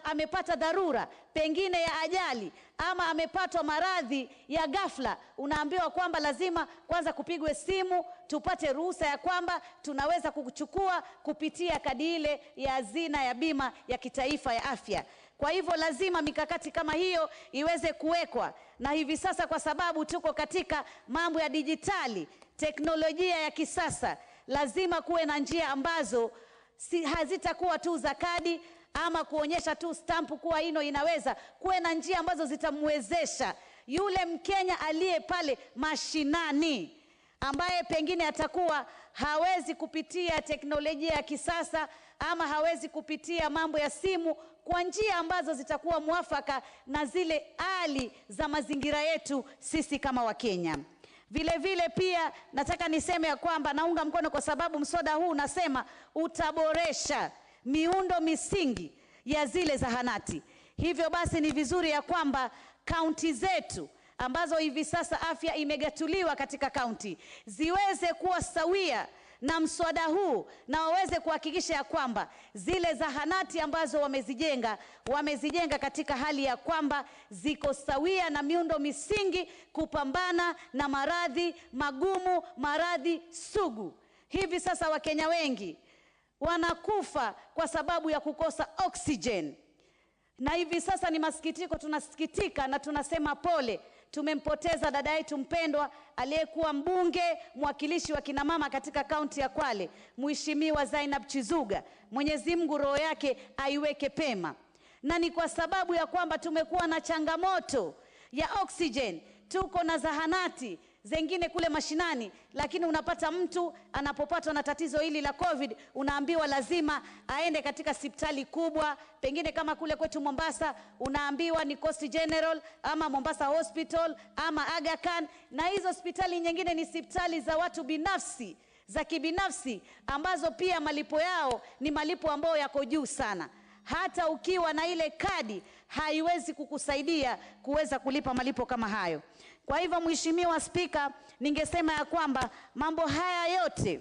amepata dharura, pengine ya ajali, ama amepatwa maradhi ya ghafla, unaambiwa kwamba lazima kwanza kupigwe simu, tupate ruhusa ya kwamba tunaweza kuchukua kupitia kadi ile ya hazina ya bima ya kitaifa ya afya. Kwa hivyo lazima mikakati kama hiyo iweze kuwekwa. Na hivi sasa kwa sababu tuko katika mambo ya dijitali, teknolojia ya kisasa, lazima kuwe na njia ambazo hazitakuwa tu za kadi ama kuonyesha tu stampu kuwa ino inaweza. Kuwe na njia ambazo zitamwezesha yule Mkenya aliye pale mashinani, ambaye pengine atakuwa hawezi kupitia teknolojia ya kisasa ama hawezi kupitia mambo ya simu, kwa njia ambazo zitakuwa mwafaka na zile hali za mazingira yetu sisi kama Wakenya. Vile vile pia nataka niseme ya kwamba naunga mkono kwa sababu mswada huu unasema utaboresha miundo misingi ya zile zahanati. Hivyo basi ni vizuri ya kwamba kaunti zetu ambazo hivi sasa afya imegatuliwa katika kaunti ziweze kuwa sawia na mswada huu, na waweze kuhakikisha ya kwamba zile zahanati ambazo wamezijenga katika hali ya kwamba ziko sawia na miundo misingi kupambana na maradhi magumu, maradhi sugu. Hivi sasa Wakenya wengi wanakufa kwa sababu ya kukosa oxygen. Na hivi sasa ni masikitiko, tunasikitika na tunasema pole. Tumempoteza dada yetu mpendwa aliyekuwa mbunge mwakilishi wa kina mama katika kaunti ya Kwale, Mheshimiwa Zainab Chizuga. Mwenyezi Mungu roho yake aiweke pema. Na ni kwa sababu ya kwamba tumekuwa na changamoto ya oxygen. Tuko na zahanati zengine kule mashinani, lakini unapata mtu anapopatwa na tatizo hili la COVID, unaambiwa lazima aende katika hospitali kubwa, pengine kama kule kwetu Mombasa unaambiwa ni Coast General ama Mombasa Hospital ama Aga Khan, na hizo hospitali nyingine ni hospitali za watu binafsi, za kibinafsi, ambazo pia malipo yao ni malipo ambayo yako juu sana. Hata ukiwa na ile kadi haiwezi kukusaidia kuweza kulipa malipo kama hayo. Kwa hivyo Mheshimiwa Spika, ningesema ya kwamba mambo haya yote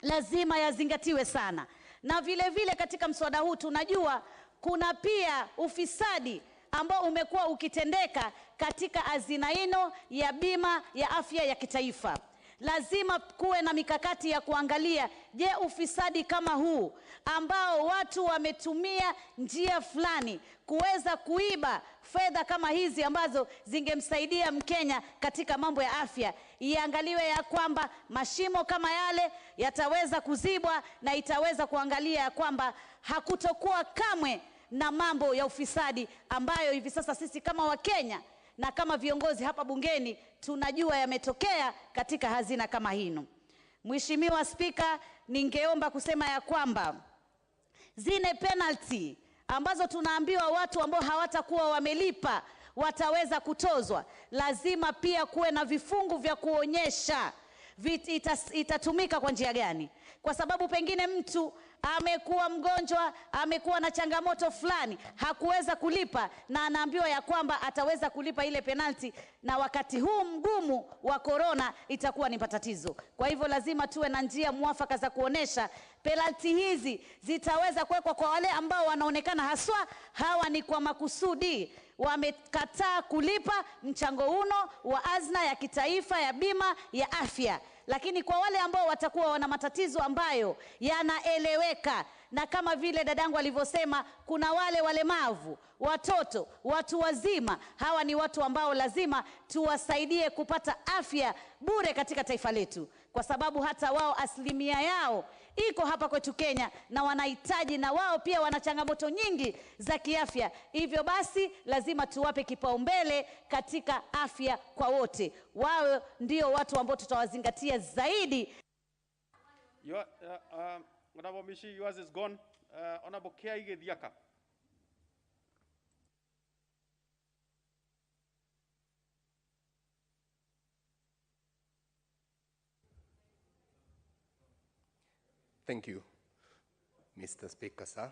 lazima yazingatiwe sana. Na vile vile katika mswada huu tunajua kuna pia ufisadi ambao umekuwa ukitendeka katika hazina ino ya bima ya afya ya kitaifa. Lazima kuwe na mikakati ya kuangalia, je, ufisadi kama huu ambao watu wametumia njia fulani kuweza kuiba fedha kama hizi ambazo zingemsaidia Mkenya katika mambo ya afya, iangaliwe ya kwamba mashimo kama yale yataweza kuzibwa na itaweza kuangalia ya kwamba hakutokuwa kamwe na mambo ya ufisadi ambayo hivi sasa sisi kama Wakenya na kama viongozi hapa bungeni tunajua yametokea katika hazina kama hino. Mheshimiwa Spika, ningeomba kusema ya kwamba zile penalty ambazo tunaambiwa watu ambao hawatakuwa wamelipa wataweza kutozwa, lazima pia kuwe na vifungu vya kuonyesha itatumika kwa njia gani. Kwa sababu pengine mtu amekuwa mgonjwa, amekuwa na changamoto fulani, hakuweza kulipa, na anaambiwa ya kwamba ataweza kulipa ile penalty. na wakati huu mgumu wa korona itakuwa ni patatizo. Kwa hivyo lazima tuwe na njia mwafaka za kuonesha penalty hizi zitaweza kuwekwa kwa wale ambao wanaonekana haswa hawa ni kwa makusudi wamekataa kulipa mchango uno wa azna ya kitaifa ya bima ya afya. Lakini kwa wale ambao watakuwa wana matatizo ambayo yanaeleweka, na kama vile dadangu alivyosema, kuna wale walemavu, watoto, watu wazima, hawa ni watu ambao lazima tuwasaidie kupata afya bure katika taifa letu, kwa sababu hata wao asilimia yao iko hapa kwetu Kenya na wanahitaji, na wao pia wana changamoto nyingi za kiafya. Hivyo basi lazima tuwape kipaumbele katika afya kwa wote. Wao ndio watu ambao tutawazingatia zaidi. Honorable Mishi, yours is gone. Honorable Kiaige Diaka. Thank you, Mr. Speaker, sir.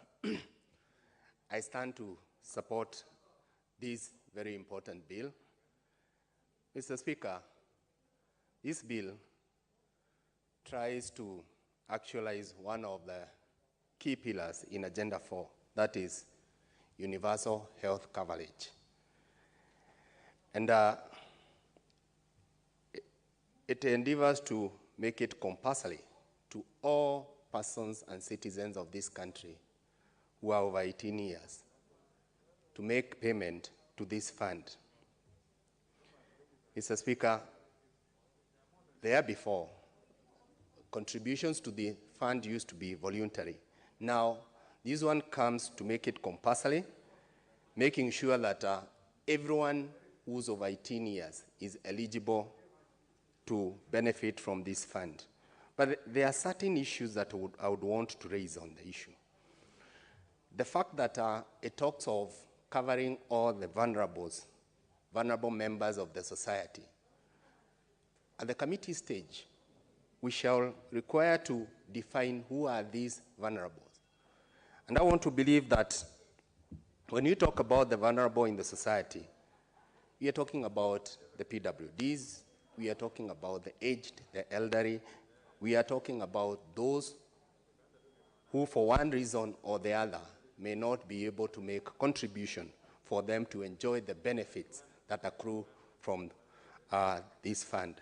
I stand to support this very important bill. Mr. Speaker, this bill tries to actualize one of the key pillars in Agenda 4, that is universal health coverage. And it endeavors to make it compulsory to all persons and citizens of this country who are over 18 years to make payment to this fund. Mr. Speaker, there before, contributions to the fund used to be voluntary. Now, this one comes to make it compulsory, making sure that everyone who's over 18 years is eligible to benefit from this fund. But there are certain issues that I would want to raise on the issue. The fact that it talks of covering all the vulnerable members of the society. At the committee stage, we shall require to define who are these vulnerables. And I want to believe that when you talk about the vulnerable in the society, we are talking about the PWDs, we are talking about the aged, the elderly, we are talking about those who for one reason or the other may not be able to make contribution for them to enjoy the benefits that accrue from this fund.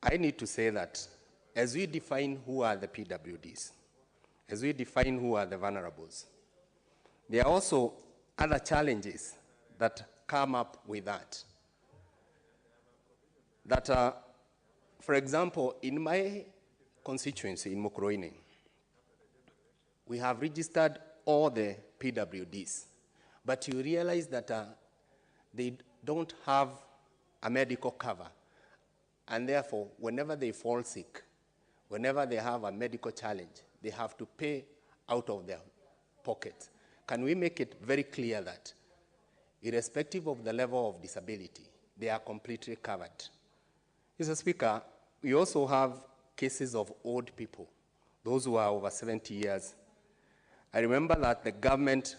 I need to say that as we define who are the PWDs, as we define who are the vulnerables, there are also other challenges that come up with that. For example, in my constituency in Mukroini, we have registered all the PWDs, but you realize that they don't have a medical cover, and therefore, whenever they fall sick, whenever they have a medical challenge, they have to pay out of their pockets. Can we make it very clear that, irrespective of the level of disability, they are completely covered? Mr. Speaker, we also have cases of old people, those who are over 70 years. I remember that the government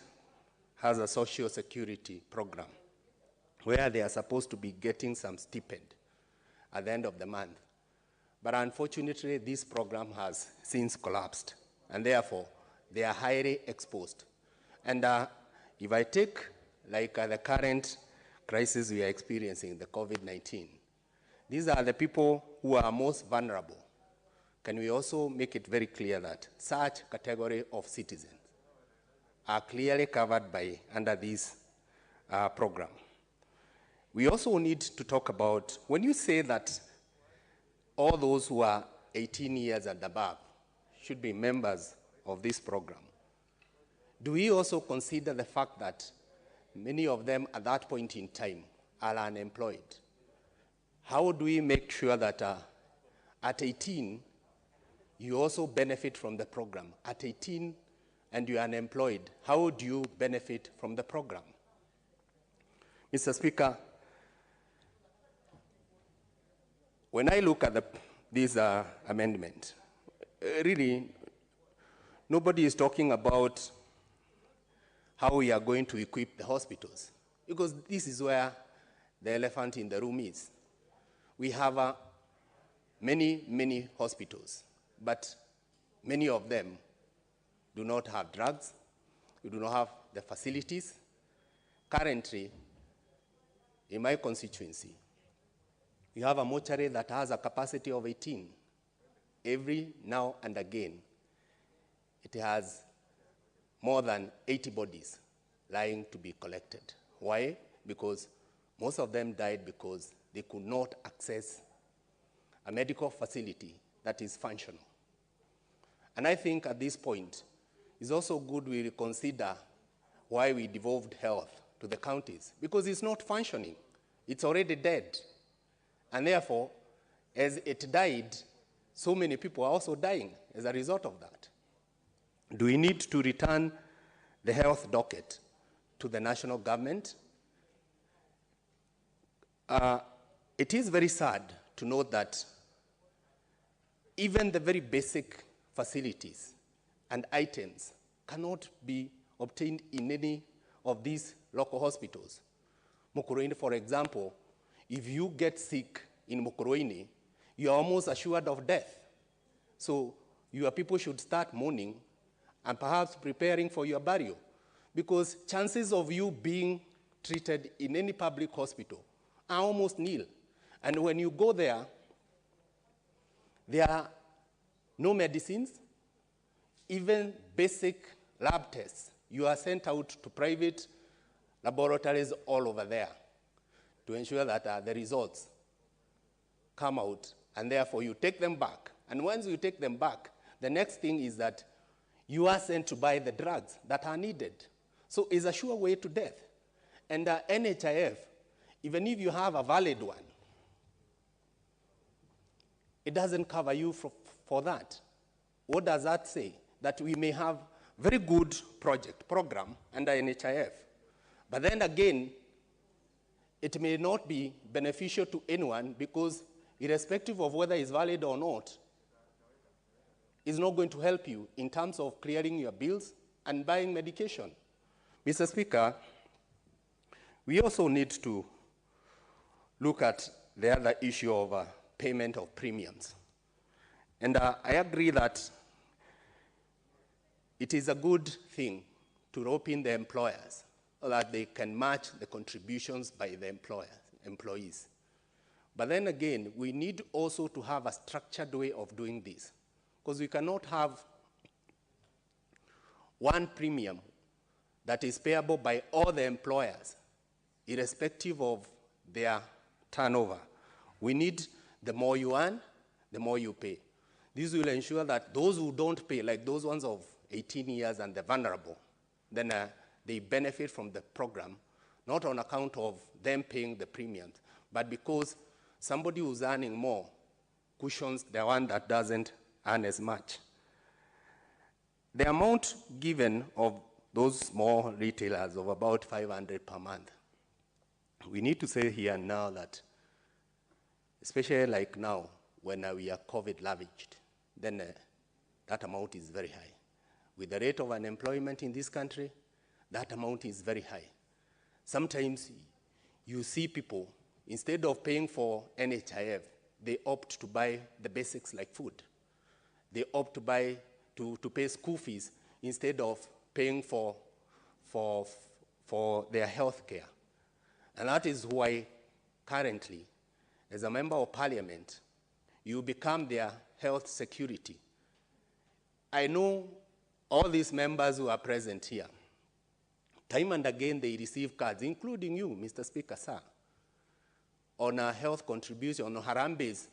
has a social security program where they are supposed to be getting some stipend at the end of the month. But unfortunately, this program has since collapsed, and therefore, they are highly exposed. And if I take like the current crisis we are experiencing, the COVID-19, these are the people who are most vulnerable. Can we also make it very clear that such category of citizens are clearly covered under this program? We also need to talk about, when you say that all those who are 18 years and above should be members of this program, do we also consider the fact that many of them at that point in time are unemployed? How do we make sure that at 18, you also benefit from the program? At 18 and you are unemployed, how do you benefit from the program? Mr. Speaker, when I look at this amendment, really, nobody is talking about how we are going to equip the hospitals, because this is where the elephant in the room is. We have many hospitals, but many of them do not have drugs, we do not have the facilities. Currently, in my constituency, we have a mortuary that has a capacity of 18. Every now and again, it has more than 80 bodies lying to be collected. Why? Because most of them died because they could not access a medical facility that is functional. And I think at this point, it's also good we reconsider why we devolved health to the counties, because it's not functioning. It's already dead. And therefore, as it died, so many people are also dying as a result of that. Do we need to return the health docket to the national government? It is very sad to note that even the very basic facilities and items cannot be obtained in any of these local hospitals. Mukurweini, for example, if you get sick in Mukurweini, you are almost assured of death. So your people should start mourning and perhaps preparing for your burial, because chances of you being treated in any public hospital are almost nil. And when you go there, there are no medicines, even basic lab tests. You are sent out to private laboratories all over there to ensure that the results come out, and therefore you take them back. And once you take them back, the next thing is that you are sent to buy the drugs that are needed. So it's a sure way to death. And NHIF, even if you have a valid one, it doesn't cover you for that. What does that say? That we may have very good program under NHIF, but then again, it may not be beneficial to anyone, because irrespective of whether it's valid or not, it's not going to help you in terms of clearing your bills and buying medication. Mr. Speaker, we also need to look at the other issue of payment of premiums. And I agree that it is a good thing to rope in the employers so that they can match the contributions by the employees. But then again, we need also to have a structured way of doing this, because we cannot have one premium that is payable by all the employers, irrespective of their turnover. We need, the more you earn, the more you pay. This will ensure that those who don't pay, like those ones of 18 years and the vulnerable, then they benefit from the program, not on account of them paying the premiums, but because somebody who's earning more cushions the one that doesn't earn as much. The amount given of those small retailers of about 500 per month, we need to say here now that, especially like now, when we are COVID ravaged, then that amount is very high. With the rate of unemployment in this country, that amount is very high. Sometimes you see people, instead of paying for NHIF, they opt to buy the basics like food. They opt to buy, to pay school fees instead of paying for their health care. And that is why currently, as a member of parliament, you become their health security. I know all these members who are present here, time and again they receive cards, including you, Mr. Speaker, sir, on a health contribution, on Harambes,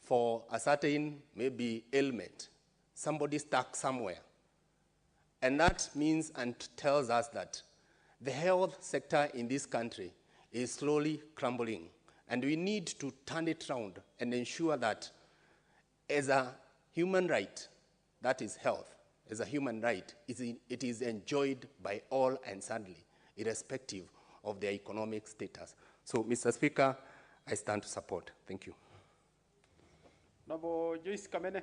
for a certain, maybe, ailment, somebody stuck somewhere. And that means and tells us that the health sector in this country is slowly crumbling. And we need to turn it around and ensure that as a human right, that is health, as a human right, it is enjoyed by all and suddenly, irrespective of their economic status. So, Mr. Speaker, I stand to support. Thank you. Nabo Joyce Kamene.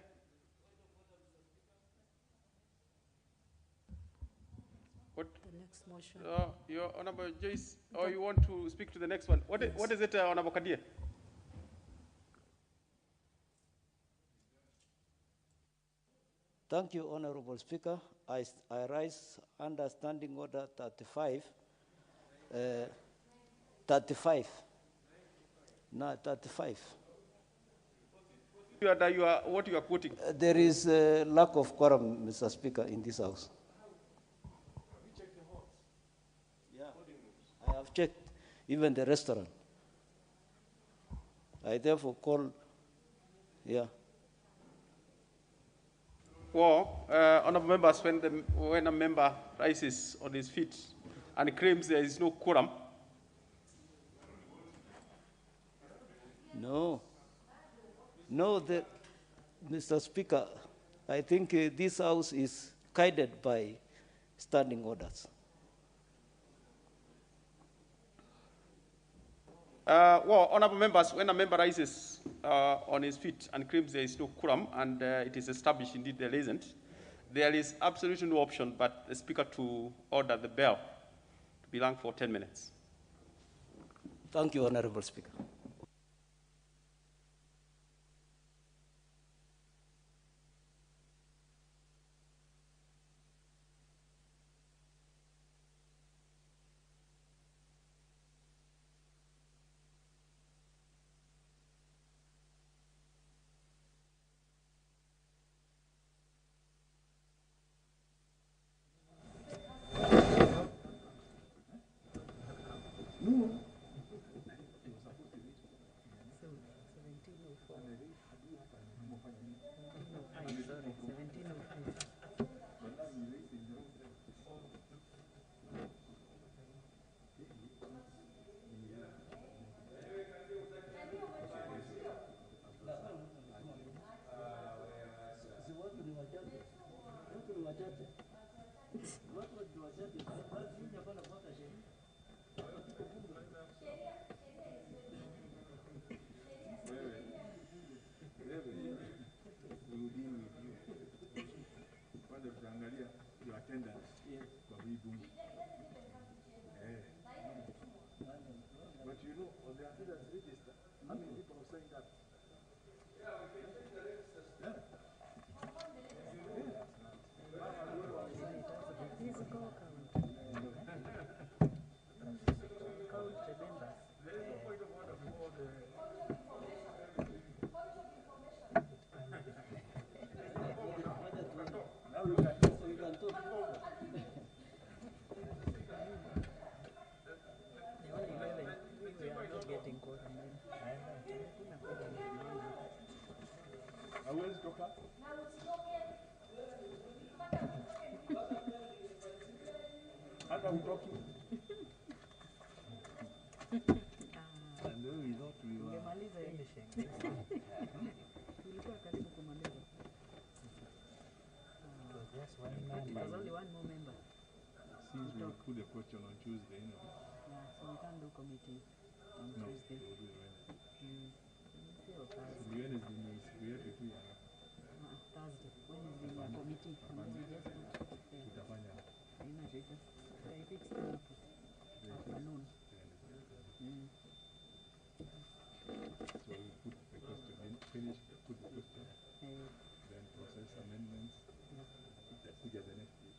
next motion. Your Honorable Joyce, or you want to speak to the next one? What is it, Honorable Kadir? Thank you, Honorable Speaker. I rise under Standing Order 35. 35. No, 35. What you are quoting? There is a lack of quorum, Mr. Speaker, in this House. Yeah, I have checked, even the restaurant. I therefore call, yeah. Well, honorable members, when a member rises on his feet and claims there is no quorum. No, Mr. Speaker, I think this House is guided by standing orders. Well, honorable members, when a member rises on his feet and claims there is no quorum, and it is established indeed there isn't, there is absolutely no option but the Speaker to order the bell to be rung for 10 minutes. Thank you, Honorable Speaker. But you know, on the attendance register, how many people have signed up? Hata utoki. Ungemaliza hiyo. Tulikuwa karibu kumaliza. There's only one more member. Since we put the question on Tuesday, you know. Yeah, so we can't do committee on Tuesday. We'll do it Wednesday. Thursday. Wednesday means we have to do it. Thursday. Wednesday we are committee. And we just put Tutafanya. Haina shida. I fixed hapo. Afternoon. So we put the question, finish, put the question, then process amendments, kuja the next week.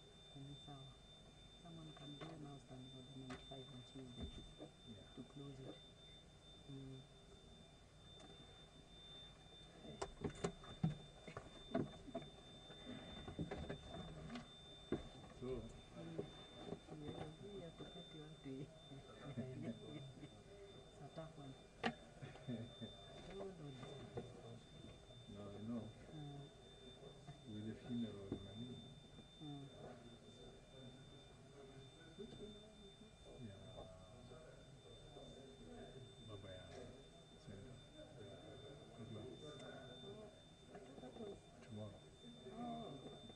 Someone can do now standing on the 95 on Tuesday to close it. So, no, no. With the funeral, tomorrow.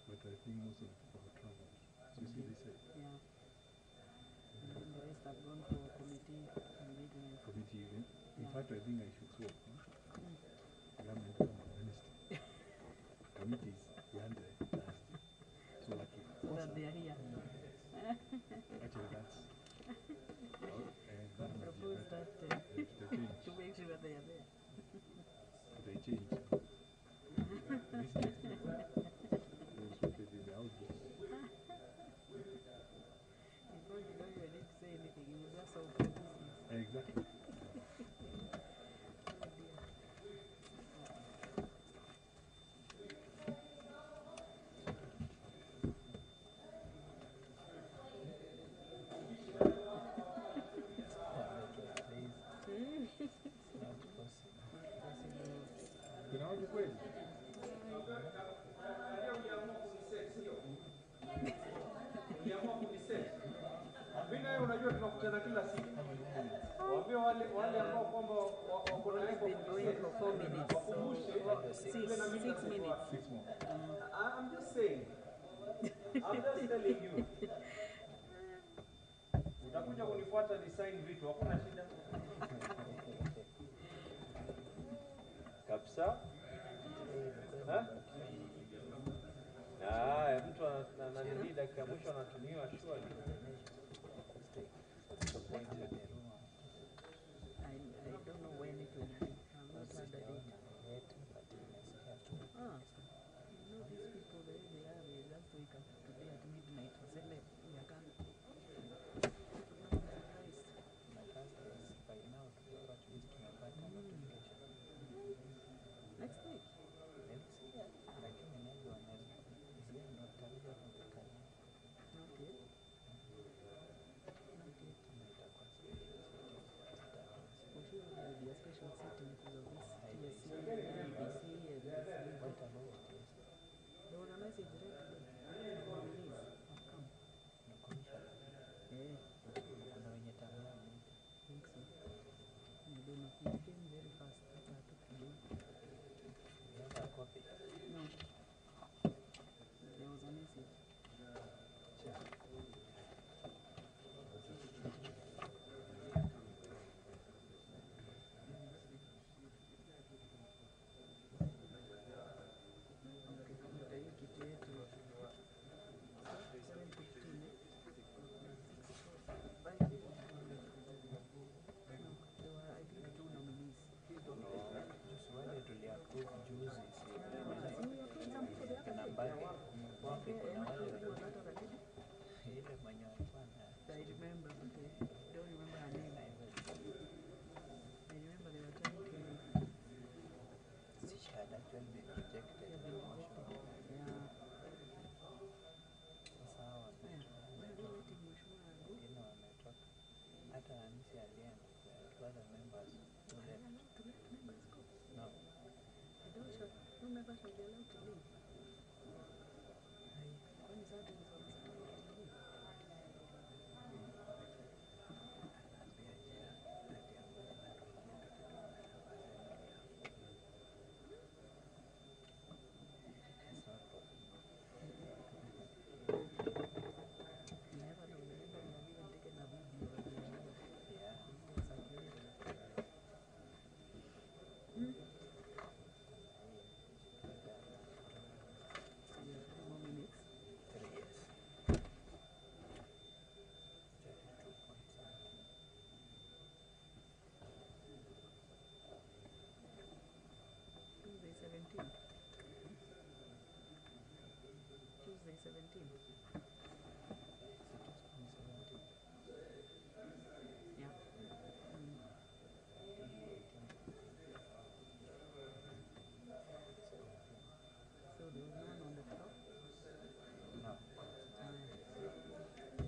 But I think most of the people have traveled. So you see, they said. Yeah. And then the rest have gone for committee engagement. Committee event. In fact, I think I should swap. Government come on Wednesday. Committee is behind the Thursday. So lucky. So that they are here. Actually, propose that to make sure they are there. They change. This next week, those voted in the House bill. In fact, you don't even need to say anything. You will just solve the business. Exactly. Unajua tunakutana kila siku. Waambie wale ambao kwamba wako na lengo for 4 minutes. Wakumbushe 6 minutes. 6 more. I'm just saying. I'm just telling you. Utakuja kunifuata design vitu, hakuna shida. Kabisa. Mtu ananili dakika mwisho anatumiwa shwari. I don't know when it will be. I'm not under it. You know these people, the way they are, they just wake up today at midnight and say, we are coming. Next week. Okay. For sure there will be a special sitting because of this TSC, ABC, and there was a message read today. Release have come. Yeah. I think so. I don't know. It came very fast. That's why I took to do. You have a copy? No. There was a message. I remember, but I don't remember her name. I remember they were trying to... She had actually been rejected. Yeah. Why are they letting Mushura go? Hata Anisi alienda, the other members who left. To let members go? No. No member shall be allowed to leave. When is that responsibility to leave? Tuesday 17th. Yeah. So there was none on the top? No. Continue. Estimate it at 16.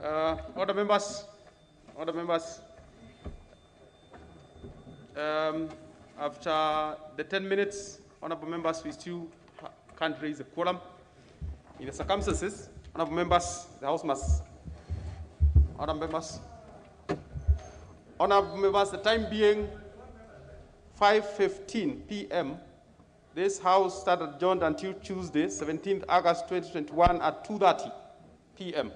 Other members, after the 10 minutes, honorable members, we still can't raise a quorum. In the circumstances, honorable members, the House must, honorable members, the time being 5:15 p.m., this House started adjourned until Tuesday, 17th August 2021 at 2:30 p.m.